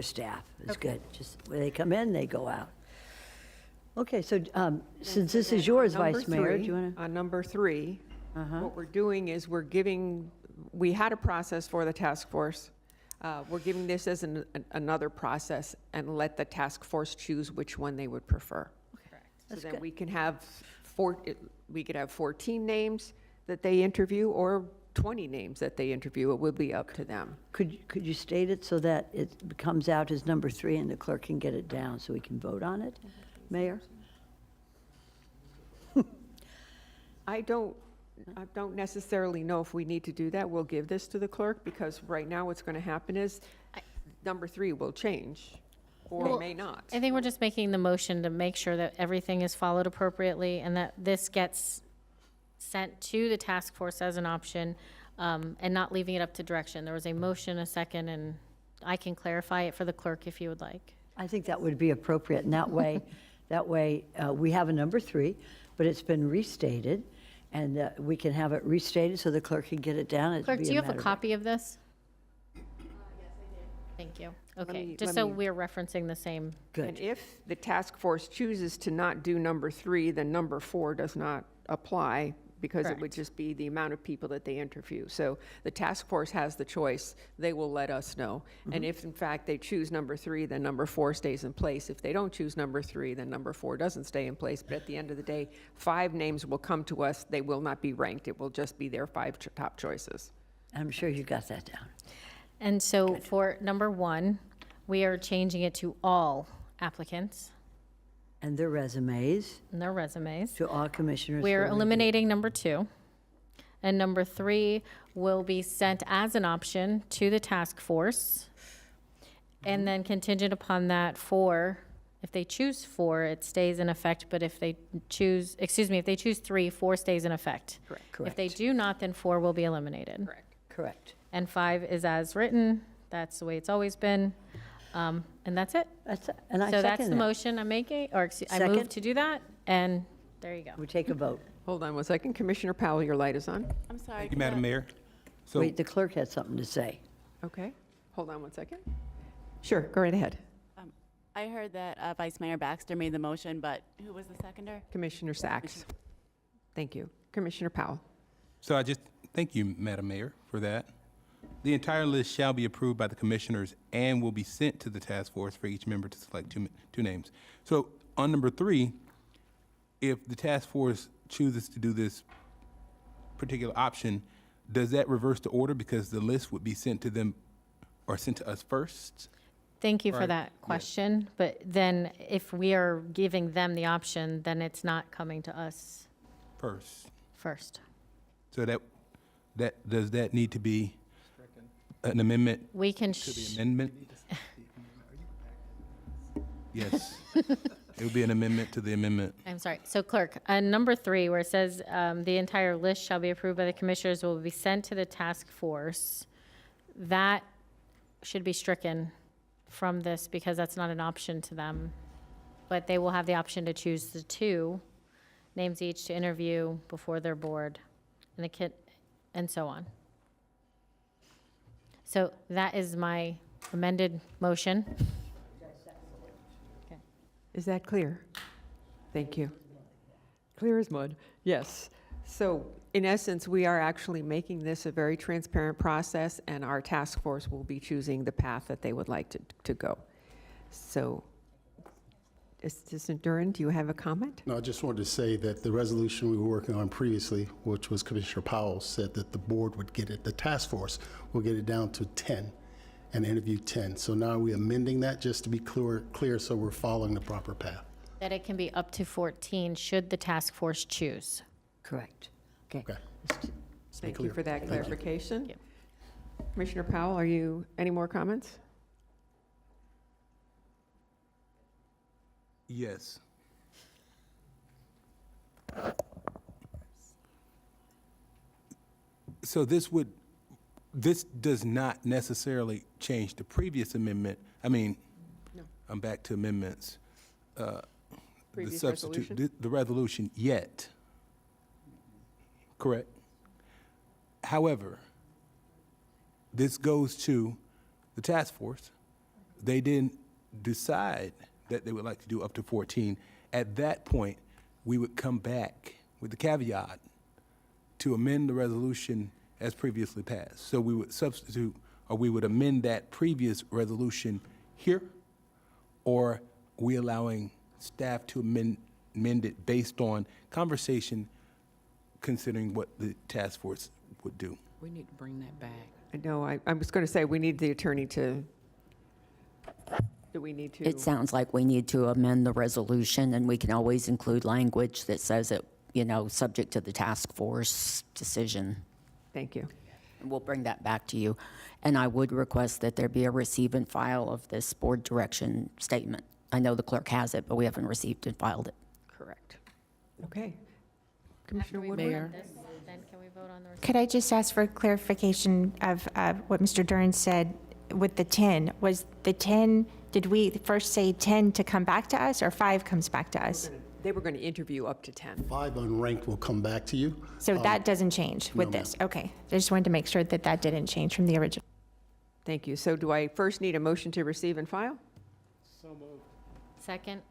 staff is good. Just when they come in, they go out. Okay, so since this is yours, Vice Mayor, do you want to? On number 3, what we're doing is we had a process for the task force. We're giving this as another process and let the task force choose which one they would prefer. Correct. So then we can have 14 names that they interview or 20 names that they interview. It would be up to them. Could you state it so that it comes out as number 3 and the clerk can get it down so we can vote on it, Mayor? I don't necessarily know if we need to do that. We'll give this to the clerk because right now what's going to happen is number 3 will change or may not. I think we're just making the motion to make sure that everything is followed appropriately and that this gets sent to the task force as an option and not leaving it up to direction. There was a motion, a second, and I can clarify it for the clerk if you would like. I think that would be appropriate, and that way we have a number 3, but it's been restated, and we can have it restated so the clerk can get it down. Clerk, do you have a copy of this? Yes, I did. Thank you. Okay, just so we're referencing the same. Good. And if the task force chooses to not do number 3, then number 4 does not apply because it would just be the amount of people that they interview. So the task force has the choice. They will let us know. And if in fact they choose number 3, then number 4 stays in place. If they don't choose number 3, then number 4 doesn't stay in place. But at the end of the day, 5 names will come to us. They will not be ranked. It will just be their 5 top choices. I'm sure you got that down. And so for number 1, we are changing it to all applicants. And their resumes. And their resumes. To all commissioners. We're eliminating number 2. And number 3 will be sent as an option to the task force. And then contingent upon that 4, if they choose 4, it stays in effect. But if they choose, if they choose 3, 4 stays in effect. Correct. If they do not, then 4 will be eliminated. Correct. And 5 is as written. That's the way it's always been. And that's it. That's it. And I So second that's the that. motion I'm making, or I Second. move to do that, and there you go. We take a vote. Hold on one second. Commissioner Powell, your light is on. I'm sorry. Thank you, Madam Mayor. So, Wait, the clerk had something to say. Okay, hold on one second. Sure, go right ahead. I heard that Vice Mayor Baxter made the motion, but who was the seconder? Commissioner Sacks. Thank you. Commissioner Powell. so I just, thank you, Madam Mayor, for that. The entire list shall be approved by the commissioners and will be sent to the task force for each member to select two names. So on number 3, if the task force chooses to do this particular option, does that reverse the order because the list would be sent to them or sent to us first? Thank you for Right. that question, but then if we are giving them the option, then it's not coming to us first. So does that need to be an amendment We can, to the amendment? Yes. It would be an amendment to the amendment. I'm sorry. So clerk, on number 3, where it says the entire list shall be approved by the commissioners will be sent to the task force, that should be stricken from this because that's not an option to them. But they will have the option to choose the 2 names each to interview before their board and so on. So that is my amended motion. Is that clear? Thank you. Clear as mud, yes. So in essence, we are actually making this a very transparent process, and our task force will be choosing the path that they would like to go. So, Assistant Duran, do you have a comment? No, I just wanted to say that the resolution we were working on previously, which was Commissioner Powell, said that the board would get it, the task force will get it down to 10 and interview 10. So now we're amending that just to be clear so we're following the proper path. That it can be up to 14 should the task force choose. Correct. Okay. Thank you for that Thank you. clarification. Commissioner Powell, any more comments? Yes. So this does not necessarily change the previous amendment. I mean, No. I'm back to amendments. Previous The substitute, resolution? the resolution yet. Correct. However, this goes to the task force. They didn't decide that they would like to do up to 14. At that point, we would come back with the caveat to amend the resolution as previously passed. So we would substitute, or we would amend that previous resolution here, or we allowing staff to amend it based on conversation considering what the task force would do. We need to bring that back. I know, I was going to say, we need the attorney to, do we need to? It sounds like we need to amend the resolution, and we can always include language that says it, subject to the task force decision. Thank you. And we'll bring that back to you. And I would request that there be a receive and file of this board direction statement. I know the clerk has it, but we haven't received and filed it. Correct. Okay. Commissioner After we Woodward? vote on this, then can we vote on the Could I just ask for clarification of what Mr. Dern said with the 10? Was the 10, did we first say 10 to come back to us, or 5 comes back to us? They were going to interview up to 10. 5 unranked will come back to you. So that doesn't change with no, this? Okay. I just wanted to make sure that that didn't change from the original. Thank you. So do I first need a motion to receive and file? So moved. Second?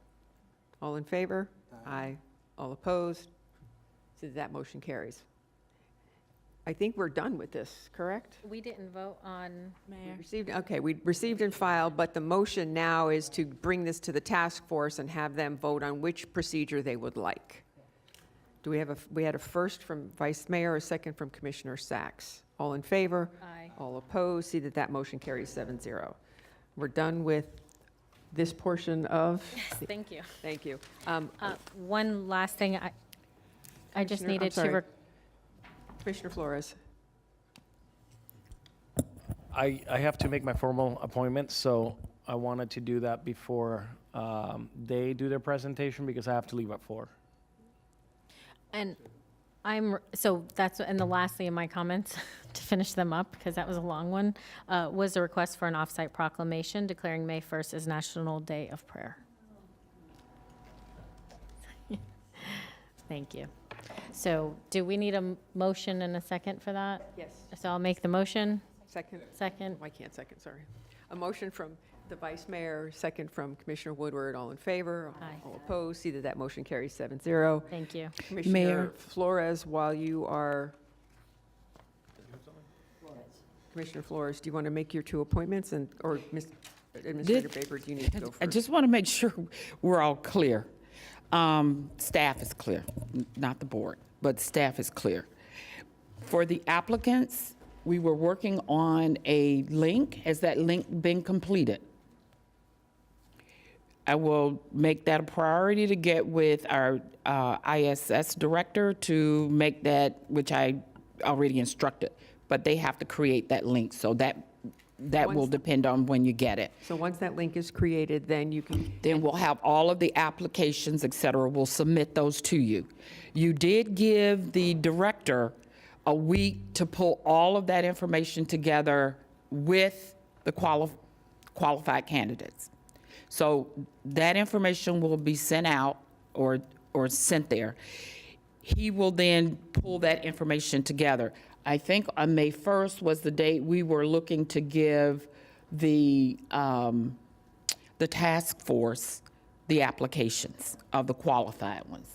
All in favor? Aye. All opposed? So that motion carries. I think we're done with this, correct? We didn't vote on, Mayor. We received and filed, but the motion now is to bring this to the task force and have them vote on which procedure they would like. Do we had a first from Vice Mayor, a second from Commissioner Sacks. All in favor? Aye. All opposed? See that motion carries 7-0. We're done with this portion of. Yes, thank you. Thank you. One last thing, I just Commissioner- I'm needed to, sorry. Commissioner Flores. I have to make my formal appointment, so I wanted to do that before they do their presentation because I have to leave at 4. and and the last thing in my comments, to finish them up, because that was a long one, was a request for an off-site proclamation declaring May 1st as National Day of Prayer. Thank you. So do we need a motion and a second for that? Yes. So I'll make the motion. Second. Second. I can't second, sorry. A motion from the Vice Mayor, second from Commissioner Woodward. All in favor? Aye. All opposed? See that that motion carries 7-0. Thank you. Commissioner Mayor. Flores, while you are... Commissioner Flores, do you want to make your two appointments, or Administrator Baker, do you need to go first? I just want to make sure we're all clear. Staff is clear, not the board, but staff is clear. For the applicants, we were working on a link. Has that link been completed? I will make that a priority to get with our ISS director to make that, which I already instructed, but they have to create that link. So that will depend on when you get it. So once that link is created, then you can... Then we'll have all of the applications, et cetera. We'll submit those to you. You did give the director a week to pull all of that information together with the qualified candidates. So that information will be sent out or sent there. He will then pull that information together. I think on May 1st was the date we were looking to give the task force the applications of the qualified ones,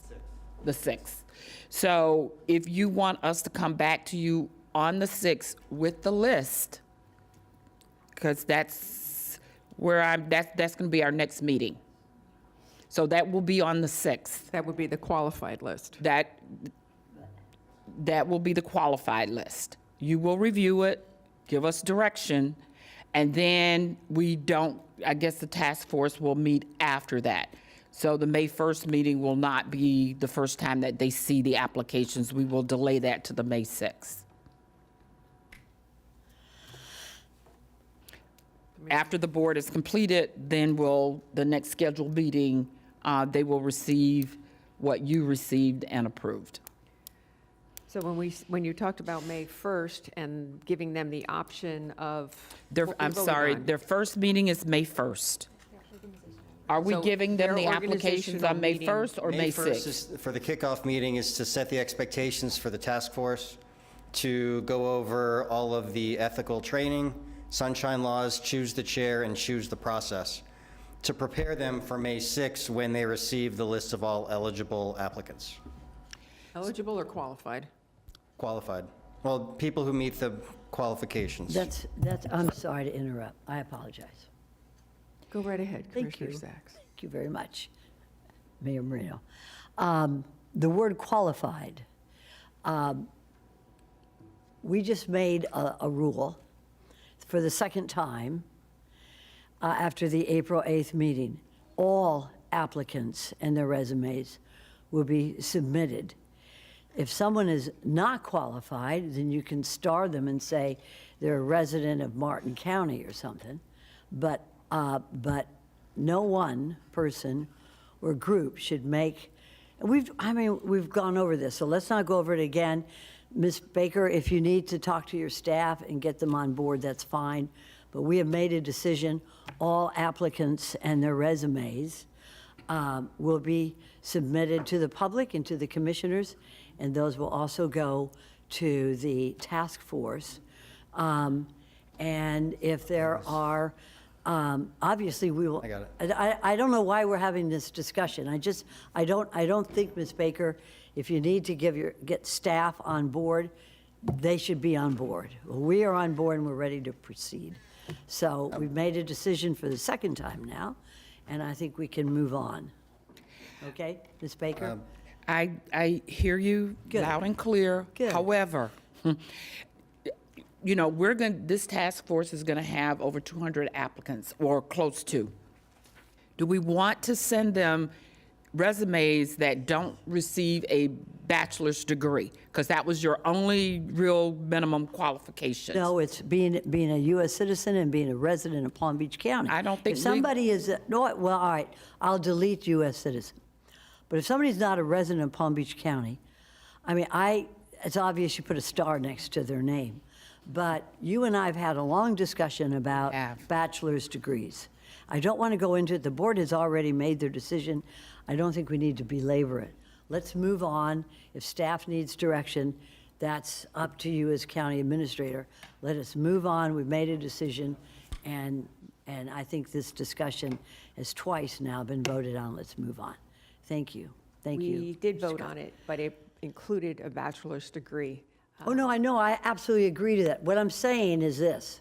the 6th. So if you want us to come back to you on the 6th with the list, because that's where that's going to be our next meeting. So that will be on the 6th. That would be the qualified list. That will be the qualified list. You will review it, give us direction, and then I guess the task force will meet after that. So the May 1st meeting will not be the first time that they see the applications. We will delay that to the May 6th. After the board is completed, then the next scheduled meeting, they will receive what you received and approved. So when you talked about May 1st and giving them the option of... I'm sorry, their first meeting is May 1st. Are we So giving them the their applications on May organizational 1st or May 6th? May 1st is, for the kickoff meeting, is to set the expectations for the task force, to go over all of the ethical training, sunshine laws, choose the chair, and choose the process, to prepare them for May 6th when they receive the list of all eligible applicants. Eligible or qualified? Qualified. Well, people who meet the qualifications. I'm sorry to interrupt. I apologize. Go right ahead, Thank Commissioner you. Sachs. Thank you very much, Mayor Marino. The word qualified, we just made a rule for the second time after the April 8th meeting. All applicants and their resumes will be submitted. If someone is not qualified, then you can star them and say they're a resident of Martin County or something. But no one person or group should make, we've gone over this, so let's not go over it again. Ms. Baker, if you need to talk to your staff and get them on board, that's fine. But we have made a decision, all applicants and their resumes will be submitted to the public and to the commissioners, and those will also go to the task force. And if there are, obviously we will. I got it. I don't know why we're having this discussion. I don't think, Ms. Baker, if you need to get staff on board, they should be on board. We are on board and we're ready to proceed. So we've made a decision for the second time now, and I think we can move on. Okay, Ms. Baker? I hear you loud and clear. Good. However, this task force is going to have over 200 applicants or close to. Do we want to send them resumes that don't receive a bachelor's degree? Because that was your only real minimum qualification. No, it's being a U.S. citizen and being a resident of Palm Beach County. I don't think If somebody well, all right, I'll delete U.S. citizen. But if somebody's not a resident of Palm Beach County, it's obvious you put a star next to their name. But you and I have had a long discussion about bachelor's degrees. I don't want to go into it. The board has already made their decision. I don't think we need to belabor it. let's move on. If staff needs direction, that's up to you as county administrator. Let us move on. We've made a decision, and I think this discussion has twice now been voted on. Let's move on. Thank you. Thank you. We did Mr. vote Scott. on it, but it included a bachelor's degree. Oh, no, I know. I absolutely agree to that. What I'm saying is this.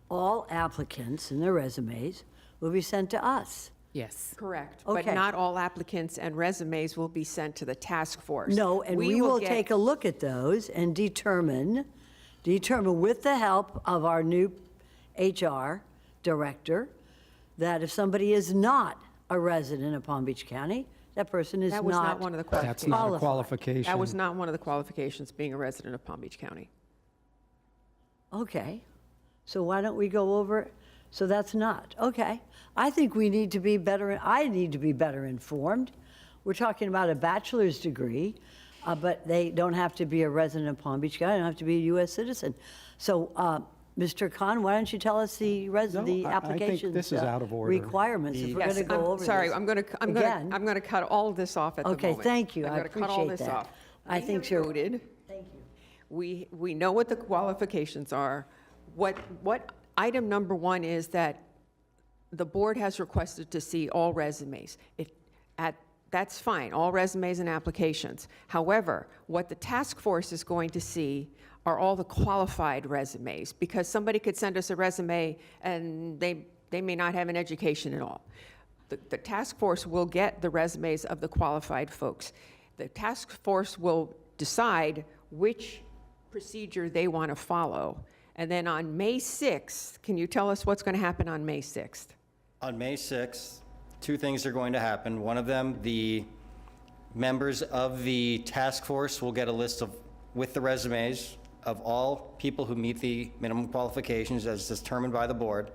All applicants and their resumes will be sent to us. Yes. Correct. Okay. But not all applicants and resumes will be sent to the task force. No, and we will get- take a look at those and determine with the help of our new HR director, that if somebody is not a resident of Palm Beach County, that person is That was not one of the That's qualifications. not a qualified. qualification. That was not one of the qualifications, being a resident of Palm Beach County. Okay, so why don't we go over, so that's not, okay. I think we need to be better, I need to be better informed. We're talking about a bachelor's degree, but they don't have to be a resident of Palm Beach County, they don't have to be a U.S. citizen. So, Mr. Khan, why don't you tell us the No, I think applications this is out of order. requirements, if we're Yes, going to go over this. Sorry, I'm going Again. to cut all this off at the moment. Okay, thank you. I'm I going to cut all appreciate this that. off. I We think have you're- voted. Thank you. We know what the qualifications are. What item number one is that the board has requested to see all resumes. That's fine, all resumes and applications. However, what the task force is going to see are all the qualified resumes, because somebody could send us a resume and they may not have an education at all. The task force will get the resumes of the qualified folks. The task force will decide which procedure they want to follow. And then on May 6th, can you tell us what's going to happen on May 6th? On May 6th, two things are going to happen. One of them, the members of the task force will get a list with the resumes of all people who meet the minimum qualifications as determined by the board.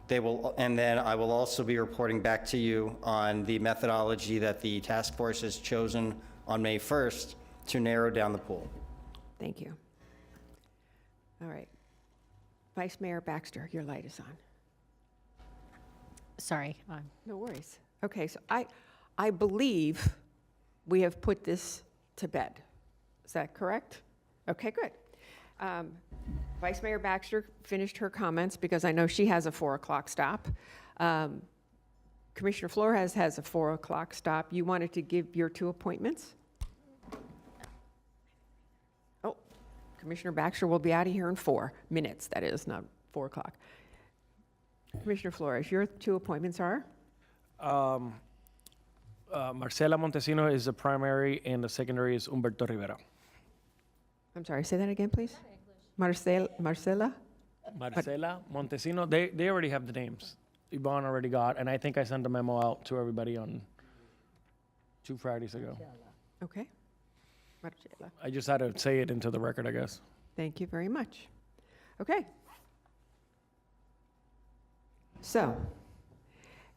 And then I will also be reporting back to you on the methodology that the task force has chosen on May 1st to narrow down the pool. Thank you. All right. Vice Mayor Baxter, your light is on. Sorry. No worries. Okay, so I believe we have put this to bed. Is that correct? Okay, good. Vice Mayor Baxter finished her comments because I know she has a 4 o'clock stop. Commissioner Flores has a 4 o'clock stop. You wanted to give your 2 appointments? Oh, Commissioner Baxter will be out of here in 4 minutes, that is, not 4 o'clock. Commissioner Flores, your 2 appointments are? Marcela Montesino is the primary, and the secondary is Humberto Rivera. I'm sorry, say that again, please? Marcela? Marcela Montesino, they already have the names. Yvonne already got, and I think I sent a memo out to everybody on 2 Fridays ago. Okay. Marcela. I just had to say it into the record, I guess. Thank you very much. Okay. So,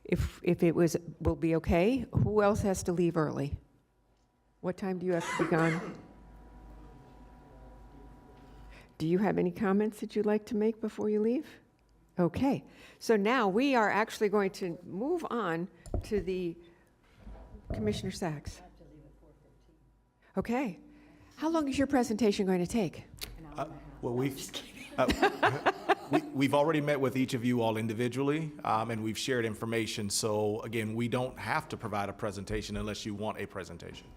if it will be okay, who else has to leave early? What time do you have to be gone? Do you have any comments that you'd like to make before you leave? Okay, so now we are actually going to move on to the Commissioner Sachs. Okay, how long is your presentation going to take? Well, we've already met with each of you all individually, and we've shared information. So again, we don't have to provide a presentation unless you want a presentation.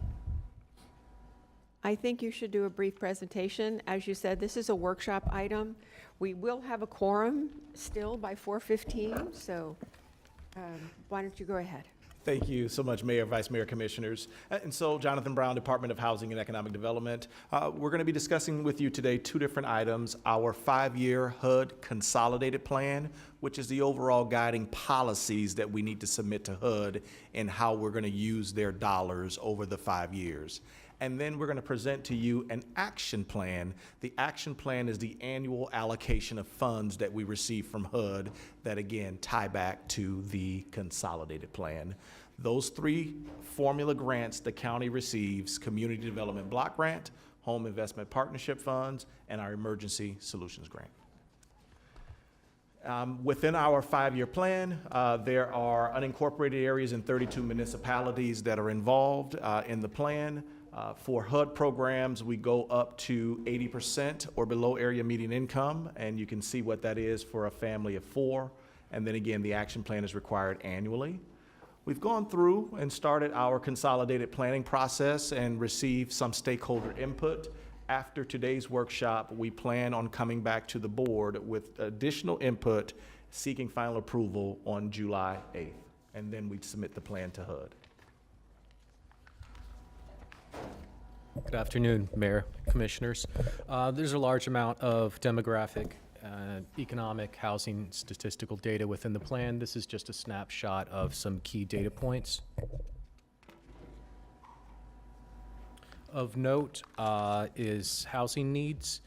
I think you should do a brief presentation. As you said, this is a workshop item. We will have a quorum still by 4:15, so why don't you go ahead? Thank you so much, Mayor, Vice Mayor, Commissioners. And so, Jonathan Brown, Department of Housing and Economic Development. We're going to be discussing with you today 2 different items. Our 5-year HUD Consolidated Plan, which is the overall guiding policies that we need to submit to HUD and how we're going to use their dollars over the 5 years. And then we're going to present to you an action plan. The action plan is the annual allocation of funds that we receive from HUD that, again, tie back to the consolidated plan. Those 3 formula grants the county receives: Community Development Block Grant, Home Investment Partnership Funds, and our Emergency Solutions Grant. Within our 5-year plan, there are unincorporated areas in 32 municipalities that are involved in the plan. For HUD programs, we go up to 80% or below area median income, and you can see what that is for a family of 4. And then again, the action plan is required annually. We've gone through and started our consolidated planning process and received some stakeholder input. After today's workshop, we plan on coming back to the board with additional input, seeking final approval on July 8th. And then we'd submit the plan to HUD. Good afternoon, Mayor, Commissioners. There's a large amount of demographic, economic, housing, statistical data within the plan. This is just a snapshot of some key data points. Of note is housing needs.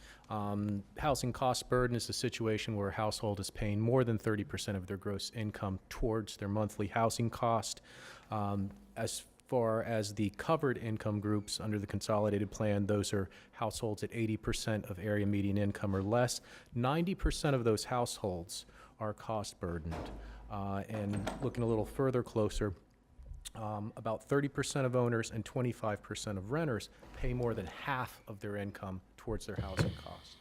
Housing cost burden is a situation where a household is paying more than 30% of their gross income towards their monthly housing cost. As far as the covered income groups under the consolidated plan, those are households at 80% of area median income or less. 90% of those households are cost burdened. And looking a little further closer, about 30% of owners and 25% of renters pay more than half of their income towards their housing costs.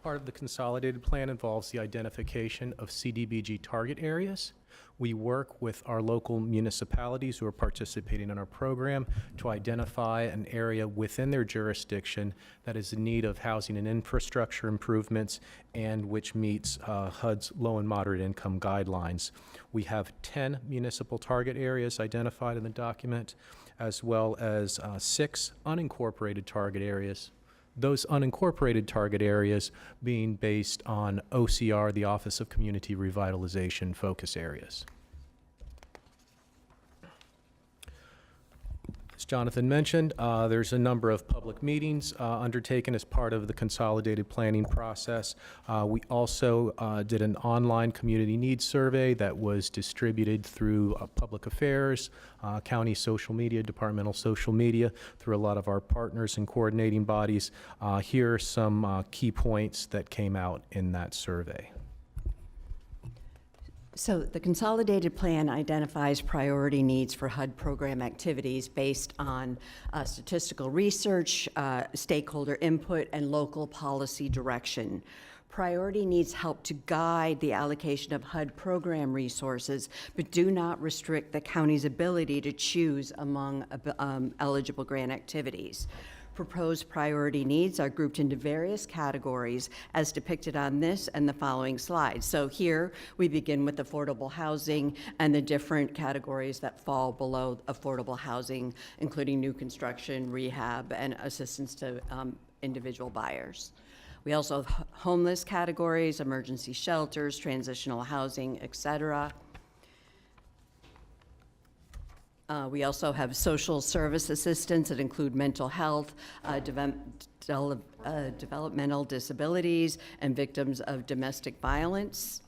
Part of the consolidated plan involves the identification of CDBG target areas. We work with our local municipalities who are participating in our program to identify an area within their jurisdiction that is in need of housing and infrastructure improvements and which meets HUD's low and moderate income guidelines. We have 10 municipal target areas identified in the document, as well as 6 unincorporated target areas. Those unincorporated target areas being based on OCR, the Office of Community Revitalization focus areas. As Jonathan mentioned, there's a number of public meetings undertaken as part of the consolidated planning process. We also did an online community needs survey that was distributed through public affairs, county social media, departmental social media, through a lot of our partners and coordinating bodies. Here are some key points that came out in that survey. So the consolidated plan identifies priority needs for HUD program activities based on statistical research, stakeholder input, and local policy direction. Priority needs help to guide the allocation of HUD program resources, but do not restrict the county's ability to choose among eligible grant activities. Proposed priority needs are grouped into various categories as depicted on this and the following slides. So here we begin with affordable housing and the different categories that fall below affordable housing, including new construction, rehab, and assistance to individual buyers. We also have homeless categories, emergency shelters, transitional housing, etc. We also have social service assistance that include mental health, developmental disabilities, and victims of domestic violence.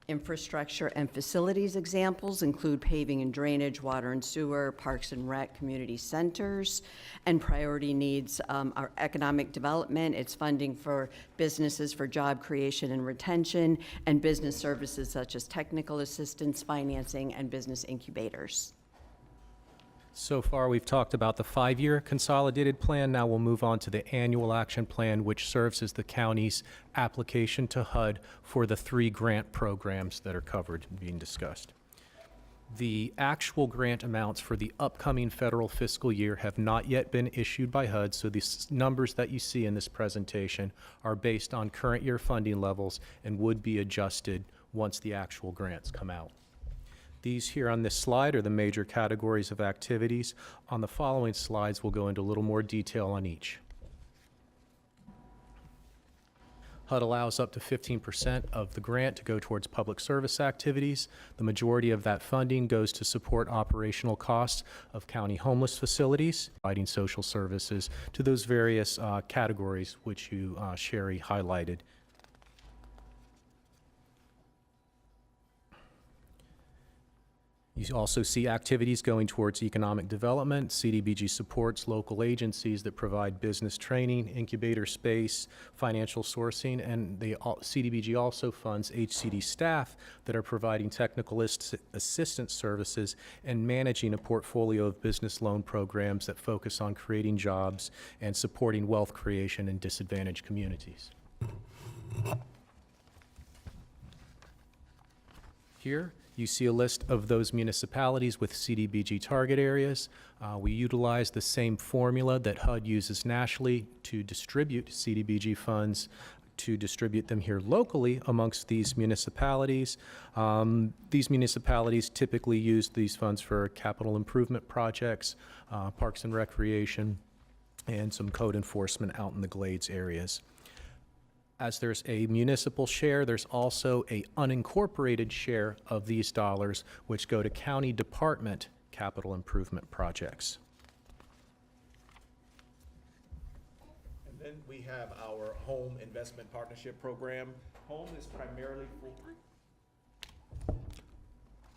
Infrastructure and facilities examples include paving and drainage, water and sewer, parks and rec, community centers. And priority needs are economic development. It's funding for businesses for job creation and retention, and business services such as technical assistance, financing, and business incubators. So far, we've talked about the 5-year consolidated plan. Now we'll move on to the annual action plan, which serves as the county's application to HUD for the 3 grant programs that are covered and being discussed. The actual grant amounts for the upcoming federal fiscal year have not yet been issued by HUD, so these numbers that you see in this presentation are based on current year funding levels and would be adjusted once the actual grants come out. These here on this slide are the major categories of activities. On the following slides, we'll go into a little more detail on each. HUD allows up to 15% of the grant to go towards public service activities. The majority of that funding goes to support operational costs of county homeless facilities, providing social services to those various categories which you, Sherry, highlighted. You also see activities going towards economic development. CDBG supports local agencies that provide business training, incubator space, financial sourcing, and CDBG also funds HCD staff that are providing technical assistance services and managing a portfolio of business loan programs that focus on creating jobs and supporting wealth creation in disadvantaged communities. Here, you see a list of those municipalities with CDBG target areas. We utilize the same formula that HUD uses nationally to distribute CDBG funds, to distribute them here locally amongst these municipalities. These municipalities typically use these funds for capital improvement projects, parks and recreation, and some code enforcement out in the Glades areas. As there's a municipal share, there's also a unincorporated share of these dollars which go to county department capital improvement projects. And then we have our Home Investment Partnership Program. Home is primarily for...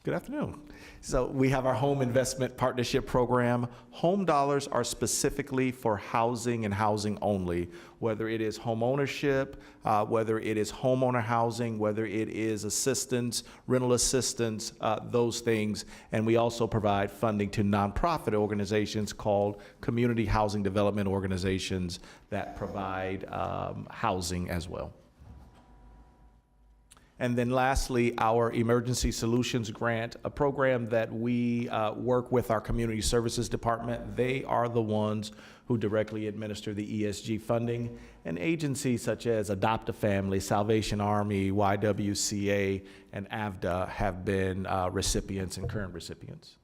Good afternoon. So we have our Home Investment Partnership Program. Home dollars are specifically for housing and housing only, whether it is home ownership, whether it is homeowner housing, whether it is assistance, rental assistance, those things. And we also provide funding to nonprofit organizations called community housing development organizations that provide housing as well. And then lastly, our Emergency Solutions Grant, a program that we work with our Community Services Department. They are the ones who directly administer the ESG funding. And agencies such as Adopt a Family, Salvation Army, YWCA, and AVDA have been recipients and current recipients.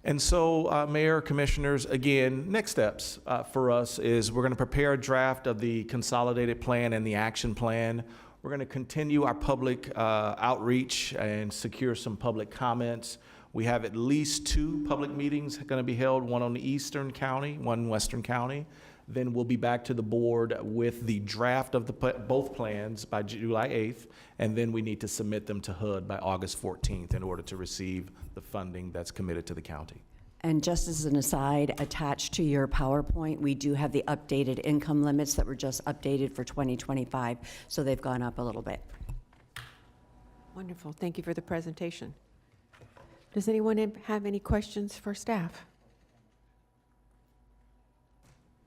And so, Mayor, Commissioners, again, next steps for us is we're going to prepare a draft of the consolidated plan and the action plan. We're going to continue our public outreach and secure some public comments. We have at least 2 public meetings going to be held, one on the Eastern County, one in Western County. Then we'll be back to the board with the draft of both plans by July 8th, and then we need to submit them to HUD by August 14th in order to receive the funding that's committed to the county. And just as an aside, attached to your PowerPoint, we do have the updated income limits that were just updated for 2025, so they've gone up a little bit. Wonderful. Thank you for the presentation. Does anyone have any questions for staff?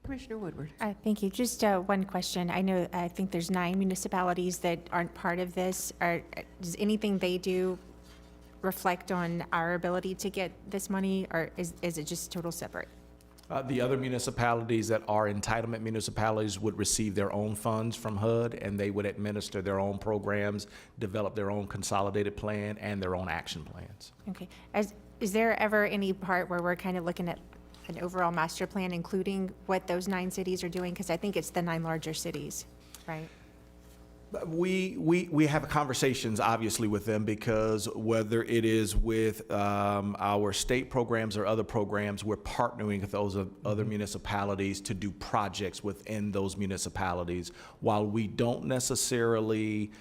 Commissioner Woodward. Thank you. Just one question. I think there's 9 municipalities that aren't part of this. Does anything they do reflect on our ability to get this money, or is it just total separate? The other municipalities that are entitlement municipalities would receive their own funds from HUD, and they would administer their own programs, develop their own consolidated plan and their own action plans. Okay. Is there ever any part where we're kind of looking at an overall master plan, including what those 9 cities are doing? Because I think it's the 9 larger cities, right? We have conversations, obviously, with them, because whether it is with our state programs or other programs, we're partnering with those other municipalities to do projects within those municipalities. While we don't necessarily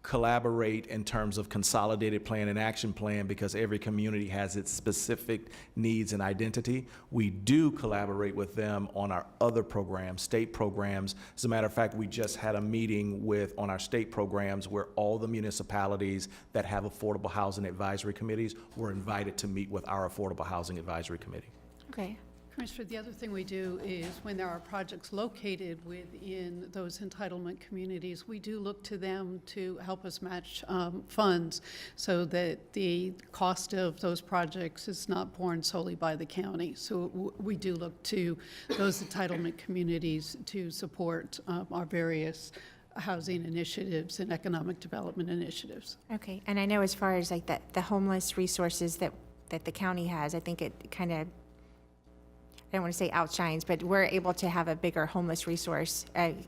collaborate in terms of consolidated plan and action plan, because every community has its specific needs and identity, we do collaborate with them on our other programs, state programs. As a matter of fact, we just had a meeting on our state programs where all the municipalities that have affordable housing advisory committees were invited to meet with our affordable housing advisory committee. Okay. Commissioner, the other thing we do is when there are projects located within those entitlement communities, we do look to them to help us match funds so that the cost of those projects is not borne solely by the county. So we do look to those entitlement communities to support our various housing initiatives and economic development initiatives. Okay. And I know as far as like the homeless resources that the county has, I think it kind of, I don't want to say outshines, but we're able to have a bigger homeless resource.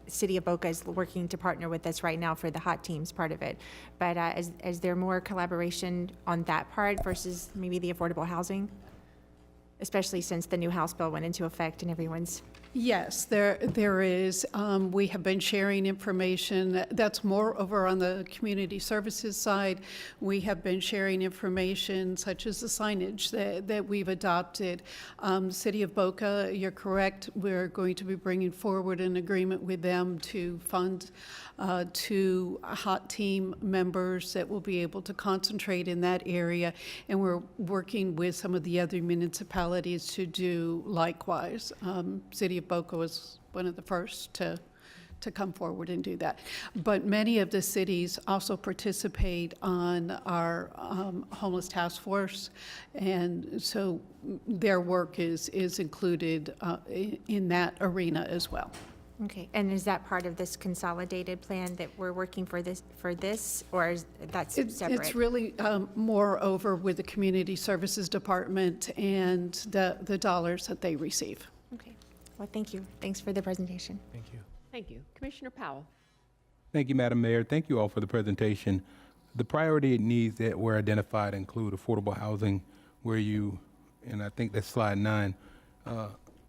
City of Boca is working to partner with us right now for the hot teams part of it. But is there more collaboration on that part versus maybe the affordable housing? especially since the new House bill went into effect and everyone's. Yes, there is. We have been sharing information. That's more over on the community services side. We have been sharing information such as the signage that we've adopted. City of Boca, you're correct. We're going to be bringing forward an agreement with them to fund 2 hot team members that will be able to concentrate in that area. And we're working with some of the other municipalities to do likewise. City of Boca was one of the first to come forward and do that. But many of the cities also participate on our homeless task force, and so their work is included in that arena as well. Okay, and is that part of this consolidated plan that we're working for this, or is that's separate? It's really more over with the Community Services Department and the dollars that they receive. Okay, well, thank you. Thanks for the presentation. Thank you. Thank you. Commissioner Powell. Thank you, Madam Mayor. Thank you all for the presentation. The priority needs that were identified include affordable housing, where you, and I think that's slide 9,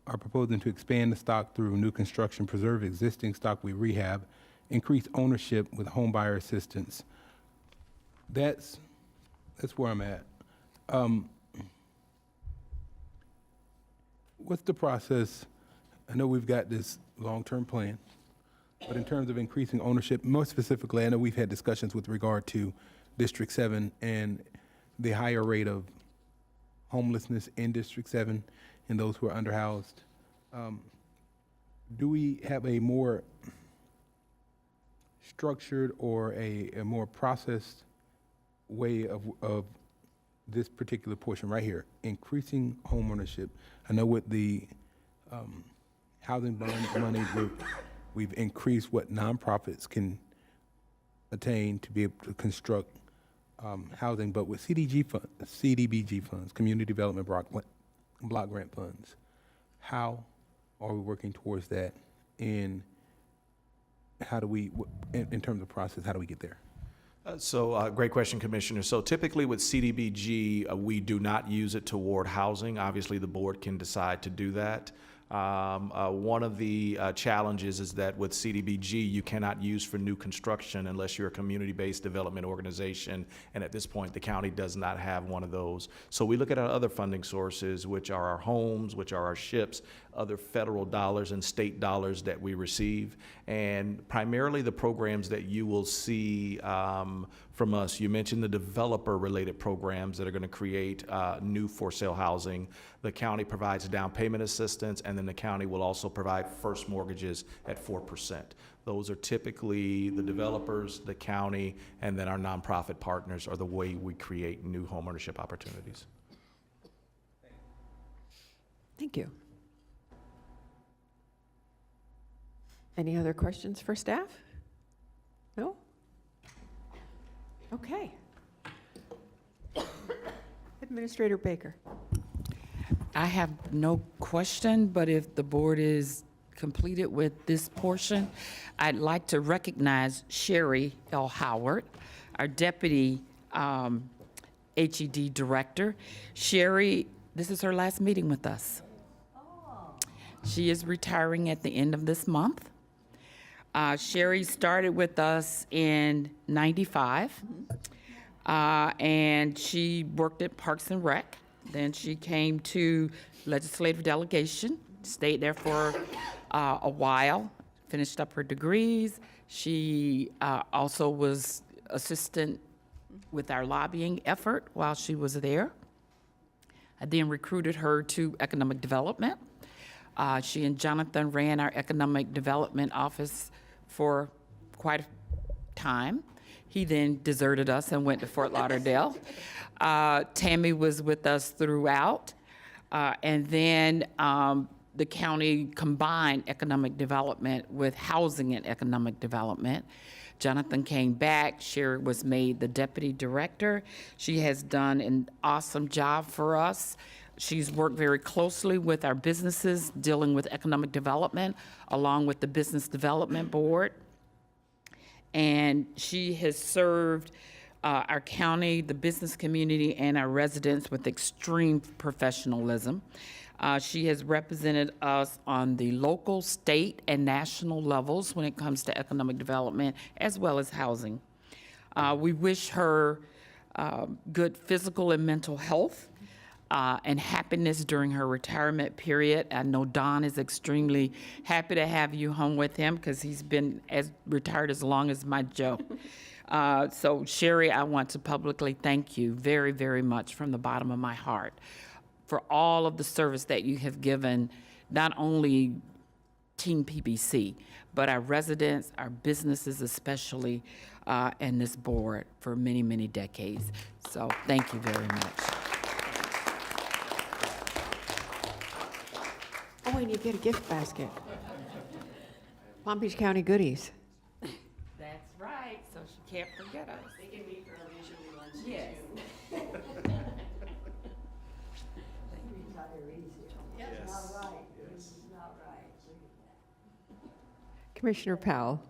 are proposing to expand the stock through new construction, preserve existing stock we rehab, increase ownership with home buyer assistance. That's where I'm at. What's the process? I know we've got this long-term plan, but in terms of increasing ownership, more specifically, I know we've had discussions with regard to District 7 and the higher rate of homelessness in District 7 and those who are underhoused. Do we have a more structured or a more processed way of this particular portion right here, increasing home ownership? I know with the housing bond money, we've increased what nonprofits attain to be able to construct housing, but with CDBG funds, Community Development Block Grant funds, how are we working towards that? And how do we, in terms of process, how do we get there? Great question, Commissioner. So typically with CDBG, we do not use it toward housing. Obviously, the board can decide to do that. One of the challenges is that with CDBG, you cannot use for new construction unless you're a community-based development organization, and at this point, the county does not have one of those. So we look at our other funding sources, which are our homes, which are our ships, other federal dollars and state dollars that we receive, and primarily the programs that you will see from us. You mentioned the developer-related programs that are going to create new for-sale housing. The county provides down payment assistance, and then the county will also provide first mortgages at 4%. Those are typically the developers, the county, and then our nonprofit partners are the way we create new homeownership opportunities. Thank you. Any other questions for staff? No? Okay. Administrator Baker. I have no question, but if the board is completed with this portion, I'd like to recognize Sherry L. Howard, our Deputy HED Director. Sherry, this is her last meeting with us. She is retiring at the end of this month. Sherry started with us in '95, and she worked at Parks and Rec. Then she came to legislative delegation, stayed there for a while, finished up her degrees. She also was assistant with our lobbying effort while she was there. I then recruited her to economic development. She and Jonathan ran our economic development office for quite a time. He then deserted us and went to Fort Lauderdale. Tammy was with us throughout. And then the county combined economic development with housing and economic development. Jonathan came back. Sherry was made the deputy director. She has done an awesome job for us. She's worked very closely with our businesses dealing with economic development, along with the Business Development Board. And she has served our county, the business community, and our residents with extreme professionalism. She has represented us on the local, state, and national levels when it comes to economic development as well as housing. We wish her good physical and mental health and happiness during her retirement period. I know Don is extremely happy to have you home with him because he's been retired as long as my Joe. So Sherry, I want to publicly thank you very, very much from the bottom of my heart for all of the service that you have given, not only Team PBC, but our residents, our businesses especially, and this board for many, many decades. So thank you very much. Oh, and you get a gift basket. Palm Beach County goodies. That's right, so she can't forget us. They can meet for a leisurely lunch. Yes. Commissioner Powell.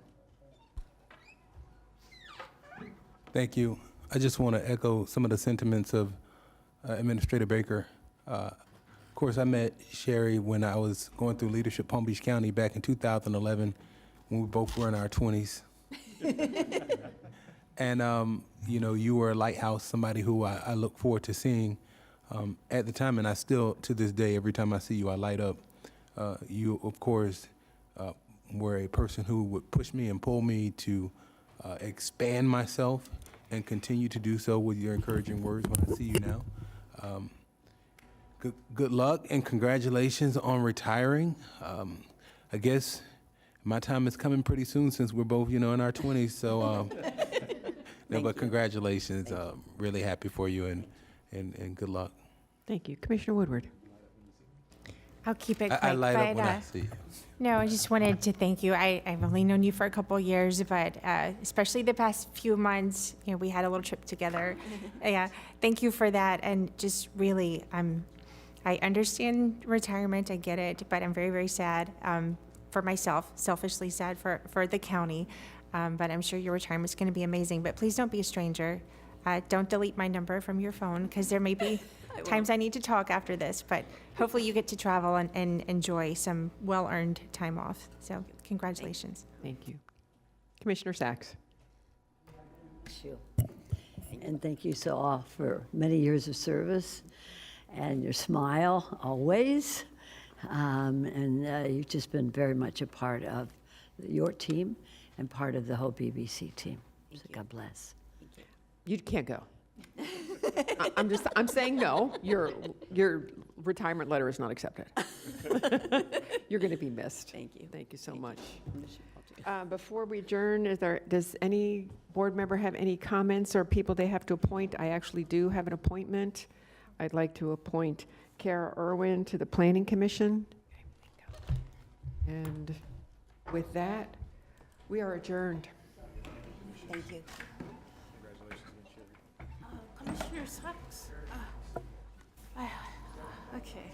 Thank you. I just want to echo some of the sentiments of Administrator Baker. Of course, I met Sherry when I was going through Leadership Palm Beach County back in 2011 when we both were in our 20s. And, you know, you were a lighthouse, somebody who I look forward to seeing at the time, and I still, to this day, every time I see you, I light up. You, of course, were a person who would push me and pull me to expand myself and continue to do so with your encouraging words when I see you now. Good luck and congratulations on retiring. I guess my time is coming pretty soon since we're both, you know, in our 20s. So, no, but congratulations. Really happy for you and good luck. Thank you. Commissioner Woodward. I'll keep it quick. I light up but, when I see you. No, I just wanted to thank you. I've only known you for a couple years, but especially the past few months, you know, we had a little trip together. Yeah, thank you for that. And just really, I understand retirement, I get it, but I'm very, very sad for myself, selfishly sad for the county. But I'm sure your retirement's going to be amazing. But please don't be a stranger. Don't delete my number from your phone because there may be times I need to talk after this, but hopefully you get to travel and enjoy some well-earned time off. So congratulations. Thank you. Commissioner Sachs. And thank you so all for many years of service and your smile always. You've just been very much a part of your team and part of the whole BBC team. So God bless. You can't go. I'm saying no. Your retirement letter is not accepted. You're going to be missed. Thank you. Thank you so much. Before we adjourn, does any board member have any comments or people they have to appoint? I actually do have an appointment. I'd like to appoint Kara Irwin to the Planning Commission. And with that, we are adjourned. Thank you. Commissioner Sachs. Okay.